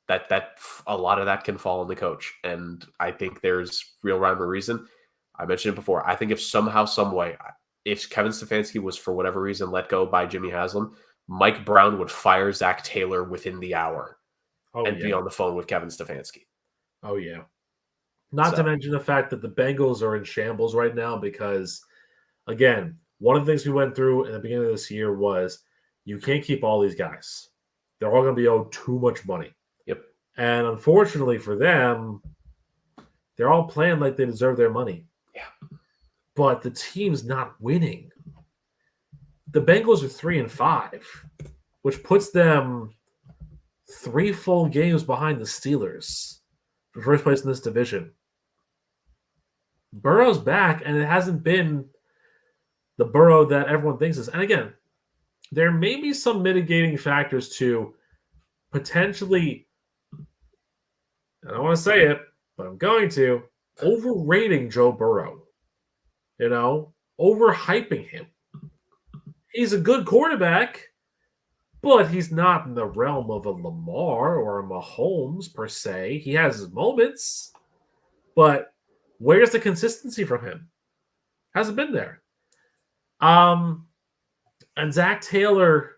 That a lot of that can fall on the coach, and I think there's real rhyme or reason. I mentioned it before. I think if somehow, some way, if Kevin Stefanski was for whatever reason let go by Jimmy Haslam, Mike Brown would fire Zach Taylor within the hour and be on the phone with Kevin Stefanski. Oh, yeah. Not to mention the fact that the Bengals are in shambles right now because, again, one of the things we went through in the beginning of this year was you can't keep all these guys. They're all going to be owed too much money. Yep. And unfortunately for them, they're all playing like they deserve their money. Yeah. But the team's not winning. the Bengals are 3-5, which puts them 3 full games behind the Steelers for first place in this division. Burrow's back, and it hasn't been the Burrow that everyone thinks is. And again, there may be some mitigating factors to potentially, I don't want to say it, but I'm going to, overrating Joe Burrow. Overhyping him. He's a good quarterback, but he's not in the realm of a Lamar or a Mahomes per se. He has his moments, but where's the consistency from him? Hasn't been there. And Zach Taylor,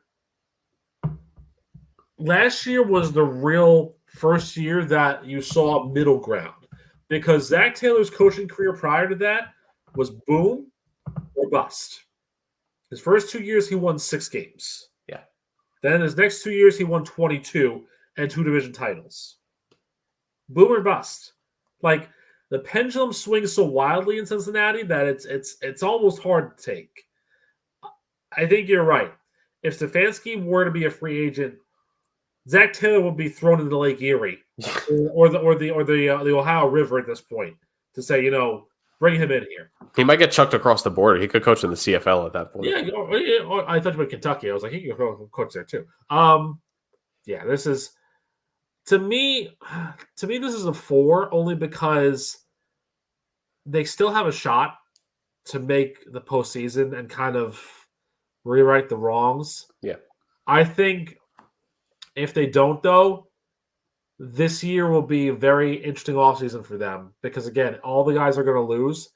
last year was the real first year that you saw middle ground, because Zach Taylor's coaching career prior to that was boom or bust. His first 2 years, he won 6 games. Yeah. Then his next 2 years, he won 22 and 2 division titles. Boom or bust. Like, the pendulum swings so wildly in Cincinnati that it's almost hard to take. I think you're right. If Stefanski were to be a free agent, Zach Taylor would be thrown into Lake Erie or the Ohio River at this point to say, bring him in here. He might get chucked across the border. He could coach in the CFL at that point. Yeah, I thought you meant Kentucky. I was like, he could coach there too. Yeah, this is to me. This is a 4 only because they still have a shot to make the postseason and kind of rewrite the wrongs. Yeah, I think if they don't, though, this year will be a very interesting offseason for them because, again, all the guys are going to lose.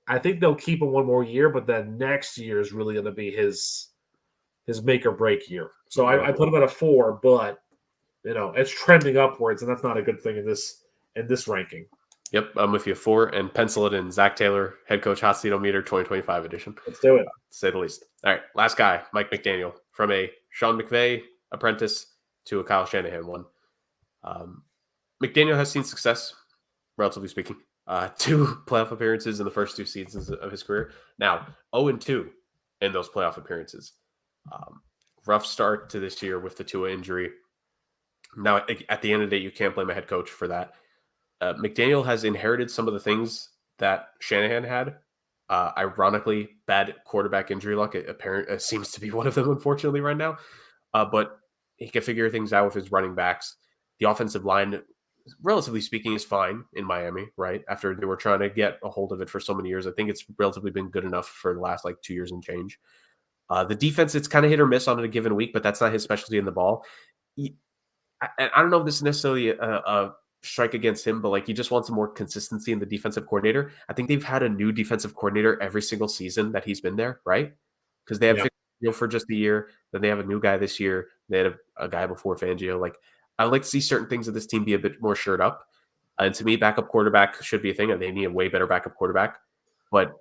I think they'll keep him one more year, but then next year is really going to be his make or break year. So I put him at a 4, but it's trending upwards, and that's not a good thing in this ranking. Yep, I'm with you. 4 and pencil it in. Zach Taylor, head coach, hot seat meter 2025 edition. Let's do it. To say the least. All right, last guy, Mike McDaniel, from a Sean McVay apprentice to a Kyle Shanahan one. McDaniel has seen success, relatively speaking. 2 playoff appearances in the first 2 seasons of his career. Now, 0-2 in those playoff appearances. Rough start to this year with the Tua injury. Now, at the end of the day, you can't blame a head coach for that. McDaniel has inherited some of the things that Shanahan had. Ironically, bad quarterback injury luck seems to be one of them, unfortunately, right now. But he can figure things out with his running backs. The offensive line, relatively speaking, is fine in Miami, right? After they were trying to get a hold of it for so many years. I think it's relatively been good enough for the last 2 years and change. The defense, it's kind of hit or miss on a given week, but that's not his specialty in the ball. I don't know if this is necessarily a strike against him, but you just want some more consistency in the defensive coordinator. I think they've had a new defensive coordinator every single season that he's been there, right? Because they have Fangio for just a year, then they have a new guy this year. They had a guy before Fangio. I like to see certain things of this team be a bit more shored up. And to me, backup quarterback should be a thing, and they need a way better backup quarterback. But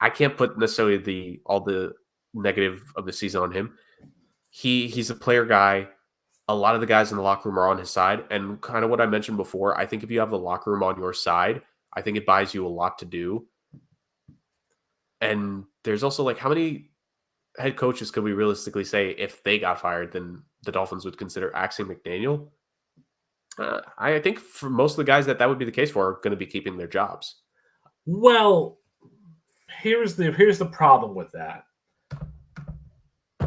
I can't put necessarily all the negative of the season on him. He's a player guy. A lot of the guys in the locker room are on his side. And kind of what I mentioned before, I think if you have the locker room on your side, I think it buys you a lot to do. And there's also how many head coaches could we realistically say if they got fired, then the Dolphins would consider axing McDaniel? I think for most of the guys that would be the case for are going to be keeping their jobs. Well, here's the problem with that.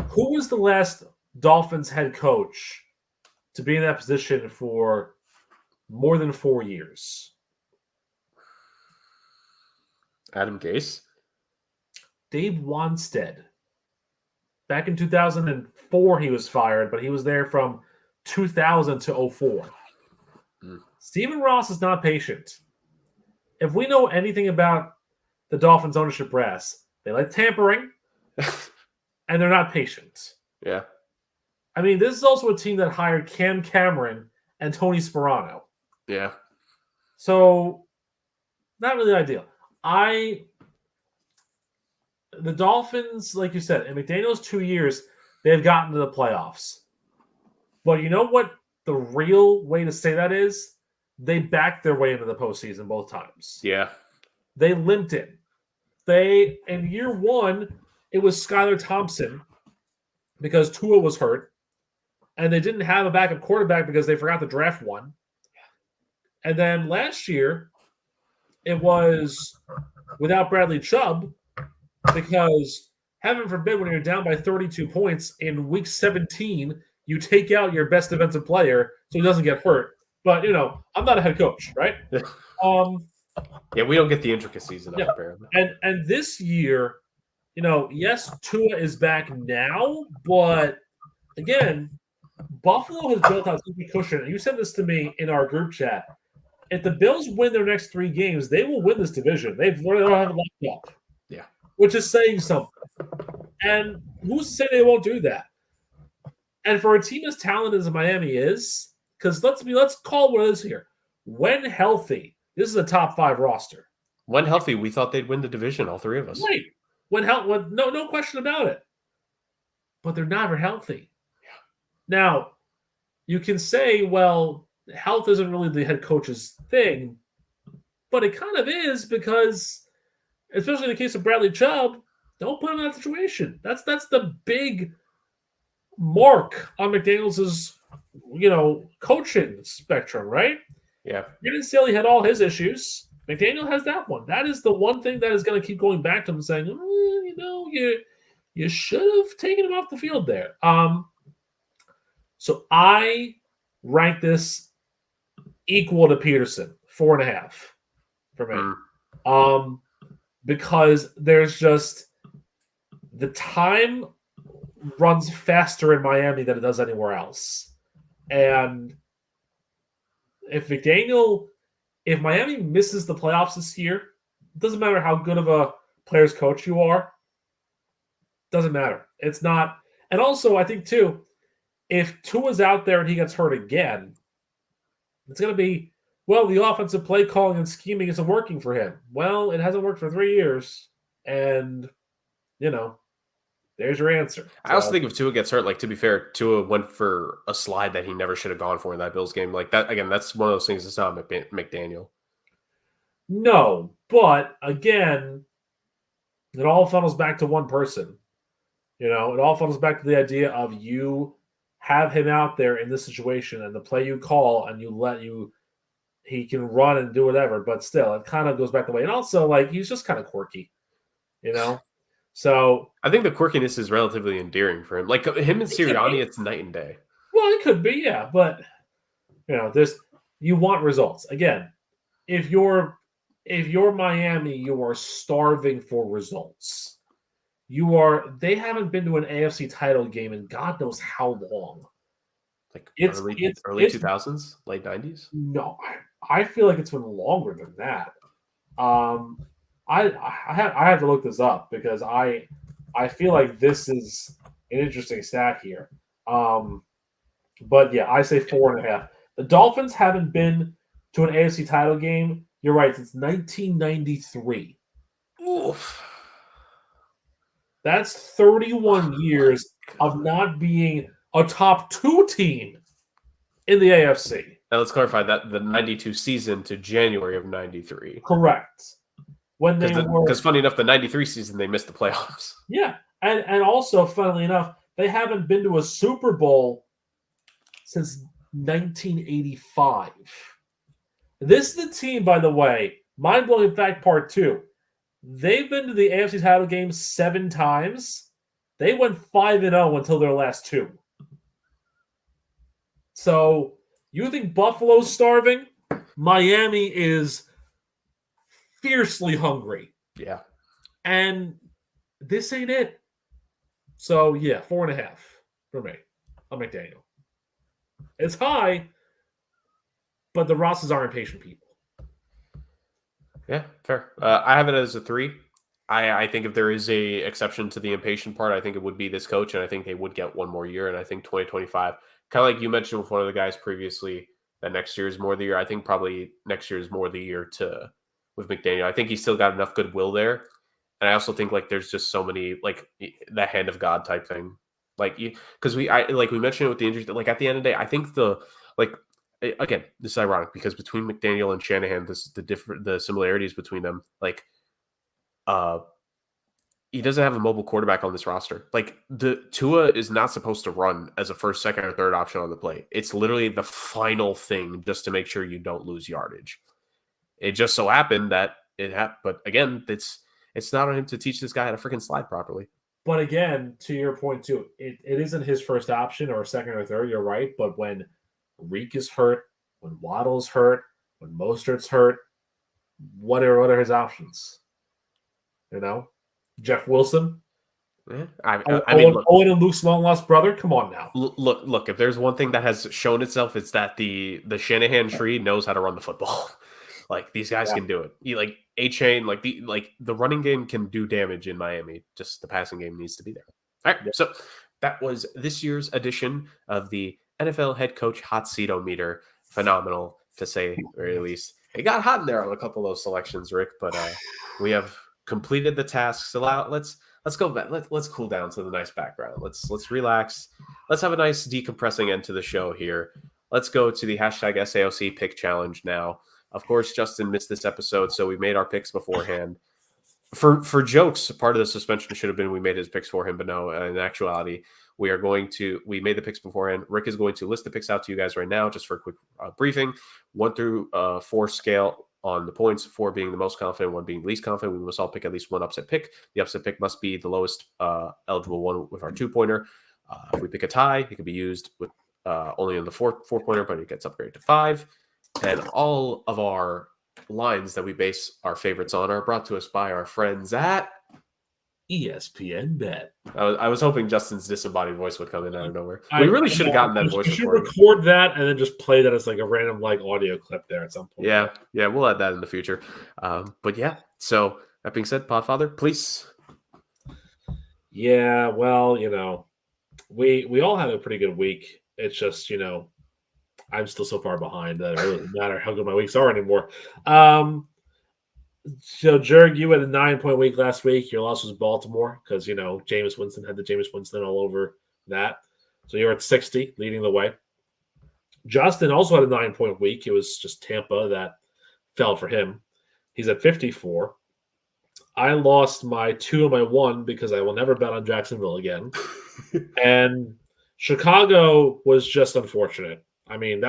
Who was the last Dolphins head coach to be in that position for more than 4 years? Adam Gase? Dave Wanstead. Back in 2004, he was fired, but he was there from 2000 to 2004. Stephen Ross is not patient. If we know anything about the Dolphins ownership brass, they like tampering, and they're not patient. Yeah. I mean, this is also a team that hired Cam Cameron and Tony Sperano. Yeah. So, not really ideal. The Dolphins, like you said, in McDaniel's 2 years, they've gotten to the playoffs. But you know what the real way to say that is? They backed their way into the postseason both times. Yeah. They limped it. In year 1, it was Skylar Thompson because Tua was hurt, and they didn't have a backup quarterback because they forgot to draft one. And then last year, it was without Bradley Chubb because, heaven forbid, when you're down by 32 points in week 17, you take out your best defensive player so he doesn't get hurt. But, I'm not a head coach, right? Yeah, we don't get the intricacies enough, apparently. And this year, yes, Tua is back now, but again, Buffalo has built out such a cushion. You said this to me in our group chat. If the Bills win their next 3 games, they will win this division. They don't have it locked up. Yeah. Which is saying something. And who's to say they won't do that? And for a team as talented as Miami is, because let's call it what it is here. When healthy, this is a top 5 roster. When healthy, we thought they'd win the division, all 3 of us. Right. No question about it. But they're never healthy. Now, you can say, well, health isn't really the head coach's thing, but it kind of is because, especially in the case of Bradley Chubb, don't put him in that situation. That's the big mark on McDaniels' coaching spectrum, right? Yeah. Brandon Staley had all his issues. McDaniel has that one. That is the one thing that is going to keep going back to him, saying, you should have taken him off the field there. So I rank this equal to Peterson, 4.5 for me. Because there's just the time runs faster in Miami than it does anywhere else. And if Miami misses the playoffs this year, it doesn't matter how good of a player's coach you are. Doesn't matter. It's not. And also, I think, too, if Tua's out there and he gets hurt again, it's going to be, well, the offensive play calling and scheming isn't working for him. Well, it hasn't worked for 3 years. And, there's your answer. I also think if Tua gets hurt, to be fair, Tua went for a slide that he never should have gone for in that Bills game. That, again, that's one of those things that's not McDaniel. No, but, again, it all funnels back to one person. It all funnels back to the idea of you have him out there in this situation and the play you call and he can run and do whatever, but still, it kind of goes back the way. And also, he's just kind of quirky, So I think the quirkiness is relatively endearing for him. Him and Sirianni, it's night and day. Well, it could be, yeah, but you want results. Again, if you're Miami, you are starving for results. They haven't been to an AFC title game in God knows how long. Early 2000s, late 90s? No, I feel like it's been longer than that. I have to look this up because I feel like this is an interesting stat here. But yeah, I say 4.5. The Dolphins haven't been to an AFC title game. You're right, since 1993. Oof. That's 31 years of not being a top 2 team in the AFC. Now let's clarify that the 92 season to January of 93. Correct. Because funny enough, the 93 season, they missed the playoffs. Yeah. And also, funnily enough, they haven't been to a Super Bowl since 1985. This is the team, by the way, mind-blowing fact part 2. They've been to the AFC title game 7 times. They went 5-0 until their last 2. So, you think Buffalo's starving? Miami is fiercely hungry. Yeah. And this ain't it. So, yeah, 4.5 for me. I'm McDaniel. It's high, but the Rosses are impatient people. Yeah, fair. I have it as a 3. I think if there is a exception to the impatient part, I think it would be this coach, and I think they would get one more year. And I think 2025, kind of like you mentioned with one of the guys previously, that next year is more the year. I think probably next year is more the year with McDaniel. I think he's still got enough goodwill there. And I also think there's just so many that hand of God type thing. Because we mentioned it with the injuries, at the end of the day, I think again, this is ironic because between McDaniel and Shanahan, the similarities between them, he doesn't have a mobile quarterback on this roster. Like the Tua is not supposed to run as a first, second, or third option on the play. It's literally the final thing just to make sure you don't lose yardage. It just so happened that it happened, but again, it's not on him to teach this guy how to freaking slide properly. But again, to your point too, it isn't his first option or second or third. You're right, but when Reek is hurt, when Waddle's hurt, when Mostert's hurt, what are his options? You know, Jeff Wilson, Yeah. Owen and Luke's long lost brother. Come on now. Look. If there's one thing that has shown itself, it's that the Shanahan tree knows how to run the football. Like these guys can do it. Like A-Chain, like the running game can do damage in Miami. Just the passing game needs to be there. All right. So that was this year's edition of the NFL head coach hot seat-o-meter. Phenomenal to say the very least. It got hot in there on a couple of those selections, Rick, but we have completed the tasks. Let's go back. Let's cool down to the nice background. Let's relax. Let's have a nice decompressing end to the show here. Let's go to the hashtag SAOC pick challenge now. Of course, Justin missed this episode, so we made our picks beforehand. For jokes, part of the suspension should have been we made his picks for him, but no, in actuality, we made the picks beforehand. Rick is going to list the picks out to you guys right now, just for a quick briefing. 1 through 4 scale on the points, 4 being the most confident, 1 being least confident. We must all pick at least one upset pick. The upset pick must be the lowest eligible one with our 2-pointer. If we pick a tie, it can be used with only on the 4-pointer, but it gets upgraded to 5. And all of our lines that we base our favorites on are brought to us by our friends at ESPN Bet. I was hoping Justin's disembodied voice would come in out of nowhere. We really should have gotten that voice. You should record that and then just play that as like a random audio clip there at some point. Yeah, we'll add that in the future. But yeah, so that being said, Podfather, please. Yeah, well, we all had a pretty good week. It's just, I'm still so far behind that it really doesn't matter how good my weeks are anymore. So, Jurg, you had a 9-point week last week. Your loss was Baltimore because, Jameis Winston had the Jameis Winston all over that. So you're at 60, leading the way. Justin also had a 9-point week. It was just Tampa that fell for him. He's at 54. I lost my 2 and my 1 because I will never bet on Jacksonville again. And Chicago was just unfortunate. I mean,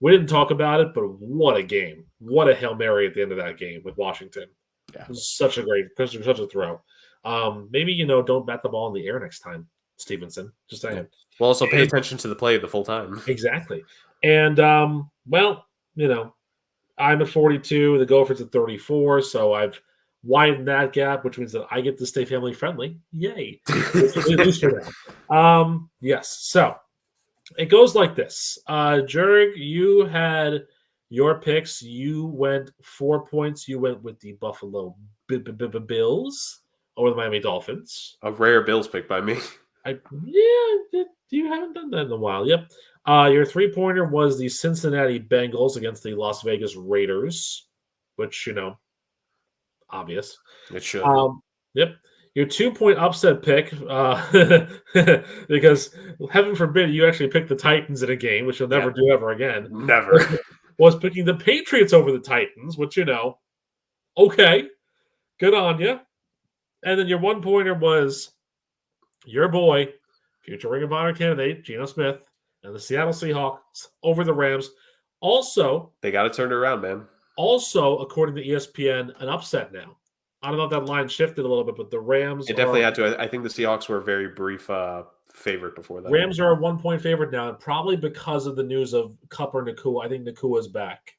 we didn't talk about it, but what a game. What a Hail Mary at the end of that game with Washington. Yeah. It was such a throw. Maybe, don't bat the ball in the air next time, Stevenson. Just saying. Yeah. Well, also pay attention to the play the full time. Exactly. And, I'm at 42. The Gophers at 34. So I've widened that gap, which means that I get to stay family friendly. Yay. At least for now. Yes. So it goes like this. Jurg, you had your picks. You went 4 points. You went with the Buffalo Bills over the Miami Dolphins. A rare Bills pick by me. You haven't done that in a while. Yep. Your 3-pointer was the Cincinnati Bengals against the Las Vegas Raiders, which, obvious. It should. Yep. Your 2-point upset pick, because heaven forbid you actually pick the Titans in a game, which you'll never do ever again. Never. Was picking the Patriots over the Titans, which, okay, good on you. And then your 1-pointer was your boy, future Ring of Honor candidate, Geno Smith, and the Seattle Seahawks over the Rams. Also, they got to turn it around, man. Also, according to ESPN, an upset now. I don't know if that line shifted a little bit, but the Rams... It definitely had to. I think the Seahawks were a very brief favorite before that. Rams are a 1-point favorite now, and probably because of the news of Kupp or Nakua. I think Nakua is back.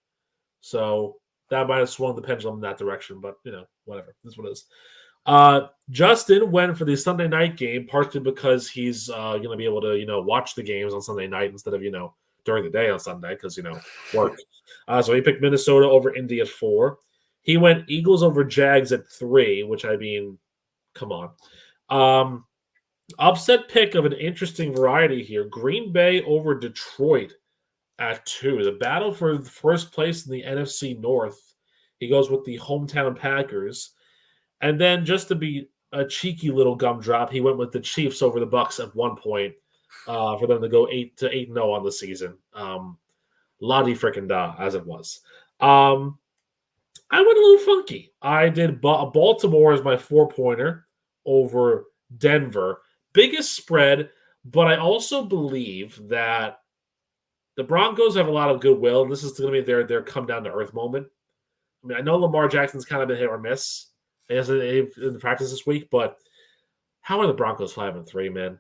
So that might have swung the pendulum in that direction, but, whatever. That's what it is. Justin went for the Sunday night game, partially because he's going to be able to, watch the games on Sunday night instead of, during the day on Sunday because, work. So he picked Minnesota over Indy at 4. He went Eagles over Jags at 3, which come on. Upset pick of an interesting variety here. Green Bay over Detroit at 2. The battle for first place in the NFC North. He goes with the hometown Packers. And then just to be a cheeky little gumdrop, he went with the Chiefs over the Bucks at 1 point for them to go 8-0 on the season. La-di frickin' da, as it was. I went a little funky. I did Baltimore as my 4-pointer over Denver. Biggest spread, but I also believe that the Broncos have a lot of goodwill, and this is going to be their come down to earth moment. I mean, I know Lamar Jackson's kind of been hit or miss in the practice this week, but how are the Broncos 5-3, man?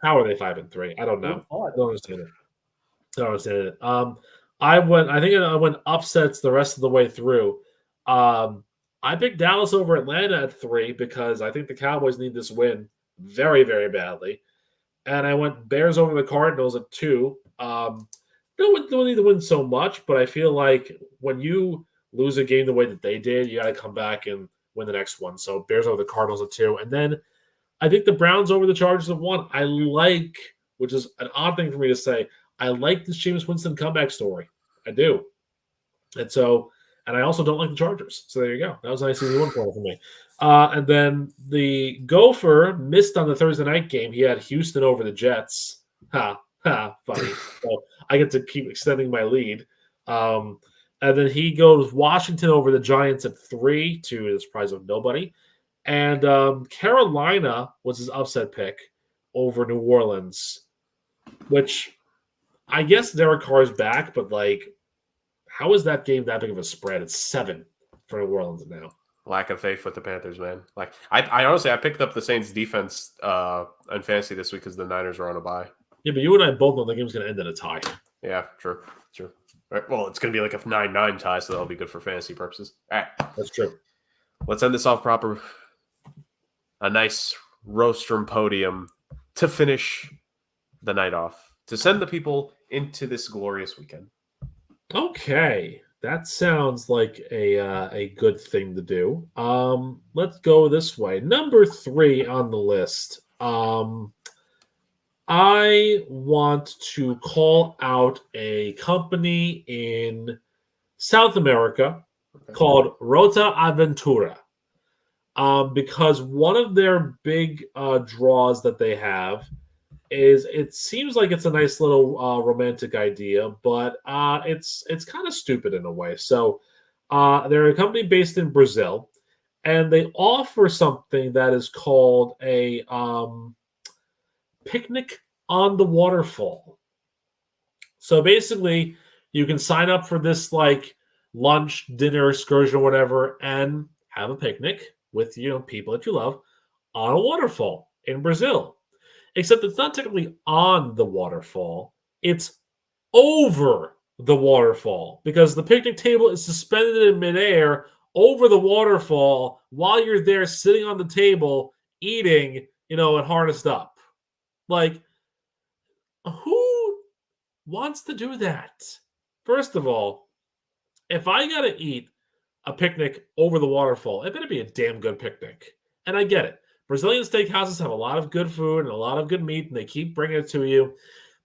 How are they 5-3? I don't know. I don't understand it. I don't understand it. I think I went upsets the rest of the way through. I picked Dallas over Atlanta at 3 because I think the Cowboys need this win very, very badly. And I went Bears over the Cardinals at 2. Don't need to win so much, but I feel like when you lose a game the way that they did, you got to come back and win the next one. So Bears over the Cardinals at 2. And then I think the Browns over the Chargers at 1. I like, which is an odd thing for me to say, I like this Jameis Winston comeback story. I do. And I also don't like the Chargers. So there you go. That was a nice easy one for me. And then the Gopher missed on the Thursday night game. He had Houston over the Jets. Funny. So I get to keep extending my lead. And then he goes Washington over the Giants at 3 to the surprise of nobody. And Carolina was his upset pick over New Orleans, which I guess Derek Carr's back, but how is that game that big of a spread? It's 7 for New Orleans now. Lack of faith with the Panthers, man. I honestly picked up the Saints defense on fantasy this week because the Niners are on a bye. Yeah, but you and I both know the game's going to end in a tie. Yeah, true. All right, well, it's going to be like a 9-9 tie, so that'll be good for fantasy purposes. All right. That's true. Let's end this off proper. A nice rostrum podium to finish the night off, to send the people into this glorious weekend. Okay. That sounds like a good thing to do. Let's go this way. Number 3 on the list. I want to call out a company in South America called Rota Aventura. Because one of their big draws that they have is it seems like it's a nice little romantic idea, but it's kind of stupid in a way. So they're a company based in Brazil, and they offer something that is called a picnic on the waterfall. So basically, you can sign up for this lunch, dinner, excursion, or whatever, and have a picnic with people that you love on a waterfall in Brazil. Except it's not technically on the waterfall, it's over the waterfall because the picnic table is suspended in midair over the waterfall while you're there sitting on the table eating, and harnessed up. Who wants to do that? First of all, if I got to eat a picnic over the waterfall, it better be a damn good picnic. And I get it. Brazilian steakhouses have a lot of good food and a lot of good meat, and they keep bringing it to you.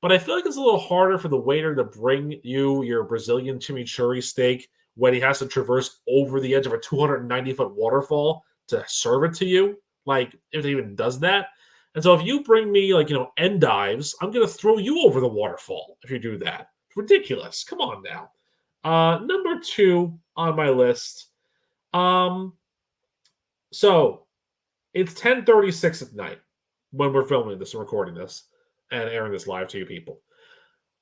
But I feel like it's a little harder for the waiter to bring you your Brazilian chimichurri steak when he has to traverse over the edge of a 290-foot waterfall to serve it to you. If he even does that. And so if you bring me, endives, I'm going to throw you over the waterfall if you do that. It's ridiculous. Come on now. Number 2 on my list. So it's 10:36 at night when we're filming this and recording this and airing this live to you people.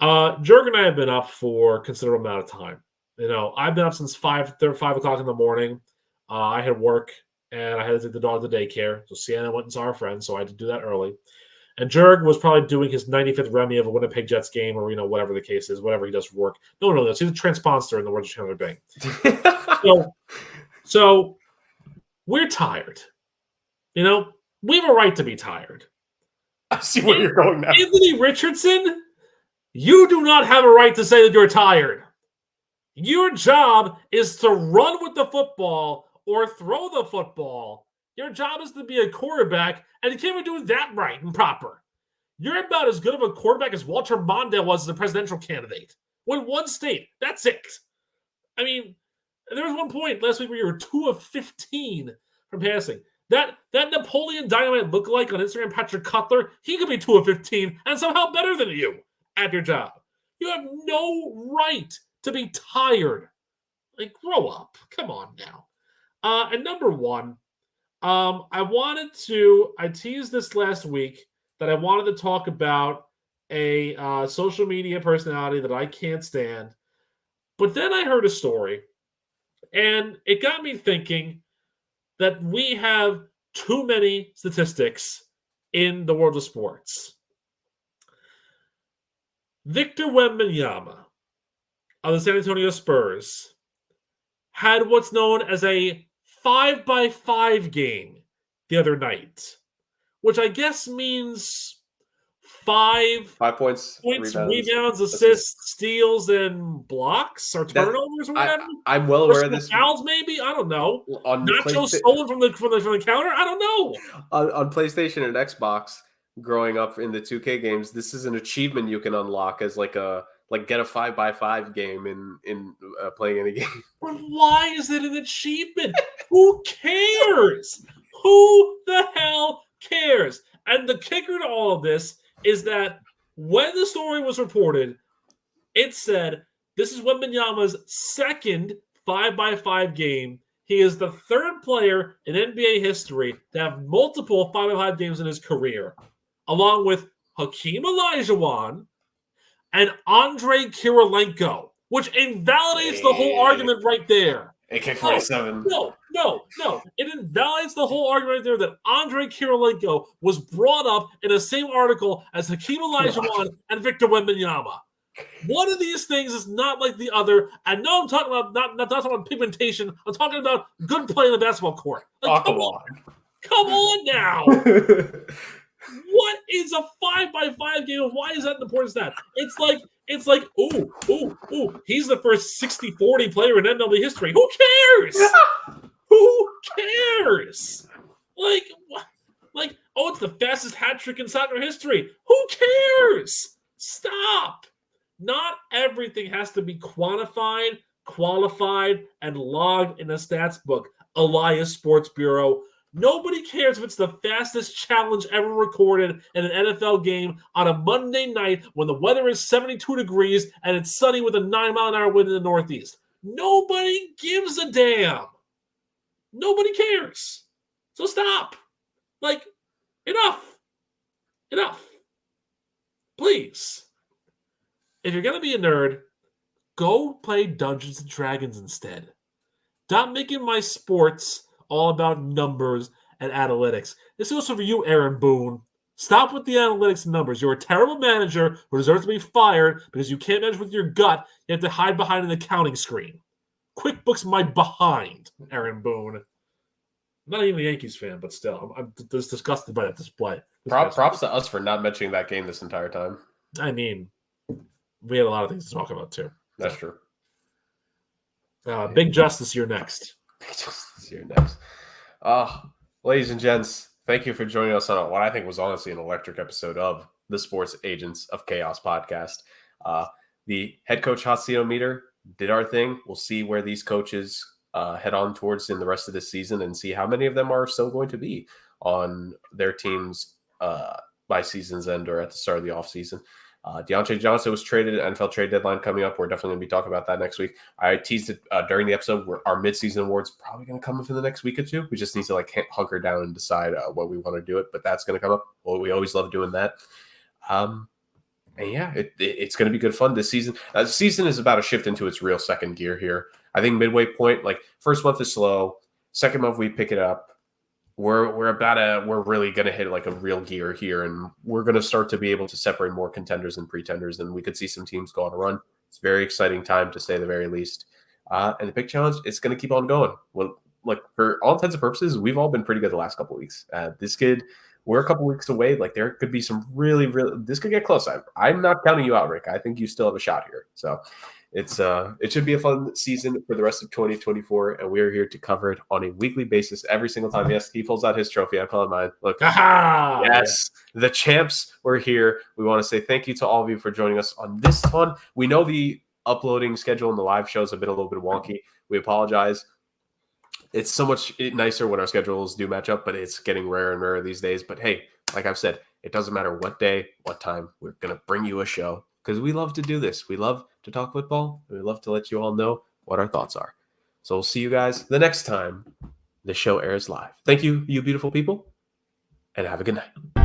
Jurg and I have been up for a considerable amount of time. I've been up since 5 o'clock in the morning. I had work and I had to take the dog to daycare. So Sienna went and saw her friends, so I had to do that early. And Jurg was probably doing his 95th Remy of a Winnipeg Jets game or, whatever the case is, whatever he does for work. No, he's a transponster in the words of Chandler Bing. So we're tired. We have a right to be tired. I see where you're going now. Anthony Richardson, you do not have a right to say that you're tired. Your job is to run with the football or throw the football. Your job is to be a quarterback, and you can't even do that right and proper. You're about as good of a quarterback as Walter Mondale was as a presidential candidate. Won 1 state. That's it. I mean, there was one point last week where you were 2 of 15 from passing. That Napoleon Dynamite lookalike on Instagram, Patrick Cutler, he could be 2 of 15 and somehow better than you at your job. You have no right to be tired. Grow up. Come on now. And number 1, I teased this last week that I wanted to talk about a social media personality that I can't stand. But then I heard a story, and it got me thinking that we have too many statistics in the world of sports. Victor Wembanyama of the San Antonio Spurs had what's known as a 5x5 game the other night, which I guess means 5 points, points, rebounds, rebounds, assists. assists, steals, and blocks or turnovers or whatever. I'm well aware of Personal this. fouls, maybe, I don't know. On Nachos stolen from the counter, I don't know. on PlayStation and Xbox, growing up in the 2K games, this is an achievement you can unlock as like get a 5x5 game in playing any game. But why is it an achievement? Who cares? Who the hell cares? And the kicker to all of this is that when the story was reported, it said this is Wembanyama's second 5x5 game. He is the third player in NBA history to have multiple 5x5 games in his career, along with Hakeem Olajuwon and Andrei Kirilenko, which invalidates the whole argument right there. AK-47. No. It invalidates the whole argument right there that Andrei Kirilenko was brought up in the same article as Hakeem Olajuwon and Victor Wembanyama. One of these things is not like the other. And no, I'm talking about not talking about pigmentation. I'm talking about good play in the basketball court. Like, come on now. What is a 5x5 game? Why is that the importance of that? It's like, ooh, he's the first 60-40 player in MLB history. Who cares? Who cares? Like, oh, it's the fastest hat trick in soccer history. Who cares? Stop. Not everything has to be quantified, qualified, and logged in a stats book. Elias Sports Bureau. Nobody cares if it's the fastest challenge ever recorded in an NFL game on a Monday night when the weather is 72 degrees and it's sunny with a 9-mile-an-hour wind in the Northeast. Nobody gives a damn. Nobody cares. So stop. Like, enough. Please. If you're going to be a nerd, go play Dungeons & Dragons instead. Stop making my sports all about numbers and analytics. This goes for you, Aaron Boone. Stop with the analytics and numbers. You're a terrible manager who deserves to be fired because you can't manage with your gut. You have to hide behind an accounting screen. QuickBooks my behind, Aaron Boone. I'm not even a Yankees fan, but still, I'm just disgusted by that display. Props to us for not mentioning that game this entire time. I mean, we had a lot of things to talk about, too. That's true. Big Justice, you're next. Ladies and gents, thank you for joining us on what I think was honestly an electric episode of the Sports Agents of Chaos podcast. The head coach hot seat meter did our thing. We'll see where these coaches head on towards in the rest of this season and see how many of them are still going to be on their teams by season's end or at the start of the offseason. Deontay Johnson was traded at NFL trade deadline coming up. We're definitely going to be talking about that next week. I teased it during the episode where our midseason awards probably going to come up in the next week or two. We just need to hunker down and decide what we want to do it, but that's going to come up. Well, we always love doing that. And yeah, it's going to be good fun this season. The season is about to shift into its real second gear here. I think midway point, first month is slow. Second month we pick it up. We're really going to hit a real gear here, and we're going to start to be able to separate more contenders and pretenders, and we could see some teams go on a run. It's a very exciting time, to say the very least. And the Big Challenge, it's going to keep on going. Well, for all intents and purposes, we've all been pretty good the last couple of weeks. We're a couple weeks away. There could be some really, this could get close. I'm not counting you out, Rick. I think you still have a shot here. So it should be a fun season for the rest of 2024, and we're here to cover it on a weekly basis every single time. Yes, he pulls out his trophy. I pull out mine. Look, yes, the champs were here. We want to say thank you to all of you for joining us on this one. We know the uploading schedule and the live shows have been a little bit wonky. We apologize. It's so much nicer when our schedules do match up, but it's getting rarer and rarer these days. But hey, like I've said, it doesn't matter what day, what time, we're going to bring you a show because we love to do this. We love to talk football, and we love to let you all know what our thoughts are. So we'll see you guys the next time the show airs live. Thank you, you beautiful people, and have a good night.